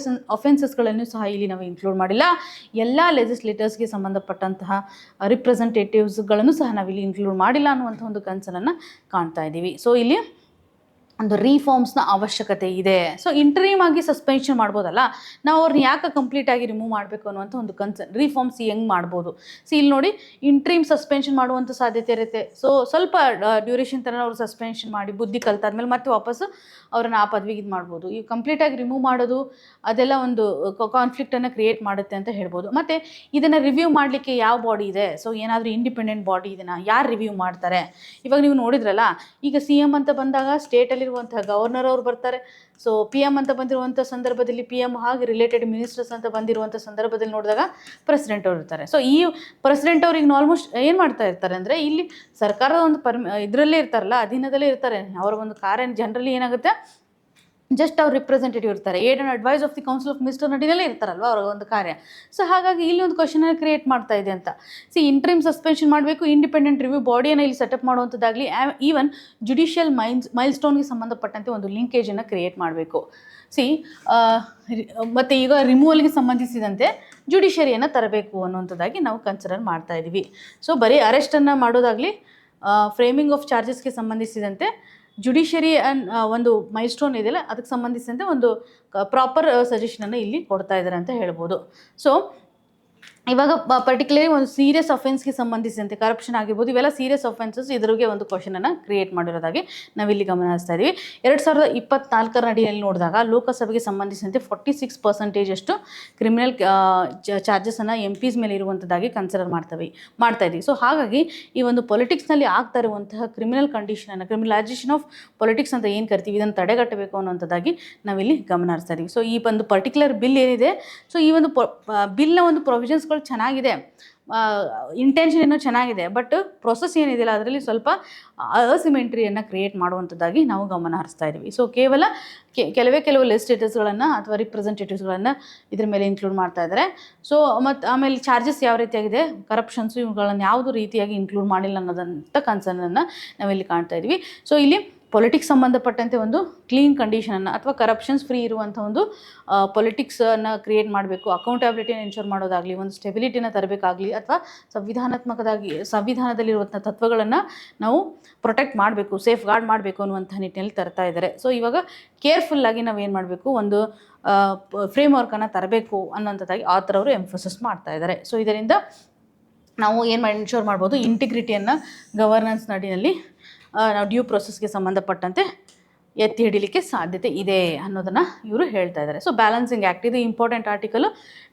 ಅಫೆನ್ಸಸ್ಗಳನ್ನು ಸಹ ಇಲ್ಲಿ ನಾವು ಇನ್ಕ್ಲೂಡ್ ಮಾಡಿಲ್ಲ. ಎಲ್ಲ ಲೆಜಿಸ್ಲೇಟರ್ಸ್ಗೆ ಸಂಬಂಧಪಟ್ಟಂತಹ ರಿಪ್ರೆಸೆಂಟೇಟಿವ್ಸ್ಗಳನ್ನು ಸಹ ನಾವಿಲ್ಲಿ ಇನ್ಕ್ಲೂಡ್ ಮಾಡಿಲ್ಲ ಅನ್ನುವಂಥ ಒಂದು ಕನ್ಸರ್ನನ್ನು ಕಾಣ್ತಾ ಇದ್ದೀವಿ. ಸೊ ಇಲ್ಲಿ ಒಂದು ರೀಫಾರ್ಮ್ಸ್ನ ಅವಶ್ಯಕತೆ ಇದೆ. ಸೊ ಇಂಟರೀಮ್ ಆಗಿ ಸಸ್ಪೆನ್ಷನ್ ಮಾಡ್ಬೋದಲ್ಲ, ನಾವು ಅವ್ರನ್ನ ಯಾಕೆ ಕಂಪ್ಲೀಟಾಗಿ ರಿಮೂವ್ ಮಾಡಬೇಕು ಅನ್ನುವಂಥ ಒಂದು ಕನ್ಸರ್ನ್. ರೀಫಾರ್ಮ್ಸ್ ಹೆಂಗೆ ಮಾಡ್ಬೋದು? ಇಲ್ಲಿ ನೋಡಿ, ಇಂಟ್ರೀಮ್ ಸಸ್ಪೆನ್ಷನ್ ಮಾಡುವಂಥ ಸಾಧ್ಯತೆ ಇರುತ್ತೆ. ಸೊ ಸ್ವಲ್ಪ ಡ್ಯೂರೇಷನ್ ಥರ ಅವ್ರು ಸಸ್ಪೆನ್ಷನ್ ಮಾಡಿ ಬುದ್ಧಿ ಕಲ್ತಾದ್ಮೇಲೆ ಮತ್ತೆ ವಾಪಸ್ಸು ಅವ್ರನ್ನ ಆ ಪದವಿಗೆ ಇದು ಮಾಡ್ಬೋದು. ಈ ಕಂಪ್ಲೀಟಾಗಿ ರಿಮೂವ್ ಮಾಡೋದು ಅದೆಲ್ಲ ಒಂದು ಕಾನ್ಫ್ಲಿಕ್ಟನ್ನು ಕ್ರಿಯೇಟ್ ಮಾಡುತ್ತೆ ಅಂತ ಹೇಳ್ಬೋದು. ಮತ್ತು ಇದನ್ನು ರಿವ್ಯೂ ಮಾಡಲಿಕ್ಕೆ ಯಾವ ಬಾಡಿ ಇದೆ? ಸೊ ಏನಾದರೂ ಇಂಡಿಪೆಂಡೆಂಟ್ ಬಾಡಿ ಇದನ್ನು ಯಾರು ರಿವ್ಯೂ ಮಾಡ್ತಾರೆ? ಇವಾಗ ನೀವು ನೋಡಿದ್ರಲ್ಲ, ಈಗ CM ಅಂತ ಬಂದಾಗ ಸ್ಟೇಟಲ್ಲಿರುವಂಥ ಗವರ್ನರ್ ಅವ್ರು ಬರ್ತಾರೆ. ಸೊ PM ಅಂತ ಬಂದಿರುವಂಥ ಸಂದರ್ಭದಲ್ಲಿ PM, ಹಾಗೆ ರಿಲೇಟೆಡ್ ಮಿನಿಸ್ಟರ್ಸ್ ಅಂತ ಬಂದಿರುವಂಥ ಸಂದರ್ಭದಲ್ಲಿ ನೋಡಿದಾಗ ಪ್ರೆಸಿಡೆಂಟ್ ಅವ್ರು ಇರ್ತಾರೆ. ಸೊ ಈ ಪ್ರೆಸಿಡೆಂಟ್ ಅವ್ರಿಗೆ ಆಲ್ಮೋಸ್ಟ್ ಏನು ಮಾಡ್ತಾ ಇರ್ತಾರೆ ಅಂದರೆ, ಇಲ್ಲಿ ಸರ್ಕಾರದ ಒಂದು ಇದರಲ್ಲೇ ಇರ್ತಾರಲ್ಲ, ಅಧೀನದಲ್ಲೇ ಇರ್ತಾರೆ. ಅವರ ಒಂದು ಕಾರ್ಯ ಜನರಲಿ ಏನಾಗುತ್ತೆ, ಜಸ್ಟ್ ಅವ್ರು ರಿಪ್ರೆಸೆಂಟೇಟಿವ್ ಇರ್ತಾರೆ. Aid and advice of the council of minister ನಡಿನಲ್ಲೇ ಇರ್ತಾರಲ್ವ ಅವ್ರ ಒಂದು ಕಾರ್ಯ. ಸೊ ಹಾಗಾಗಿ ಇಲ್ಲಿ ಒಂದು ಕ್ವಶನನ್ನು ಕ್ರಿಯೇಟ್ ಮಾಡ್ತಾ ಇದೆ ಅಂತ. ಇಂಟ್ರೀಮ್ ಸಸ್ಪೆನ್ಷನ್ ಮಾಡಬೇಕು, ಇಂಡಿಪೆಂಡೆಂಟ್ ರಿವ್ಯೂ ಬಾಡಿಯನ್ನು ಇಲ್ಲಿ ಸೆಟಪ್ ಮಾಡುವಂಥದ್ದಾಗಲಿ, ಈವನ್ ಜುಡಿಷಿಯಲ್ ಮೈಲ್ಸ್ಟೋನ್ಗೆ ಸಂಬಂಧಪಟ್ಟಂತೆ ಒಂದು ಲಿಂಕೇಜನ್ನು ಕ್ರಿಯೇಟ್ ಮಾಡಬೇಕು. ಮತ್ತು ಈಗ ರಿಮೂವಲ್ಗೆ ಸಂಬಂಧಿಸಿದಂತೆ ಜುಡಿಷರಿಯನ್ನು ತರಬೇಕು ಅನ್ನುವಂಥದ್ದಾಗಿ ನಾವು ಕನ್ಸಿಡರ್ ಮಾಡ್ತಾ ಇದ್ದೀವಿ. ಸೊ ಬರೀ ಅರೆಸ್ಟನ್ನು ಮಾಡೋದಾಗಲಿ, ಫ್ರೇಮಿಂಗ್ ಆಫ್ ಚಾರ್ಜಸ್ಗೆ ಸಂಬಂಧಿಸಿದಂತೆ ಜುಡಿಷರಿ ಒಂದು ಮೈಲ್ಸ್ಟೋನ್ ಇದೆಯಲ್ಲ, ಅದಕ್ಕೆ ಸಂಬಂಧಿಸಿದಂತೆ ಒಂದು ಪ್ರಾಪರ್ ಸಜೆಷನನ್ನು ಇಲ್ಲಿ ಕೊಡ್ತಾ ಇದ್ದಾರೆ ಅಂತ ಹೇಳ್ಬೋದು. ಸೊ ಇವಾಗ ಪರ್ಟಿಕ್ಯುಲರಿ ಒಂದು ಸೀರಿಯಸ್ ಅಫೆನ್ಸ್ಗೆ ಸಂಬಂಧಿಸಿದಂತೆ ಕರಪ್ಷನ್ ಆಗಿರ್ಬೋದು, ಇವೆಲ್ಲ ಸೀರಿಯಸ್ ಅಫೆನ್ಸಸ್, ಇದ್ರಿಗೆ ಒಂದು ಕ್ವಶನನ್ನು ಕ್ರಿಯೇಟ್ ಮಾಡಿರೋದಾಗಿ ನಾವಿಲ್ಲಿ ಗಮನಿಸ್ತಾ ಇದ್ದೀವಿ. 2024 ಅಡಿಯಲ್ಲಿ ನೋಡಿದಾಗ ಲೋಕಸಭೆಗೆ ಸಂಬಂಧಿಸಿದಂತೆ 46% ಅಷ್ಟು ಕ್ರಿಮಿನಲ್ ಚಾರ್ಜಸನ್ನು MPs ಮೇಲೆ ಇರುವಂಥದ್ದಾಗಿ ಕನ್ಸಿಡರ್ ಮಾಡ್ತಾ ಇದ್ದೀವಿ. ಸೊ ಹಾಗಾಗಿ ಈ ಒಂದು ಪೊಲಿಟಿಕ್ಸ್ನಲ್ಲಿ ಆಗ್ತಾ ಇರುವಂತಹ ಕ್ರಿಮಿನಲ್ ಕಂಡೀಷನನ್ನು, ಕ್ರಿಮಿನಲೈಸೇಷನ್ ಆಫ್ ಪೊಲಿಟಿಕ್ಸ್ ಅಂತ ಏನು ಕರಿತೀವಿ, ಇದನ್ನು ತಡೆಗಟ್ಟಬೇಕು ಅನ್ನೋಂಥದ್ದಾಗಿ ನಾವಿಲ್ಲಿ ಗಮನ ಹರಿಸ್ತಾ ಇದ್ದೀವಿ. ಸೊ ಈ ಒಂದು ಪರ್ಟಿಕ್ಯುಲರ್ ಬಿಲ್ ಏನಿದೆ, ಸೊ ಈ ಒಂದು ಬಿಲ್ನ ಒಂದು ಪ್ರೊವಿಷನ್ಸ್ಗಳು ಚೆನ್ನಾಗಿದೆ, ಇಂಟೆನ್ಷನ್ ಏನೋ ಚೆನ್ನಾಗಿದೆ, ಬಟ್ ಪ್ರೊಸೆಸ್ ಏನಿದೆಯಲ್ಲ ಅದರಲ್ಲಿ ಸ್ವಲ್ಪ ಅಸಿಮೆಂಟ್ರಿಯನ್ನು ಕ್ರಿಯೇಟ್ ಮಾಡುವಂಥದ್ದಾಗಿ ನಾವು ಗಮನ ಹರಿಸ್ತಾ ಇದ್ದೀವಿ. ಸೊ ಕೆಲವು ಲೆಜಿಸ್ಲೇಟರ್ಸ್ಗಳನ್ನು ಅಥವಾ ರಿಪ್ರೆಸೆಂಟೇಟಿವ್ಸ್ಗಳನ್ನು ಇದ್ರ ಮೇಲೆ ಇನ್ಕ್ಲೂಡ್ ಮಾಡ್ತಾ ಇದ್ದಾರೆ. ಸೊ ಮತ್ತು ಆಮೇಲೆ ಚಾರ್ಜಸ್ ಯಾವ ರೀತಿಯಾಗಿದೆ, ಕರಪ್ಷನ್ಸು ಇವುಗಳನ್ನು ಯಾವುದು ರೀತಿಯಾಗಿ ಇನ್ಕ್ಲೂಡ್ ಮಾಡಿಲ್ಲ ಅನ್ನೋದಂಥ ಕನ್ಸರ್ನನ್ನು ನಾವಿಲ್ಲಿ ಕಾಣ್ತಾ ಇದ್ವಿ. ಸೊ ಇಲ್ಲಿ ಪೊಲಿಟಿಕ್ಸ್ ಸಂಬಂಧಪಟ್ಟಂತೆ ಒಂದು ಕ್ಲೀನ್ ಕಂಡೀಷನನ್ನು ಅಥವಾ ಕರಪ್ಷನ್ಸ್ ಫ್ರೀ ಇರುವಂಥ ಒಂದು ಪೊಲಿಟಿಕ್ಸನ್ನು ಕ್ರಿಯೇಟ್ ಮಾಡಬೇಕು, ಅಕೌಂಟಬಿಲಿಟಿನ ಎನ್ಶೋರ್ ಮಾಡೋದಾಗಲಿ, ಒಂದು ಸ್ಟೆಬಿಲಿಟಿನ ತರಬೇಕಾಗಲಿ, ಅಥವಾ ಸಂವಿಧಾನದಲ್ಲಿರುವಂಥ ತತ್ವಗಳನ್ನು ನಾವು ಪ್ರೊಟೆಕ್ಟ್ ಮಾಡಬೇಕು, ಸೇಫ್ ಗಾರ್ಡ್ ಮಾಡಬೇಕು ಅನ್ನುವಂಥ ನಿಟ್ಟಿನಲ್ಲಿ ತರ್ತಾ ಇದ್ದಾರೆ. ಸೊ ಇವಾಗ ಕೇರ್ಫುಲ್ಲಾಗಿ ನಾವು ಏನು ಮಾಡಬೇಕು, ಒಂದು ಫ್ರೇಮ್ವರ್ಕನ್ನು ತರಬೇಕು ಅನ್ನೋಂಥದ್ದಾಗಿ ಆಥರ್ ಅವರು ಎಂಫೋಸಿಸ್ ಮಾಡ್ತಾ ಇದ್ದಾರೆ. ಸೊ ಇದರಿಂದ ನಾವು ಏನು ಎನ್ಶೋರ್ ಮಾಡ್ಬೋದು, ಇಂಟಿಗ್ರಿಟಿಯನ್ನು ಗವರ್ನೆನ್ಸ್ ನಡಿನಲ್ಲಿ ನಾವು ಡ್ಯೂ ಪ್ರೊಸೆಸ್ಗೆ ಸಂಬಂಧಪಟ್ಟಂತೆ ಎತ್ತಿ ಹಿಡಿಲಿಕ್ಕೆ ಸಾಧ್ಯತೆ ಇದೆ ಅನ್ನೋದನ್ನು ಇವರು ಹೇಳ್ತಾ ಇದ್ದಾರೆ. ಸೊ ಬ್ಯಾಲೆನ್ಸಿಂಗ್ ಆ್ಯಕ್ಟ್ ಇದು ಇಂಪಾರ್ಟೆಂಟ್ ಆರ್ಟಿಕಲ್,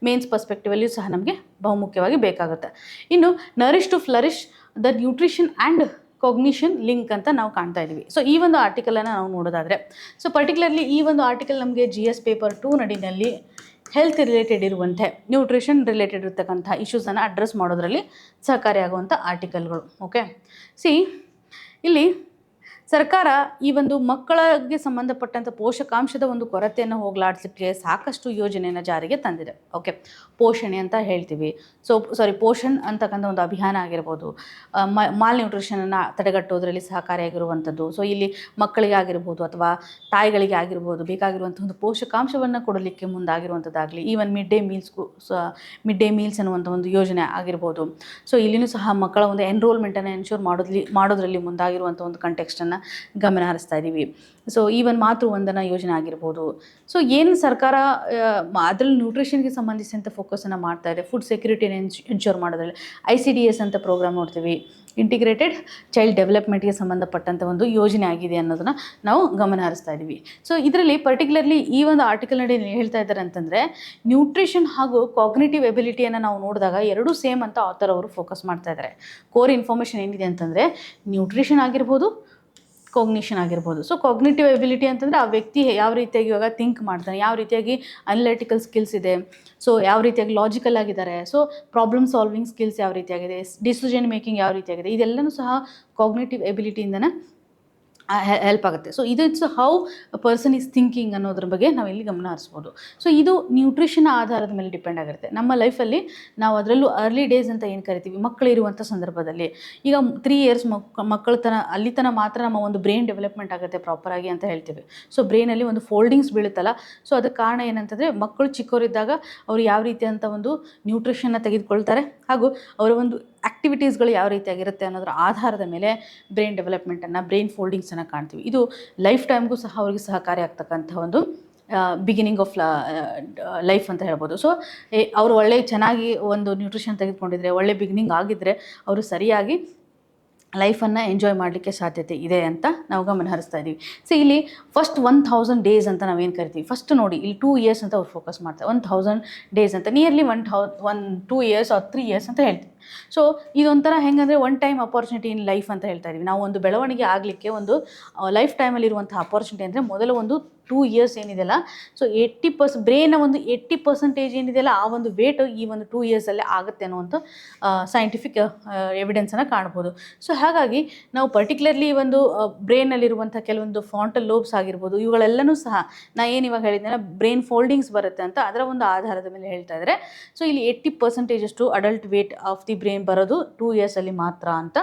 ಮೇನ್ಸ್ ಪರ್ಸ್ಪೆಕ್ಟಿವಲ್ಲಿಯೂ ಸಹ ನಮಗೆ ಬಹುಮುಖ್ಯವಾಗಿ ಬೇಕಾಗುತ್ತೆ. ಇನ್ನು nourish to flourish the nutrition and cognition link ಅಂತ ನಾವು ಕಾಣ್ತಾ ಇದ್ದೀವಿ. ಸೊ ಈ ಒಂದು ಆರ್ಟಿಕಲನ್ನು ನಾವು ನೋಡೋದಾದರೆ, ಸೊ ಪರ್ಟಿಕ್ಯುಲರ್ಲಿ ಈ ಒಂದು ಆರ್ಟಿಕಲ್ ನಮಗೆ GS ಪೇಪರ್ 2 ನಡಿನಲ್ಲಿ ಹೆಲ್ತ್ ರಿಲೇಟೆಡ್ ಇರುವಂತೆ, ನ್ಯೂಟ್ರಿಷನ್ ರಿಲೇಟೆಡ್ ಇರ್ತಕ್ಕಂಥ ಇಶ್ಯೂಸನ್ನು ಅಡ್ರೆಸ್ ಮಾಡೋದ್ರಲ್ಲಿ ಸಹಕಾರಿಯಾಗುವಂಥ ಆರ್ಟಿಕಲ್ಗಳು. ಓಕೆ, ಇಲ್ಲಿ ಸರ್ಕಾರ ಈ ಒಂದು ಮಕ್ಕಳಿಗೆ ಸಂಬಂಧಪಟ್ಟಂಥ ಪೋಷಕಾಂಶದ ಒಂದು ಕೊರತೆಯನ್ನು ಹೋಗಲಾಡಿಸಲಿಕ್ಕೆ ಸಾಕಷ್ಟು ಯೋಜನೆಯನ್ನು ಜಾರಿಗೆ ತಂದಿದೆ. ಓಕೆ, ಪೋಷಣೆ ಅಂತ ಹೇಳ್ತೀವಿ. ಪೋಷಣ್ ಅಂತಕ್ಕಂಥ ಒಂದು ಅಭಿಯಾನ ಆಗಿರ್ಬೋದು, ಮಾಲ್ ನ್ಯೂಟ್ರಿಷನನ್ನು ತಡೆಗಟ್ಟೋದ್ರಲ್ಲಿ ಸಹಕಾರಿಯಾಗಿರುವಂಥದ್ದು. ಸೊ ಇಲ್ಲಿ ಮಕ್ಕಳಿಗೆ ಆಗಿರ್ಬೋದು ಅಥವಾ ತಾಯಿಗಳಿಗೆ ಆಗಿರ್ಬೋದು ಬೇಕಾಗಿರುವಂಥ ಒಂದು ಪೋಷಕಾಂಶವನ್ನು ಕೊಡಲಿಕ್ಕೆ ಮುಂದಾಗಿರುವಂಥದ್ದಾಗಲಿ, ಈವನ್ ಮಿಡ್ ಡೇ ಮೀಲ್ಸ್ ಅನ್ನುವಂಥ ಒಂದು ಯೋಜನೆ ಆಗಿರ್ಬೋದು. ಸೊ ಇಲ್ಲಿನೂ ಸಹ ಮಕ್ಕಳ ಒಂದು ಎನ್ರೋಲ್ಮೆಂಟನ್ನು ಎನ್ಶೋರ್ ಮಾಡೋದ್ರಲ್ಲಿ ಮುಂದಾಗಿರುವಂಥ ಒಂದು ಕಂಟೆಕ್ಸ್ಟನ್ನು ಗಮನ ಹರಿಸ್ತಾ ಇದ್ದೀವಿ. ಸೊ ಈವನ್ ಮಾತೃವಂದನಾ ಯೋಜನೆ ಆಗಿರ್ಬೋದು. ಸೊ ಏನು ಸರ್ಕಾರ ಅದರಲ್ಲಿ ನ್ಯೂಟ್ರಿಷನ್ಗೆ ಸಂಬಂಧಿಸಿದಂಥ ಫೋಕಸನ್ನು ಮಾಡ್ತಾ ಇದೆ, ಫುಡ್ ಸೆಕ್ಯೂರಿಟಿನ ಎನ್ಶೋರ್ ಮಾಡೋದ್ರಲ್ಲಿ ICDS ಅಂತ ಪ್ರೋಗ್ರಾಮ್ ನೋಡ್ತೀವಿ, ಇಂಟಿಗ್ರೇಟೆಡ್ ಚೈಲ್ಡ್ ಡೆವಲಪ್ಮೆಂಟ್ಗೆ ಸಂಬಂಧಪಟ್ಟಂಥ ಒಂದು ಯೋಜನೆ ಆಗಿದೆ ಅನ್ನೋದನ್ನು ನಾವು ಗಮನ ಹರಿಸ್ತಾ ಇದ್ದೀವಿ. ಸೊ ಇದರಲ್ಲಿ ಪರ್ಟಿಕ್ಯುಲರ್ಲಿ ಈ ಒಂದು ಆರ್ಟಿಕಲ್ ನಡಿ ಹೇಳ್ತಾ ಇದ್ದಾರೆ ಅಂತಂದರೆ, ನ್ಯೂಟ್ರಿಷನ್ ಹಾಗೂ ಕಾಗ್ನಿಟಿವ್ ಎಬಿಲಿಟಿಯನ್ನು ನಾವು ನೋಡಿದಾಗ ಎರಡೂ ಸೇಮ್ ಅಂತ ಆಥರ್ ಅವರು ಫೋಕಸ್ ಮಾಡ್ತಾ ಇದ್ದಾರೆ. ಕೋರ್ ಇನ್ಫಾರ್ಮೇಷನ್ ಏನಿದೆ ಅಂತಂದರೆ, ನ್ಯೂಟ್ರಿಷನ್ ಆಗಿರ್ಬೋದು, ಕಾಗ್ನಿಷನ್ ಆಗಿರ್ಬೋದು. ಸೊ ಕಾಗ್ನಿಟಿವ್ ಎಬಿಲಿಟಿ ಅಂತಂದರೆ ಆ ವ್ಯಕ್ತಿ ಯಾವ ರೀತಿಯಾಗಿ ಇವಾಗ ಥಿಂಕ್ ಮಾಡ್ತಾನೆ, ಯಾವ ರೀತಿಯಾಗಿ ಅನಲಿಟಿಕಲ್ ಸ್ಕಿಲ್ಸ್ ಇದೆ, ಸೊ ಯಾವ ರೀತಿಯಾಗಿ ಲಾಜಿಕಲ್ ಆಗಿದ್ದಾರೆ, ಸೊ ಪ್ರಾಬ್ಲಮ್ ಸಾಲ್ವಿಂಗ್ ಸ್ಕಿಲ್ಸ್ ಯಾವ ರೀತಿಯಾಗಿದೆ, ಡಿಸಿಷನ್ ಮೇಕಿಂಗ್ ಯಾವ ರೀತಿಯಾಗಿದೆ, ಇದೆಲ್ಲನೂ ಸಹ ಕಾಗ್ನಿಟಿವ್ ಎಬಿಲಿಟಿಯಿಂದನೇ ಹೆಲ್ಪ್ ಆಗುತ್ತೆ. So it's how person is thinking ಅನ್ನೋದ್ರ ಬಗ್ಗೆ ನಾವು ಇಲ್ಲಿ ಗಮನ ಹರಿಸ್ಬೋದು. ಸೊ ಇದು ನ್ಯೂಟ್ರಿಷನ್ ಆಧಾರದ ಮೇಲೆ ಡಿಪೆಂಡ್ ಆಗಿರುತ್ತೆ. ನಮ್ಮ ಲೈಫಲ್ಲಿ ನಾವು ಅದರಲ್ಲೂ ಅರ್ಲಿ ಡೇಸ್ ಅಂತ ಏನು ಕರಿತೀವಿ, ಮಕ್ಕಳಿರುವಂಥ ಸಂದರ್ಭದಲ್ಲಿ ಈಗ 3 ಇಯರ್ಸ್ ಅಲ್ಲಿ ತನಕ ಮಾತ್ರ ನಮ್ಮ ಒಂದು ಬ್ರೈನ್ ಡೆವಲಪ್ಮೆಂಟ್ ಆಗುತ್ತೆ ಪ್ರಾಪರಾಗಿ ಅಂತ ಹೇಳ್ತೀವಿ. ಸೊ ಬ್ರೈನಲ್ಲಿ ಒಂದು ಫೋಲ್ಡಿಂಗ್ಸ್ ಬೀಳುತ್ತಲ್ಲ, ಸೊ ಅದಕ್ಕೆ ಕಾರಣ ಏನಂತಂದರೆ ಮಕ್ಕಳು ಚಿಕ್ಕವರಿದ್ದಾಗ ಅವರು ಯಾವ ರೀತಿಯಂಥ ಒಂದು ನ್ಯೂಟ್ರಿಷನ್ನ ತೆಗೆದುಕೊಳ್ತಾರೆ ಹಾಗೂ ಅವರ ಒಂದು ಆ್ಯಕ್ಟಿವಿಟೀಸ್ಗಳು ಯಾವ ರೀತಿಯಾಗಿರುತ್ತೆ ಅನ್ನೋದ್ರ ಆಧಾರದ ಮೇಲೆ ಬ್ರೈನ್ ಡೆವಲಪ್ಮೆಂಟನ್ನು, ಬ್ರೈನ್ ಫೋಲ್ಡಿಂಗ್ಸನ್ನು ಕಾಣ್ತೀವಿ. ಇದು ಲೈಫ್ ಟೈಮ್ಗೂ ಸಹ ಅವರಿಗೆ ಸಹಕಾರಿ ಆಗ್ತಕ್ಕಂಥ ಒಂದು ಬಿಗಿನಿಂಗ್ ಆಫ್ ಲೈಫ್ ಅಂತ ಹೇಳ್ಬೋದು. ಸೊ ಅವರು ಚೆನ್ನಾಗಿ ಒಂದು ನ್ಯೂಟ್ರಿಷನ್ ತೆಗೆದುಕೊಂಡಿದ್ರೆ, ಒಳ್ಳೆ ಬಿಗಿನಿಂಗ್ ಆಗಿದ್ದರೆ ಅವರು ಸರಿಯಾಗಿ ಲೈಫನ್ನು ಎಂಜಾಯ್ ಮಾಡಲಿಕ್ಕೆ ಸಾಧ್ಯತೆ ಇದೆ ಅಂತ ನಾವು ಗಮನ ಹರಿಸ್ತಾ ಇದ್ದೀವಿ. ಸೊ ಇಲ್ಲಿ ಫಸ್ಟ್ 1000 ಡೇಸ್ ಅಂತ ನಾವೇನು ಕರಿತೀವಿ, ಫಸ್ಟ್ ನೋಡಿ ಇಲ್ಲಿ 2 ಇಯರ್ಸ್ ಅಂತ ಅವ್ರು ಫೋಕಸ್ ಮಾಡ್ತಾರೆ. 1000 ಡೇಸ್ ಅಂತ ನಿಯರ್ಲಿ 2 ಇಯರ್ಸ್ ಆರ್ 3 ಇಯರ್ಸ್ ಅಂತ ಹೇಳ್ತೀವಿ. ಸೊ ಇದೊಂಥರ ಹೆಂಗಂದರೆ one time opportunity in life ಅಂತ ಹೇಳ್ತಾ ಇದ್ದೀವಿ. ನಾವು ಒಂದು ಬೆಳವಣಿಗೆ ಆಗಲಿಕ್ಕೆ ಒಂದು ಲೈಫ್ ಟೈಮಲ್ಲಿ ಇರುವಂಥ ಅಪಾರ್ಚುನಿಟಿ ಅಂದರೆ ಮೊದಲ ಒಂದು 2 ಇಯರ್ಸ್ ಏನಿದೆಯಲ್ಲ, ಸೊ 80% ಬ್ರೈನ್ನ ಒಂದು 80% ಏನಿದೆಯಲ್ಲ ಆ ಒಂದು ವೇಟ್ ಈ ಒಂದು 2 ಇಯರ್ಸಲ್ಲೇ ಆಗುತ್ತೆ ಅನ್ನುವಂಥ ಸೈಂಟಿಫಿಕ್ ಎವಿಡೆನ್ಸನ್ನು ಕಾಣ್ಬೋದು. ಸೊ ಹಾಗಾಗಿ ನಾವು ಪರ್ಟಿಕ್ಯುಲರ್ಲಿ ಒಂದು ಬ್ರೈನಲ್ಲಿರುವಂಥ ಕೆಲವೊಂದು ಫ್ರಾಂಟಲ್ ಲೋಬ್ಸ್ ಆಗಿರ್ಬೋದು, ಇವುಗಳೆಲ್ಲನೂ ಸಹ ಏನು ಇವಾಗ ಹೇಳಿದ್ನಲ್ಲ ಬ್ರೈನ್ ಫೋಲ್ಡಿಂಗ್ಸ್ ಬರುತ್ತೆ ಅಂತ ಅದರ ಒಂದು ಆಧಾರದ ಮೇಲೆ ಹೇಳ್ತಾ ಇದ್ದಾರೆ. ಸೊ ಇಲ್ಲಿ 80% ಅಷ್ಟು adult weight of the brain ಬರೋದು 2 ಇಯರ್ಸಲ್ಲಿ ಮಾತ್ರ ಅಂತ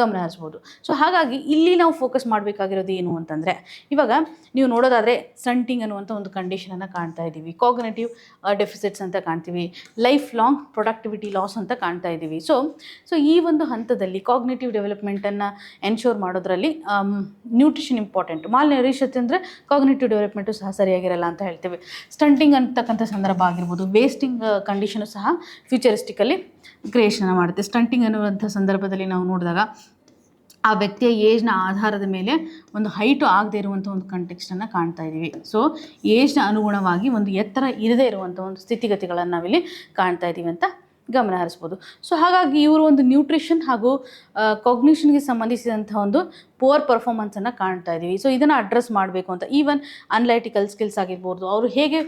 ಗಮನ ಹರಿಸ್ಬೋದು. ಸೊ ಹಾಗಾಗಿ ಇಲ್ಲಿ ನಾವು ಫೋಕಸ್ ಮಾಡಬೇಕಾಗಿರೋದು ಏನು ಅಂತಂದರೆ, ಇವಾಗ ನೀವು ನೋಡೋದಾದರೆ ಸ್ಟಂಟಿಂಗ್ ಅನ್ನುವಂಥ ಒಂದು ಕಂಡೀಷನನ್ನು ಕಾಣ್ತಾ ಇದ್ದೀವಿ, ಕಾಗ್ನಿಟಿವ್ ಡೆಫಿಸಿಟ್ಸ್ ಅಂತ ಕಾಣ್ತೀವಿ, ಲೈಫ್ ಲಾಂಗ್ ಪ್ರೊಡಕ್ಟಿವಿಟಿ ಲಾಸ್ ಅಂತ ಕಾಣ್ತಾ ಇದ್ದೀವಿ. ಸೊ ಈ ಒಂದು ಹಂತದಲ್ಲಿ ಕಾಗ್ನಿಟಿವ್ ಡೆವಲಪ್ಮೆಂಟನ್ನು ಎನ್ಶೋರ್ ಮಾಡೋದ್ರಲ್ಲಿ ನ್ಯೂಟ್ರಿಷನ್ ಇಂಪಾರ್ಟೆಂಟ್. ಮಾಲ್ ನ್ಯೂಟ್ರಿಷನ್ ಅಂದರೆ ಕಾಗ್ನಿಟಿವ್ ಡೆವಲಪ್ಮೆಂಟು ಸಹ ಸರಿಯಾಗಿರಲ್ಲ ಅಂತ ಹೇಳ್ತೀವಿ. ಸ್ಟಂಟಿಂಗ್ ಅಂತಕ್ಕಂಥ ಸಂದರ್ಭ ಆಗಿರ್ಬೋದು, ವೇಸ್ಟಿಂಗ್ ಕಂಡೀಷನು ಸಹ ಫ್ಯೂಚರಿಸ್ಟಿಕಲ್ಲಿ ಕ್ರಿಯೇಷನ್ ಮಾಡುತ್ತೆ. ಸ್ಟಂಟಿಂಗ್ ಅನ್ನುವಂಥ ಸಂದರ್ಭದಲ್ಲಿ ನಾವು ನೋಡಿದಾಗ ಆ ವ್ಯಕ್ತಿಯ ಏಜ್ನ ಆಧಾರದ ಮೇಲೆ ಒಂದು ಹೈಟು ಆಗದೆ ಇರುವಂಥ ಒಂದು ಕಂಟೆಕ್ಸ್ಟನ್ನು ಕಾಣ್ತಾ ಇದ್ದೀವಿ. ಸೊ ಏಜ್ನ ಅನುಗುಣವಾಗಿ ಒಂದು ಎತ್ತರ ಇರದೇ ಇರುವಂಥ ಒಂದು ಸ್ಥಿತಿಗತಿಗಳನ್ನು ನಾವಿಲ್ಲಿ ಕಾಣ್ತಾ ಇದ್ದೀವಿ ಅಂತ ಗಮನ ಹರಿಸ್ಬೋದು. ಸೊ ಹಾಗಾಗಿ ಇವರು ಒಂದು ನ್ಯೂಟ್ರಿಷನ್ ಹಾಗೂ ಕಾಗ್ನಿಷನ್ಗೆ ಸಂಬಂಧಿಸಿದಂಥ ಒಂದು ಪುವರ್ ಪರ್ಫಾರ್ಮೆನ್ಸನ್ನು ಕಾಣ್ತಾ ಇದ್ದೀವಿ. ಸೊ ಇದನ್ನು ಅಡ್ರೆಸ್ ಮಾಡಬೇಕು ಅಂತ, ಈವನ್ ಅನಲೈಟಿಕಲ್ ಸ್ಕಿಲ್ಸ್ ಆಗಿರ್ಬೋದು, ಅವರು ಹೇಗೆ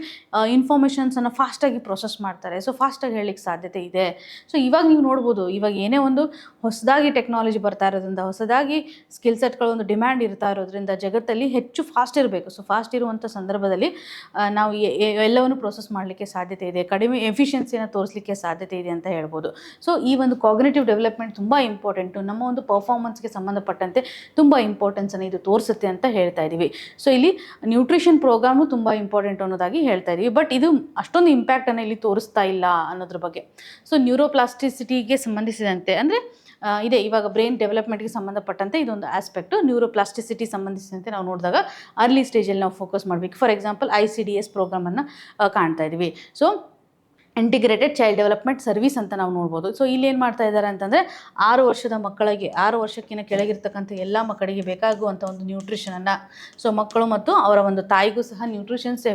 ಇನ್ಫಾರ್ಮೇಷನ್ಸನ್ನು ಫಾಸ್ಟಾಗಿ ಪ್ರೊಸೆಸ್ ಮಾಡ್ತಾರೆ, ಸೊ ಫಾಸ್ಟಾಗಿ ಹೇಳಲಿಕ್ಕೆ ಸಾಧ್ಯತೆ ಇದೆ. ಸೊ ಇವಾಗ ನೀವು ನೋಡ್ಬೋದು, ಇವಾಗ ಏನೇ ಒಂದು ಹೊಸದಾಗಿ ಟೆಕ್ನಾಲಜಿ ಬರ್ತಾ ಇರೋದ್ರಿಂದ, ಹೊಸದಾಗಿ ಸ್ಕಿಲ್ ಸೆಟ್ಗಳ ಒಂದು ಡಿಮ್ಯಾಂಡ್ ಇರ್ತಾ ಇರೋದ್ರಿಂದ ಜಗತ್ತಲ್ಲಿ ಹೆಚ್ಚು ಫಾಸ್ಟ್ ಇರಬೇಕು. ಸೊ ಫಾಸ್ಟ್ ಇರುವಂಥ ಸಂದರ್ಭದಲ್ಲಿ ನಾವು ಎಲ್ಲವನ್ನು ಪ್ರೊಸೆಸ್ ಮಾಡಲಿಕ್ಕೆ ಸಾಧ್ಯತೆ ಇದೆ, ಕಡಿಮೆ ಎಫಿಷಿಯನ್ಸಿಯನ್ನು ತೋರಿಸಲಿಕ್ಕೆ ಸಾಧ್ಯತೆ ಇದೆ ಅಂತ ಹೇಳ್ಬೋದು. ಸೊ ಈ ಒಂದು ಕಾಗ್ನಿಟಿವ್ ಡೆವಲಪ್ಮೆಂಟ್ ತುಂಬ ಇಂಪಾರ್ಟೆಂಟು, ನಮ್ಮ ಒಂದು ಪರ್ಫಾರ್ಮೆನ್ಸ್ಗೆ ಸಂಬಂಧಪಟ್ಟಂತೆ ತುಂಬ ಇಂಪಾರ್ಟೆನ್ಸನ್ನು ಇದು ತೋರಿಸುತ್ತೆ ಅಂತ ಹೇಳ್ತಾ ಇದ್ದೀವಿ. ಸೊ ಇಲ್ಲಿ ನ್ಯೂಟ್ರಿಷನ್ ಪ್ರೋಗ್ರಾಮು ತುಂಬ ಇಂಪಾರ್ಟೆಂಟ್ ಅನ್ನೋದಾಗಿ ಹೇಳ್ತಾ ಇದ್ದೀವಿ. ಬಟ್ ಇದು ಅಷ್ಟೊಂದು ಇಂಪ್ಯಾಕ್ಟನ್ನು ಇಲ್ಲಿ ತೋರಿಸ್ತಾ ಇಲ್ಲ ಅನ್ನೋದ್ರ ಬಗ್ಗೆ. ಸೊ ನ್ಯೂರೋಪ್ಲಾಸ್ಟಿಸಿಟಿಗೆ ಸಂಬಂಧಿಸಿದಂತೆ ಅಂದರೆ ಇದೆ, ಇವಾಗ ಬ್ರೈನ್ ಡೆವಲಪ್ಮೆಂಟ್ಗೆ ಸಂಬಂಧಪಟ್ಟಂತೆ ಇದೊಂದು ಆಸ್ಪೆಕ್ಟು. ನ್ಯೂರೋಪ್ಲಾಸ್ಟಿಸಿಟಿ ಸಂಬಂಧಿಸಿದಂತೆ ನಾವು ನೋಡಿದಾಗ ಅರ್ಲಿ ಸ್ಟೇಜಲ್ಲಿ ನಾವು ಫೋಕಸ್ ಮಾಡಬೇಕು. ಫಾರ್ ಎಕ್ಸಾಂಪಲ್ ICDS ಪ್ರೋಗ್ರಾಮನ್ನು ಕಾಣ್ತಾ ಇದ್ದೀವಿ. So integrated child development service ಅಂತ ನಾವು ನೋಡ್ಬೋದು. ಸೊ ಇಲ್ಲಿ ಏನು ಮಾಡ್ತಾ ಇದ್ದಾರೆ ಅಂತಂದರೆ 6 ವರ್ಷದ ಮಕ್ಕಳಿಗೆ, 6 ವರ್ಷಕ್ಕಿಂತ ಕೆಳಗಿರ್ತಕ್ಕಂಥ ಎಲ್ಲ ಮಕ್ಕಳಿಗೆ ಬೇಕಾಗುವಂಥ ಒಂದು ನ್ಯೂಟ್ರಿಷನನ್ನು, ಸೊ ಮಕ್ಕಳು ಮತ್ತು ಅವರ ಒಂದು ತಾಯಿಗೂ ಸಹ ನ್ಯೂಟ್ರಿಷನ್ಸ್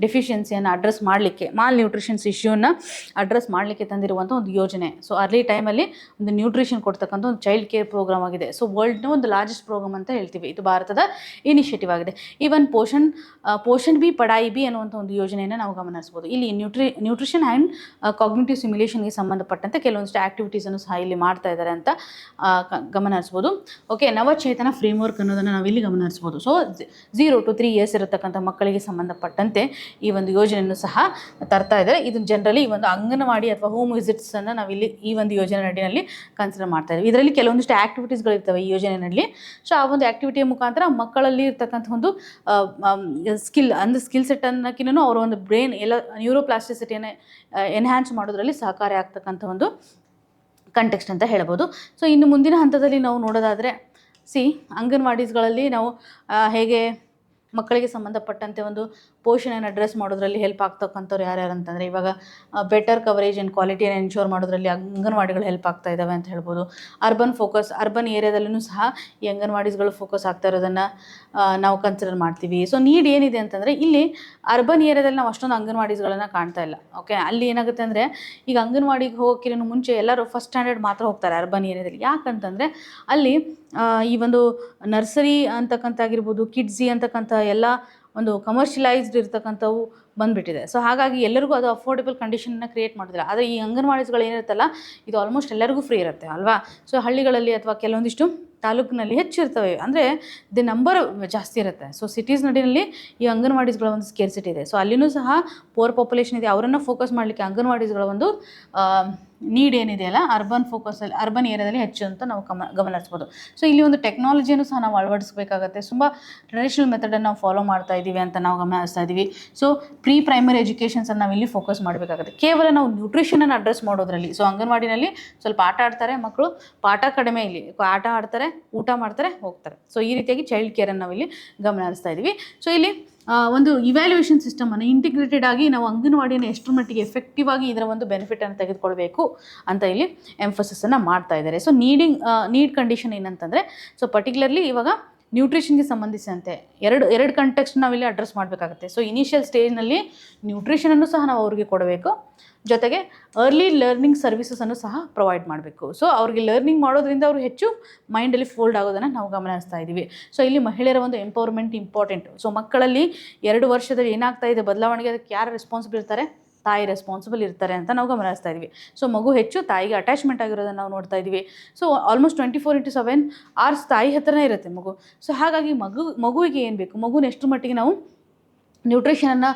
ಡೆಫಿಷಿಯನ್ಸಿಯನ್ನು ಅಡ್ರೆಸ್ ಮಾಡಲಿಕ್ಕೆ, ಮಾಲ್ ನ್ಯೂಟ್ರಿಷನ್ಸ್ ಇಶ್ಯೂನ ಅಡ್ರೆಸ್ ಮಾಡಲಿಕ್ಕೆ ತಂದಿರುವಂಥ ಒಂದು ಯೋಜನೆ. ಸೊ ಅರ್ಲಿ ಟೈಮಲ್ಲಿ ಒಂದು ನ್ಯೂಟ್ರಿಷನ್ ಕೊಡ್ತಕ್ಕಂಥ ಒಂದು ಚೈಲ್ಡ್ ಕೇರ್ ಪ್ರೋಗ್ರಾಮ್ ಆಗಿದೆ. ಸೊ ವರ್ಲ್ಡ್ನ ಒಂದು ಲಾರ್ಜೆಸ್ಟ್ ಪ್ರೋಗ್ರಾಮ್ ಅಂತ ಹೇಳ್ತೀವಿ. ಇದು ಭಾರತದ ಇನಿಷಿಯೇಟಿವ್ ಆಗಿದೆ. ಈವನ್ ಪೋಷಣ್ ಬಿ ಪಢಾಯಿ ಬಿ ಅನ್ನುವಂಥ ಒಂದು ಯೋಜನೆಯನ್ನು ನಾವು ಗಮನಿಸ್ಬೋದು. ಇಲ್ಲಿ ನ್ಯೂಟ್ರಿಷನ್ ಆ್ಯಂಡ್ ಕಾಗ್ನಿಟಿವ್ ಸಿಮ್ಯುಲೇಷನ್ಗೆ ಸಂಬಂಧಪಟ್ಟಂತೆ ಕೆಲವೊಂದಿಷ್ಟು ಆ್ಯಕ್ಟಿವಿಟೀಸನ್ನು ಸಹ ಇಲ್ಲಿ ಮಾಡ್ತಾ ಇದ್ದಾರೆ ಅಂತ ಗಮನ ಹರಿಸ್ಬೋದು. ಓಕೆ, ನವಚೇತನ ಫ್ರೇಮ್ವರ್ಕ್ ಅನ್ನೋದನ್ನು ನಾವಿಲ್ಲಿ ಗಮನ ಹರಿಸ್ಬೋದು. ಸೊ 0 to 3 ಇಯರ್ಸ್ ಇರತಕ್ಕಂಥ ಮಕ್ಕಳಿಗೆ ಸಂಬಂಧಪಟ್ಟಂತೆ ಈ ಒಂದು ಯೋಜನೆಯನ್ನು ಸಹ ತರ್ತಾ ಇದ್ದಾರೆ. ಇದನ್ನು ಜನರಲಿ ಈ ಒಂದು ಅಂಗನವಾಡಿ ಅಥವಾ ಹೋಮ್ ವಿಸಿಟ್ಸನ್ನು ನಾವಿಲ್ಲಿ ಈ ಒಂದು ಯೋಜನೆ ನಡಿನಲ್ಲಿ ಕನ್ಸಿಡರ್ ಮಾಡ್ತಾ ಇದ್ದೀವಿ. ಇದರಲ್ಲಿ ಕೆಲವೊಂದಿಷ್ಟು ಆ್ಯಕ್ಟಿವಿಟೀಸ್ಗಳಿರ್ತವೆ ಈ ಯೋಜನೆಯಲ್ಲಿ. ಸೊ ಆ ಒಂದು ಆ್ಯಕ್ಟಿವಿಟಿಯ ಮುಖಾಂತರ ಮಕ್ಕಳಲ್ಲಿ ಇರ್ತಕ್ಕಂಥ ಒಂದು ಸ್ಕಿಲ್ ಸೆಟ್ ಅನ್ನೋಕ್ಕಿಂತ ಅವರ ಒಂದು ಬ್ರೈನ್ ಎಲ್ಲ ನ್ಯೂರೋಪ್ಲಾಸ್ಟಿಸಿಟಿಯನ್ನು ಎನ್ಹ್ಯಾನ್ಸ್ ಮಾಡೋದ್ರಲ್ಲಿ ಸಹಕಾರಿ ಆಗ್ತಕ್ಕಂಥ ಒಂದು ಕಂಟೆಕ್ಸ್ಟ್ ಅಂತ ಹೇಳ್ಬೋದು. ಸೊ ಇನ್ನು ಮುಂದಿನ ಹಂತದಲ್ಲಿ ನಾವು ನೋಡೋದಾದರೆ ಅಂಗನವಾಡೀಸ್ಗಳಲ್ಲಿ ನಾವು ಹೇಗೆ ಮಕ್ಕಳಿಗೆ ಸಂಬಂಧಪಟ್ಟಂತೆ ಒಂದು ಪೋಷಣೆಯನ್ನು ಅಡ್ರೆಸ್ ಮಾಡೋದ್ರಲ್ಲಿ ಹೆಲ್ಪ್ ಆಗ್ತಕ್ಕಂಥವ್ರು ಯಾರ್ಯಾರು ಅಂತಂದರೆ ಇವಾಗ ಬೆಟರ್ ಕವರೇಜ್ ಆ್ಯಂಡ್ ಕ್ವಾಲಿಟಿಯನ್ನು ಎನ್ಶೋರ್ ಮಾಡೋದ್ರಲ್ಲಿ ಅಂಗನವಾಡಿಗಳು ಹೆಲ್ಪ್ ಆಗ್ತಾ ಇದ್ದಾವೆ ಅಂತ ಹೇಳ್ಬೋದು. ಅರ್ಬನ್ ಏರಿಯಾದಲ್ಲೂ ಸಹ ಈ ಅಂಗನವಾಡಿಗಳು ಫೋಕಸ್ ಆಗ್ತಾ ಇರೋದನ್ನು ನಾವು ಕನ್ಸಿಡರ್ ಮಾಡ್ತೀವಿ. ಸೊ ನೀಡ್ ಏನಿದೆ ಅಂತಂದರೆ ಇಲ್ಲಿ ಅರ್ಬನ್ ಏರಿಯಾದಲ್ಲಿ ನಾವು ಅಷ್ಟೊಂದು ಅಂಗನವಾಡಿಗಳನ್ನು ಕಾಣ್ತಾ ಇಲ್ಲ. ಓಕೆ, ಅಲ್ಲಿ ಏನಾಗುತ್ತೆ ಅಂದರೆ ಈಗ ಅಂಗನವಾಡಿಗೆ ಹೋಗೋಕ್ಕಿಂತ ಮುಂಚೆ ಎಲ್ಲರೂ ಫಸ್ಟ್ ಸ್ಟ್ಯಾಂಡರ್ಡ್ ಮಾತ್ರ ಹೋಗ್ತಾರೆ ಅರ್ಬನ್ ಏರಿಯಾದಲ್ಲಿ. ಯಾಕಂತಂದರೆ ಅಲ್ಲಿ ಈ ಒಂದು ನರ್ಸರಿ ಅಂತಕ್ಕಂಥಾಗಿರ್ಬೋದು, ಕಿಡ್ಸಿ ಅಂತಕ್ಕಂಥ ಎಲ್ಲ ಒಂದು ಕಮರ್ಷಿಯಲೈಸ್ಡ್ ಇರ್ತಕ್ಕಂಥವು ಬಂದುಬಿಟ್ಟಿದೆ. ಸೊ ಹಾಗಾಗಿ ಎಲ್ಲರಿಗೂ ಅದು ಅಫೋರ್ಡೆಬಲ್ ಕಂಡೀಷನ್ನ ಕ್ರಿಯೇಟ್ ಮಾಡೋದಿಲ್ಲ. ಆದರೆ ಈ ಅಂಗನವಾಡಿಗಳು ಏನಿರುತ್ತಲ್ಲ ಇದು ಆಲ್ಮೋಸ್ಟ್ ಎಲ್ಲರಿಗೂ ಫ್ರೀ ಇರುತ್ತೆ ಅಲ್ವಾ. ಸೊ ಹಳ್ಳಿಗಳಲ್ಲಿ ಅಥವಾ ಕೆಲವೊಂದಿಷ್ಟು ತಾಲೂಕಿನಲ್ಲಿ ಹೆಚ್ಚಿರ್ತವೆ, ಅಂದರೆ ದಿ ನಂಬರ್ ಜಾಸ್ತಿ ಇರುತ್ತೆ. ಸೊ ಸಿಟೀಸ್ ನಡಿನಲ್ಲಿ ಈ ಅಂಗನವಾಡಿಗಳ ಒಂದು ಸ್ಕೇರ್ಸಿಟಿ ಇದೆ. ಸೊ ಅಲ್ಲಿನೂ ಸಹ ಪುವರ್ ಪಾಪ್ಯುಲೇಷನ್ ಇದೆ, ಅವರನ್ನು ಫೋಕಸ್ ಮಾಡಲಿಕ್ಕೆ ಅಂಗನವಾಡಿಗಳ ಒಂದು ನೀಡ್ ಏನಿದೆಯಲ್ಲ ಅರ್ಬನ್ ಏರಿಯಾದಲ್ಲಿ ಹೆಚ್ಚು ಅಂತ ನಾವು ಗಮನಿಸ್ಬೋದು. ಸೊ ಇಲ್ಲಿ ಒಂದು ಟೆಕ್ನಾಲಜಿಯನ್ನು ಸಹ ನಾವು ಅಳವಡಿಸಬೇಕಾಗತ್ತೆ. ತುಂಬ ಟ್ರೆಡಿಷನಲ್ ಮೆಥಡನ್ನು ನಾವು ಫಾಲೋ ಮಾಡ್ತಾ ಇದ್ದೀವಿ ಅಂತ ನಾವು ಗಮನಿಸ್ತಾ ಇದ್ದೀವಿ. ಸೊ ಪ್ರೀ ಪ್ರೈಮರಿ ಎಜುಕೇಷನ್ಸನ್ನು ನಾವು ಇಲ್ಲಿ ಫೋಕಸ್ ಮಾಡಬೇಕಾಗುತ್ತೆ. ಕೇವಲ ನಾವು ನ್ಯೂಟ್ರಿಷನನ್ನು ಅಡ್ರೆಸ್ ಮಾಡೋದ್ರಲ್ಲಿ, ಸೊ ಅಂಗನವಾಡಿನಲ್ಲಿ ಸ್ವಲ್ಪ ಆಟ ಆಡ್ತಾರೆ ಮಕ್ಕಳು, ಪಾಠ ಕಡಿಮೆ, ಇಲ್ಲಿ ಆಟ ಆಡ್ತಾರೆ, ಊಟ ಮಾಡ್ತಾರೆ, ಹೋಗ್ತಾರೆ. ಸೊ ಈ ರೀತಿಯಾಗಿ ಚೈಲ್ಡ್ ಕೇರನ್ನು ನಾವು ಇಲ್ಲಿ ಗಮನ ಹರಿಸ್ತಾ ಇದ್ದೀವಿ. ಸೊ ಇಲ್ಲಿ ಒಂದು ಇವ್ಯಾಲ್ಯೂಯೇಷನ್ ಸಿಸ್ಟಮನ್ನು ಇಂಟಿಗ್ರೇಟೆಡ್ ಆಗಿ ನಾವು ಅಂಗನವಾಡಿಯನ್ನು ಎಷ್ಟರ ಮಟ್ಟಿಗೆ ಎಫೆಕ್ಟಿವ್ ಆಗಿ ಇದರ ಒಂದು ಬೆನಿಫಿಟನ್ನು ತೆಗೆದುಕೊಳ್ಬೇಕು ಅಂತ ಇಲ್ಲಿ ಎಂಫಸಿಸನ್ನು ಮಾಡ್ತಾ ಇದ್ದಾರೆ. ಸೊ ನೀಡ್ ಕಂಡೀಷನ್ ಏನಂತಂದರೆ, ಸೊ ಪರ್ಟಿಕ್ಯುಲರ್ಲಿ ಇವಾಗ ನ್ಯೂಟ್ರಿಷನ್ಗೆ ಸಂಬಂಧಿಸಿದಂತೆ ಎರಡು ಕಂಟೆಕ್ಸ್ಟ್ ನಾವಿಲ್ಲಿ ಅಡ್ರೆಸ್ ಮಾಡಬೇಕಾಗುತ್ತೆ. ಸೊ ಇನಿಷಿಯಲ್ ಸ್ಟೇಜ್ನಲ್ಲಿ ನ್ಯೂಟ್ರಿಷನನ್ನು ಸಹ ನಾವು ಅವ್ರಿಗೆ ಕೊಡಬೇಕು, ಜೊತೆಗೆ ಅರ್ಲಿ ಲರ್ನಿಂಗ್ ಸರ್ವಿಸಸನ್ನು ಸಹ ಪ್ರೊವೈಡ್ ಮಾಡಬೇಕು. ಸೊ ಅವ್ರಿಗೆ ಲರ್ನಿಂಗ್ ಮಾಡೋದ್ರಿಂದ ಅವರು ಹೆಚ್ಚು ಮೈಂಡಲ್ಲಿ ಫೋಲ್ಡ್ ಆಗೋದನ್ನು ನಾವು ಗಮನಿಸ್ತಾ ಇದ್ದೀವಿ. ಸೊ ಇಲ್ಲಿ ಮಹಿಳೆಯರ ಒಂದು ಎಂಪವರ್ಮೆಂಟ್ ಇಂಪಾರ್ಟೆಂಟ್. ಸೊ ಮಕ್ಕಳಲ್ಲಿ 2 ವರ್ಷದಲ್ಲಿ ಏನಾಗ್ತಾ ಇದೆ ಬದಲಾವಣೆಗೆ, ಅದಕ್ಕೆ ಯಾರು ರೆಸ್ಪಾನ್ಸಿಬಲ್ ಇರ್ತಾರೆ? ತಾಯಿ ರೆಸ್ಪಾನ್ಸಿಬಲ್ ಇರ್ತಾರೆ ಅಂತ ನಾವು ಗಮನಿಸ್ತಾ ಇದ್ದೀವಿ. ಸೊ ಮಗು ಹೆಚ್ಚು ತಾಯಿಗೆ ಅಟ್ಯಾಚ್ಮೆಂಟ್ ಆಗಿರೋದನ್ನು ನಾವು ನೋಡ್ತಾ ಇದ್ದೀವಿ. ಸೊ ಆಲ್ಮೋಸ್ಟ್ 24/7 hours ತಾಯಿ ಹತ್ರನೇ ಇರುತ್ತೆ ಮಗು. ಸೊ ಹಾಗಾಗಿ ಮಗುವಿಗೆ ಏನು ಬೇಕು, ಮಗುನ ಎಷ್ಟು ಮಟ್ಟಿಗೆ ನಾವು ನ್ಯೂಟ್ರಿಷನನ್ನು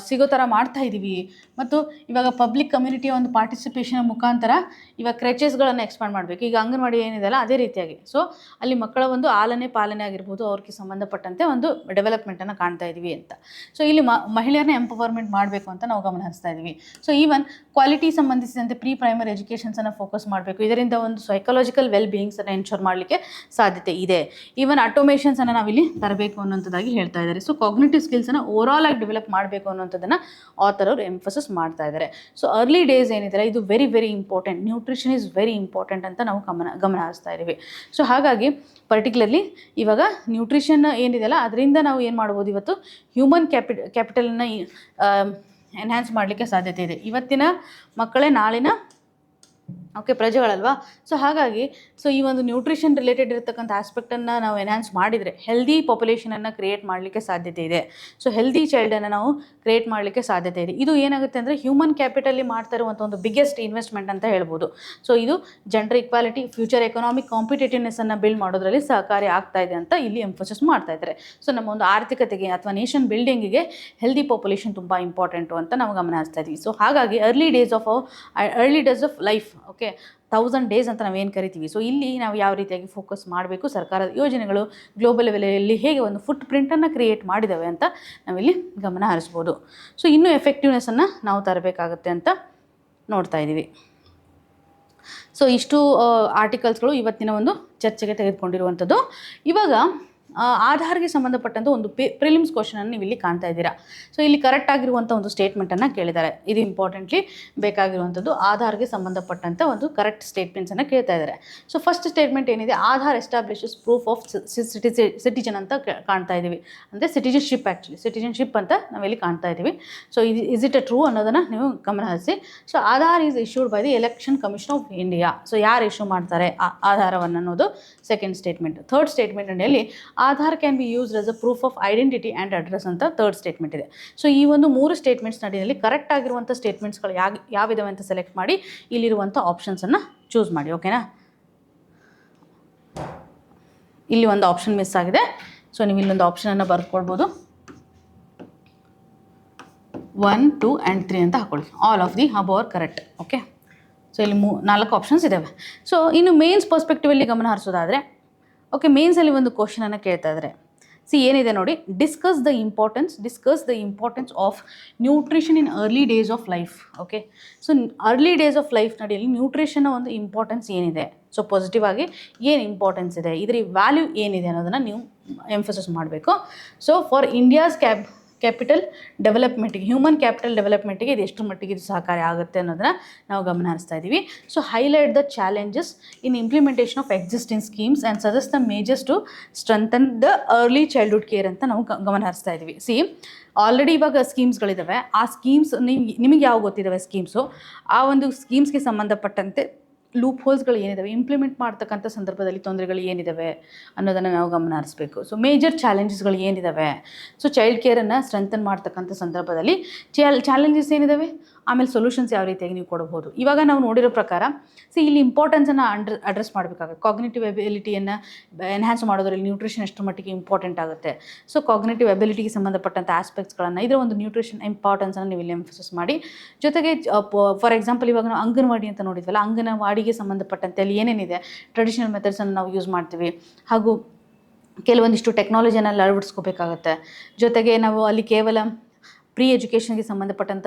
ಸಿಗೋ ಥರ ಮಾಡ್ತಾ ಇದ್ದೀವಿ. ಮತ್ತು ಇವಾಗ ಪಬ್ಲಿಕ್ ಕಮ್ಯುನಿಟಿಯ ಒಂದು ಪಾರ್ಟಿಸಿಪೇಷನ್ ಮುಖಾಂತರ ಇವಾಗ ಕ್ರೆಚಸ್ಗಳನ್ನು ಎಕ್ಸ್ಪಾಂಡ್ ಮಾಡಬೇಕು. ಈಗ ಅಂಗನವಾಡಿ ಏನಿದೆಯಲ್ಲ ಅದೇ ರೀತಿಯಾಗಿ ಸೊ ಅಲ್ಲಿ ಮಕ್ಕಳ ಒಂದು ಪಾಲನೆ ಆಗಿರ್ಬೋದು, ಅವ್ರಿಗೆ ಸಂಬಂಧಪಟ್ಟಂತೆ ಒಂದು ಡೆವಲಪ್ಮೆಂಟನ್ನು ಕಾಣ್ತಾ ಇದ್ದೀವಿ ಅಂತ. ಸೊ ಇಲ್ಲಿ ಮಹಿಳೆಯರನ್ನ ಎಂಪವರ್ಮೆಂಟ್ ಮಾಡಬೇಕು ಅಂತ ನಾವು ಗಮನ ಹರಿಸ್ತಾ ಇದ್ದೀವಿ. ಸೊ ಈವನ್ ಕ್ವಾಲಿಟಿ ಸಂಬಂಧಿಸಿದಂತೆ ಪ್ರೀ ಪ್ರೈಮರಿ ಎಜುಕೇಷನ್ಸನ್ನು ಫೋಕಸ್ ಮಾಡಬೇಕು. ಇದರಿಂದ ಒಂದು ಸೈಕಾಲಜಿಕಲ್ ವೆಲ್ ಬೀಯಿಂಗ್ಸನ್ನು ಎನ್ಶೋರ್ ಮಾಡಲಿಕ್ಕೆ ಸಾಧ್ಯತೆ ಇದೆ. ಈವನ್ ಆಟೋಮೇಷನ್ಸನ್ನು ನಾವಿಲ್ಲಿ ತರಬೇಕು ಅನ್ನೋಂಥದ್ದಾಗಿ ಹೇಳ್ತಾ ಇದ್ದಾರೆ. ಸೊ ಕಾಗ್ನಿಟಿವ್ ಸ್ಕಿಲ್ಸನ್ನು ಓವರಾಲ್ ಆಗಿ ಡೆವಲಪ್ ಮಾಡಬೇಕು ಅನ್ನೋಂಥದ್ದನ್ನು ಆಥರ್ ಅವರು ಎಂಫಸಿಸ್ ಮಾಡ್ತಾ ಇದ್ದಾರೆ. ಸೊ ಅರ್ಲಿ ಡೇಸ್ ಏನಿದೆ ಇದು very very important. Nutrition is very important ಅಂತ ನಾವು ಗಮನ ಹರಿಸ್ತಾ ಇದ್ದೀವಿ. ಸೊ ಹಾಗಾಗಿ ಪರ್ಟಿಕ್ಯುಲರ್ಲಿ ಇವಾಗ ನ್ಯೂಟ್ರಿಷನ್ ಏನಿದೆಯಲ್ಲ ಅದರಿಂದ ನಾವು ಏನು ಮಾಡ್ಬೋದು, ಇವತ್ತು ಹ್ಯೂಮನ್ ಕ್ಯಾಪಿಟಲನ್ನು ಎನ್ಹ್ಯಾನ್ಸ್ ಮಾಡಲಿಕ್ಕೆ ಸಾಧ್ಯತೆ ಇದೆ. ಇವತ್ತಿನ ಮಕ್ಕಳೇ ನಾಳಿನ ಪ್ರಜೆಗಳಲ್ವಾ. ಸೊ ಹಾಗಾಗಿ ಈ ಒಂದು ನ್ಯೂಟ್ರಿಷನ್ ರಿಲೇಟೆಡ್ ಇರತಕ್ಕಂಥ ಆಸ್ಪೆಕ್ಟನ್ನು ನಾವು ಎನ್ಹ್ಯಾನ್ಸ್ ಮಾಡಿದರೆ ಹೆಲ್ದಿ ಪಾಪ್ಯುಲೇಷನನ್ನು ಕ್ರಿಯೇಟ್ ಮಾಡಲಿಕ್ಕೆ ಸಾಧ್ಯತೆ ಇದೆ. ಸೊ ಹೆಲ್ದಿ ಚೈಲ್ಡನ್ನು ನಾವು ಕ್ರಿಯೇಟ್ ಮಾಡಲಿಕ್ಕೆ ಸಾಧ್ಯತೆ ಇದೆ. ಇದು ಏನಾಗುತ್ತೆ ಅಂದರೆ ಹ್ಯೂಮನ್ ಕ್ಯಾಪಿಟಲಿ ಮಾಡ್ತಾ ಇರುವಂಥ ಒಂದು ಬಿಗ್ಗೆಸ್ಟ್ ಇನ್ವೆಸ್ಟ್ಮೆಂಟ್ ಅಂತ ಹೇಳ್ಬೋದು. ಸೊ ಇದು ಜೆಂಡರ್ ಇಕ್ವಾಲಿಟಿ, ಫ್ಯೂಚರ್ ಎಕನಾಮಿಕ್ ಕಾಂಪಿಟೇಟಿವ್ನೆಸ್ಸನ್ನು ಬಿಲ್ಡ್ ಮಾಡೋದ್ರಲ್ಲಿ ಸಹಕಾರಿ ಆಗ್ತಾ ಇದೆ ಅಂತ ಇಲ್ಲಿ ಎಂಫೋಸಿಸ್ ಮಾಡ್ತಾ ಇದ್ದಾರೆ. ಸೊ ನಮ್ಮ ಒಂದು ಆರ್ಥಿಕತೆಗೆ ಅಥವಾ ನೇಷನ್ ಬಿಲ್ಡಿಂಗಿಗೆ ಹೆಲ್ದಿ ಪಾಪ್ಯುಲೇಷನ್ ತುಂಬ ಇಂಪಾರ್ಟೆಂಟು ಅಂತ ನಾವು ಗಮನ ಹರಿಸ್ತಾ ಇದ್ದೀವಿ. ಸೊ ಹಾಗಾಗಿ early days of life 1000 days ಅಂತ ನಾವೇನು ಕರಿತೀವಿ. ಸೊ ಇಲ್ಲಿ ನಾವು ಯಾವ ರೀತಿಯಾಗಿ ಫೋಕಸ್ ಮಾಡಬೇಕು, ಸರ್ಕಾರದ ಯೋಜನೆಗಳು ಗ್ಲೋಬಲ್ ಲೆವೆಲಲ್ಲಿ ಹೇಗೆ ಒಂದು ಫುಟ್ ಪ್ರಿಂಟನ್ನು ಕ್ರಿಯೇಟ್ ಮಾಡಿದ್ದಾವೆ ಅಂತ ನಾವಿಲ್ಲಿ ಗಮನ ಹರಿಸ್ಬೋದು. ಸೊ ಇನ್ನೂ ಎಫೆಕ್ಟಿವ್ನೆಸ್ಸನ್ನು ನಾವು ತರಬೇಕಾಗುತ್ತೆ ಅಂತ ನೋಡ್ತಾ ಇದ್ದೀವಿ. ಸೊ ಇಷ್ಟು ಆರ್ಟಿಕಲ್ಸ್ಗಳು ಇವತ್ತಿನ ಒಂದು ಚರ್ಚೆಗೆ ತೆಗೆದುಕೊಂಡಿರುವಂಥದ್ದು. ಇವಾಗ ಆಧಾರ್ಗೆ ಸಂಬಂಧಪಟ್ಟಂಥ ಒಂದು ಪ್ರಿಲಿಮ್ಸ್ ಕ್ವಶನನ್ನು ನೀವು ಇಲ್ಲಿ ಕಾಣ್ತಾ ಇದ್ದೀರಾ. ಸೊ ಇಲ್ಲಿ ಕರೆಕ್ಟ್ ಆಗಿರುವಂಥ ಒಂದು ಸ್ಟೇಟ್ಮೆಂಟನ್ನು ಕೇಳಿದ್ದಾರೆ. ಇದು ಇಂಪಾರ್ಟೆಂಟ್ಲಿ ಬೇಕಾಗಿರುವಂಥದ್ದು ಆಧಾರ್ಗೆ ಸಂಬಂಧಪಟ್ಟಂಥ ಒಂದು ಕರೆಕ್ಟ್ ಸ್ಟೇಟ್ಮೆಂಟ್ಸನ್ನು ಕೇಳ್ತಾ ಇದ್ದಾರೆ. ಸೊ ಫಸ್ಟ್ ಸ್ಟೇಟ್ಮೆಂಟ್ ಏನಿದೆ, Aadhaar establishes proof of citizen ಅಂತ ಕಾಣ್ತಾ ಇದ್ದೀವಿ. ಅಂದರೆ ಸಿಟಿಜನ್ಶಿಪ್ ಅಂತ ನಾವಿಲ್ಲಿ ಕಾಣ್ತಾ ಇದ್ದೀವಿ. So is it a true ಅನ್ನೋದನ್ನು ನೀವು ಗಮನ ಹರಿಸಿ. So Aadhaar is issued by the election commission of India. So ಯಾರು ಇಶ್ಯೂ ಮಾಡ್ತಾರೆ ಆಧಾರವನ್ನು ಅನ್ನೋದು ಸೆಕೆಂಡ್ ಸ್ಟೇಟ್ಮೆಂಟ್. ಥರ್ಡ್ ಸ್ಟೇಟ್ಮೆಂಟಲ್ಲಿ Aadhaar can be used as a proof of identity and address ಅಂತ ಥರ್ಡ್ ಸ್ಟೇಟ್ಮೆಂಟ್ ಇದೆ. ಸೊ ಈ ಒಂದು 3 ಸ್ಟೇಟ್ಮೆಂಟ್ಸ್ ನಡಿನಲ್ಲಿ ಕರೆಕ್ಟ್ ಆಗಿರುವಂಥ ಸ್ಟೇಟ್ಮೆಂಟ್ಸ್ಗಳು ಯಾವಿದಾವೆ ಅಂತ ಸೆಲೆಕ್ಟ್ ಮಾಡಿ ಇಲ್ಲಿರುವಂಥ ಆಪ್ಷನ್ಸನ್ನು ಚೂಸ್ ಮಾಡಿ. ಓಕೆನಾ, ಇಲ್ಲಿ ಒಂದು ಆಪ್ಷನ್ ಮಿಸ್ ಆಗಿದೆ. ಸೊ ನೀವು ಇಲ್ಲೊಂದು ಆಪ್ಷನನ್ನು ಬರ್ಕೊಳ್ಬೋದು. 1, 2 and 3 ಅಂತ ಹಾಕೊಳ್ಳಿ. All of the above are correct. Okay, so ಇಲ್ಲಿ 4 ಆಪ್ಷನ್ಸ್ ಇದ್ದಾವೆ. ಸೊ ಇನ್ನು ಮೇನ್ಸ್ ಪರ್ಸ್ಪೆಕ್ಟಿವಲ್ಲಿ ಗಮನ ಹರಿಸೋದಾದರೆ, ಓಕೆ, ಮೇನ್ಸಲ್ಲಿ ಒಂದು ಕ್ವಶನನ್ನು ಕೇಳ್ತಾ ಇದ್ದಾರೆ. ಏನಿದೆ ನೋಡಿ, discuss the importance of nutrition in early days of life. Okay, so early days of life ನಡಿಯಲ್ಲಿ ನ್ಯೂಟ್ರಿಷನ್ನ ಒಂದು ಇಂಪಾರ್ಟೆನ್ಸ್ ಏನಿದೆ, ಸೊ ಪಾಸಿಟಿವ್ ಆಗಿ ಏನು ಇಂಪಾರ್ಟೆನ್ಸ್ ಇದೆ, ಇದರ ವ್ಯಾಲ್ಯೂ ಏನಿದೆ ಅನ್ನೋದನ್ನು ನೀವು ಎಂಫಸಿಸ್ ಮಾಡಬೇಕು. ಸೊ ಫಾರ್ ಇಂಡಿಯಾಸ್ ಕ್ಯಾಪಿಟಲ್ ಡೆವಲಪ್ಮೆಂಟಿಗೆ, ಹ್ಯೂಮನ್ ಕ್ಯಾಪಿಟಲ್ ಡೆವಲಪ್ಮೆಂಟಿಗೆ ಇದು ಎಷ್ಟು ಮಟ್ಟಿಗೆ ಇದು ಸಹಕಾರಿ ಆಗುತ್ತೆ ಅನ್ನೋದನ್ನ ನಾವು ಗಮನ ಹರಿಸ್ತಾ ಇದ್ದೀವಿ. So highlight the challenges in implementation of existing schemes and suggest the measures to strengthen the early childhood care ಅಂತ ನಾವು ಗಮನ ಹರಿಸ್ತಾ ಇದ್ದೀವಿ. ಆಲ್ರೆಡಿ ಇವಾಗ ಸ್ಕೀಮ್ಸ್ಗಳಿದ್ದಾವೆ, ಆ ಸ್ಕೀಮ್ಸ್ ನಿಮಗೆ ಯಾವ ಗೊತ್ತಿದ್ದಾವೆ ಸ್ಕೀಮ್ಸು, ಆ ಒಂದು ಸ್ಕೀಮ್ಸ್ಗೆ ಸಂಬಂಧಪಟ್ಟಂತೆ ಲೂಪ್ ಹೋಲ್ಸ್ಗಳು ಏನಿದ್ದಾವೆ, ಇಂಪ್ಲಿಮೆಂಟ್ ಮಾಡ್ತಕ್ಕಂಥ ಸಂದರ್ಭದಲ್ಲಿ ತೊಂದರೆಗಳು ಏನಿದ್ದಾವೆ ಅನ್ನೋದನ್ನು ನಾವು ಗಮನ ಹರಿಸ್ಬೇಕು. ಸೊ ಮೇಜರ್ ಚಾಲೆಂಜಸ್ಗಳು ಏನಿದ್ದಾವೆ, ಸೊ ಚೈಲ್ಡ್ ಕೇರನ್ನು ಸ್ಟ್ರೆಂಥನ್ ಮಾಡ್ತಕ್ಕಂಥ ಸಂದರ್ಭದಲ್ಲಿ ಚಾಲೆಂಜಸ್ ಏನಿದ್ದಾವೆ, ಆಮೇಲೆ ಸೊಲ್ಯೂಷನ್ಸ್ ಯಾವ ರೀತಿಯಾಗಿ ನೀವು ಕೊಡಬಹುದು. ಇವಾಗ ನಾವು ನೋಡಿರೋ ಪ್ರಕಾರ ಇಲ್ಲಿ ಇಂಪಾರ್ಟೆನ್ಸನ್ನು ಅಡ್ರೆಸ್ ಮಾಡಬೇಕಾಗುತ್ತೆ. ಕಾಗ್ನಿಟಿವ್ ಎಬಿಲಿಟಿಯನ್ನು ಎನ್ಹ್ಯಾನ್ಸ್ ಮಾಡೋದ್ರಲ್ಲಿ ನ್ಯೂಟ್ರಿಷನ್ ಎಷ್ಟು ಮಟ್ಟಿಗೆ ಇಂಪಾರ್ಟೆಂಟ್ ಆಗುತ್ತೆ. ಸೊ ಕಾಗ್ನಿಟಿವ್ ಎಬಿಲಿಟಿಗೆ ಸಂಬಂಧಪಟ್ಟಂಥ ಆಸ್ಪೆಕ್ಟ್ಸ್ಗಳನ್ನು, ಇದರ ಒಂದು ನ್ಯೂಟ್ರಿಷನ್ ಇಂಪಾರ್ಟೆನ್ಸನ್ನು ನೀವು ಇಲ್ಲಿ ಎಂಫಸಿಸ್ ಮಾಡಿ. ಜೊತೆಗೆ ಫಾರ್ ಎಕ್ಸಾಂಪಲ್ ಇವಾಗ ನಾವು ಅಂಗನವಾಡಿ ಅಂತ ನೋಡಿದ್ವಲ್ಲ, ಅಂಗನವಾಡಿಗೆ ಸಂಬಂಧಪಟ್ಟಂತೆ ಅಲ್ಲಿ ಏನೇನಿದೆ ಟ್ರೆಡಿಷನಲ್ ಮೆಥಡ್ಸನ್ನು ನಾವು ಯೂಸ್ ಮಾಡ್ತೀವಿ, ಹಾಗೂ ಕೆಲವೊಂದಿಷ್ಟು ಟೆಕ್ನಾಲಜಿಯನ್ನು ಅಳವಡಿಸ್ಕೋಬೇಕಾಗತ್ತೆ. ಜೊತೆಗೆ ನಾವು ಅಲ್ಲಿ ಕೇವಲ ಪ್ರೀ ಎಜುಕೇಷನ್ಗೆ ಸಂಬಂಧಪಟ್ಟಂಥ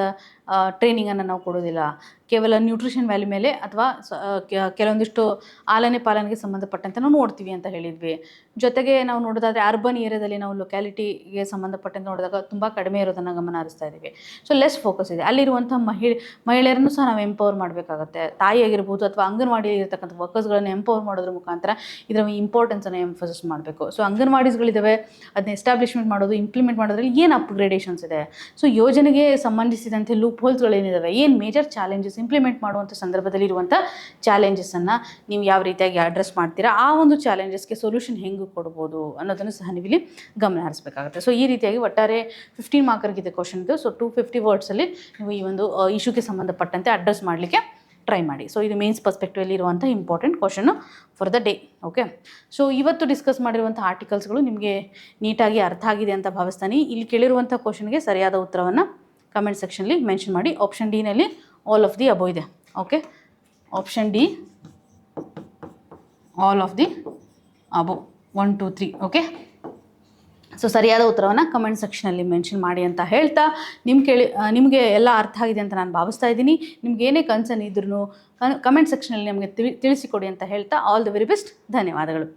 ಟ್ರೈನಿಂಗನ್ನು ನಾವು ಕೊಡೋದಿಲ್ಲ, ಕೇವಲ ನ್ಯೂಟ್ರಿಷನ್ ವ್ಯಾಲ್ಯೂ ಮೇಲೆ ಅಥವಾ ಕೆಲವೊಂದಿಷ್ಟು ಆಲನೆ ಪಾಲನೆಗೆ ಸಂಬಂಧಪಟ್ಟಂತೆ ನಾವು ನೋಡ್ತೀವಿ ಅಂತ ಹೇಳಿದ್ವಿ. ಜೊತೆಗೆ ನಾವು ನೋಡೋದಾದರೆ ಅರ್ಬನ್ ಏರಿಯಾದಲ್ಲಿ ನಾವು ಲೊಕ್ಯಾಲಿಟಿಗೆ ಸಂಬಂಧಪಟ್ಟಂತೆ ನೋಡಿದಾಗ ತುಂಬ ಕಡಿಮೆ ಇರೋದನ್ನು ಗಮನ ಹರಿಸ್ತಾ ಇದ್ದೀವಿ. ಸೊ ಲೆಸ್ ಫೋಕಸ್ ಇದೆ. ಅಲ್ಲಿರುವಂಥ ಮಹಿಳೆಯರನ್ನು ಸಹ ನಾವು ಎಂಪವರ್ ಮಾಡಬೇಕಾಗತ್ತೆ. ತಾಯಿ ಆಗಿರ್ಬೋದು ಅಥವಾ ಅಂಗನವಾಡಿಯಲ್ಲಿ ಇರತಕ್ಕಂಥ ವರ್ಕರ್ಸ್ಗಳನ್ನು ಎಂಪವರ್ ಮಾಡೋದ್ರ ಮುಖಾಂತರ ಇದರ ಇಂಪಾರ್ಟೆನ್ಸನ್ನು ಎಂಫಸಿಸ್ ಮಾಡಬೇಕು. ಸೊ ಅಂಗನವಾಡೀಸ್ಗಳಿದ್ದಾವೆ, ಅದನ್ನ ಎಸ್ಟಾಬ್ಲಿಷ್ಮೆಂಟ್ ಮಾಡೋದು, ಇಂಪ್ಲಿಮೆಂಟ್ ಮಾಡೋದ್ರಲ್ಲಿ ಏನು ಅಪ್ಗ್ರೇಡೇಷನ್ಸ್ ಇದೆ, ಸೊ ಯೋಜನೆಗೆ ಸಂಬಂಧಿಸಿದಂತೆ ಲೂಪ್ ಹೋಲ್ಸ್ಗಳೇನಿದ್ದಾವೆ, ಏನು ಮೇಜರ್ ಚಾಲೆಂಜಸ್ ಇಂಪ್ಲಿಮೆಂಟ್ ಮಾಡುವಂಥ ಸಂದರ್ಭದಲ್ಲಿ ಇರುವಂಥ ಚಾಲೆಂಜಸನ್ನು ನೀವು ಯಾವ ರೀತಿಯಾಗಿ ಅಡ್ರೆಸ್ ಮಾಡ್ತೀರಾ, ಆ ಒಂದು ಚಾಲೆಂಜಸ್ಗೆ ಸೊಲ್ಯೂಷನ್ ಹೆಂಗೆ ಕೊಡ್ಬೋದು ಅನ್ನೋದನ್ನು ಸಹ ನೀವು ಇಲ್ಲಿ ಗಮನ ಹರಿಸಬೇಕಾಗುತ್ತೆ. ಸೊ ಈ ರೀತಿಯಾಗಿ ಒಟ್ಟಾರೆ 15 ಮಾರ್ಕರ್ಗಿದೆ ಕ್ವಶನ್ ಇದು. ಸೊ 250 ವರ್ಡ್ಸಲ್ಲಿ ನೀವು ಈ ಒಂದು ಇಶ್ಯೂಗೆ ಸಂಬಂಧಪಟ್ಟಂತೆ ಅಡ್ರೆಸ್ ಮಾಡಲಿಕ್ಕೆ ಟ್ರೈ ಮಾಡಿ. ಸೊ ಇದು ಮೇನ್ಸ್ ಪರ್ಸ್ಪೆಕ್ಟಿವಲ್ಲಿ ಇರುವಂಥ important question for the day. Okay, so ಇವತ್ತು ಡಿಸ್ಕಸ್ ಮಾಡಿರುವಂಥ ಆರ್ಟಿಕಲ್ಸ್ಗಳು ನಿಮಗೆ ನೀಟಾಗಿ ಅರ್ಥ ಆಗಿದೆ ಅಂತ ಭಾವಿಸ್ತಾನೆ. ಇಲ್ಲಿ ಕೇಳಿರುವಂಥ ಕ್ವಶನ್ಗೆ ಸರಿಯಾದ ಉತ್ತರವನ್ನು ಕಮೆಂಟ್ ಸೆಕ್ಷನ್ಲಿ ಮೆನ್ಷನ್ ಮಾಡಿ. ಆಪ್ಷನ್ ಡಿನಲ್ಲಿ ಆಲ್ ಆಫ್ ದಿ ಅಬೋ ಇದೆ. Okay, option D all of the above 1 2 3. Okay, so ಸರಿಯಾದ ಉತ್ತರವನ್ನು ಕಮೆಂಟ್ ಸೆಕ್ಷನಲ್ಲಿ ಮೆನ್ಷನ್ ಮಾಡಿ ಅಂತ ಹೇಳ್ತಾ, ನಿಮಗೆ ಎಲ್ಲ ಅರ್ಥ ಆಗಿದೆ ಅಂತ ನಾನು ಭಾವಿಸ್ತಾ ಇದ್ದೀನಿ. ನಿಮ್ಗೆ ಏನೇ ಕನ್ಸರ್ನ್ ಇದ್ರೂ ಕಮೆಂಟ್ ಸೆಕ್ಷನಲ್ಲಿ ನಮಗೆ ತಿಳಿಸಿಕೊಡಿ ಅಂತ ಹೇಳ್ತಾ, ಆಲ್ ದ ವೆರಿ ಬೆಸ್ಟ್. ಧನ್ಯವಾದಗಳು.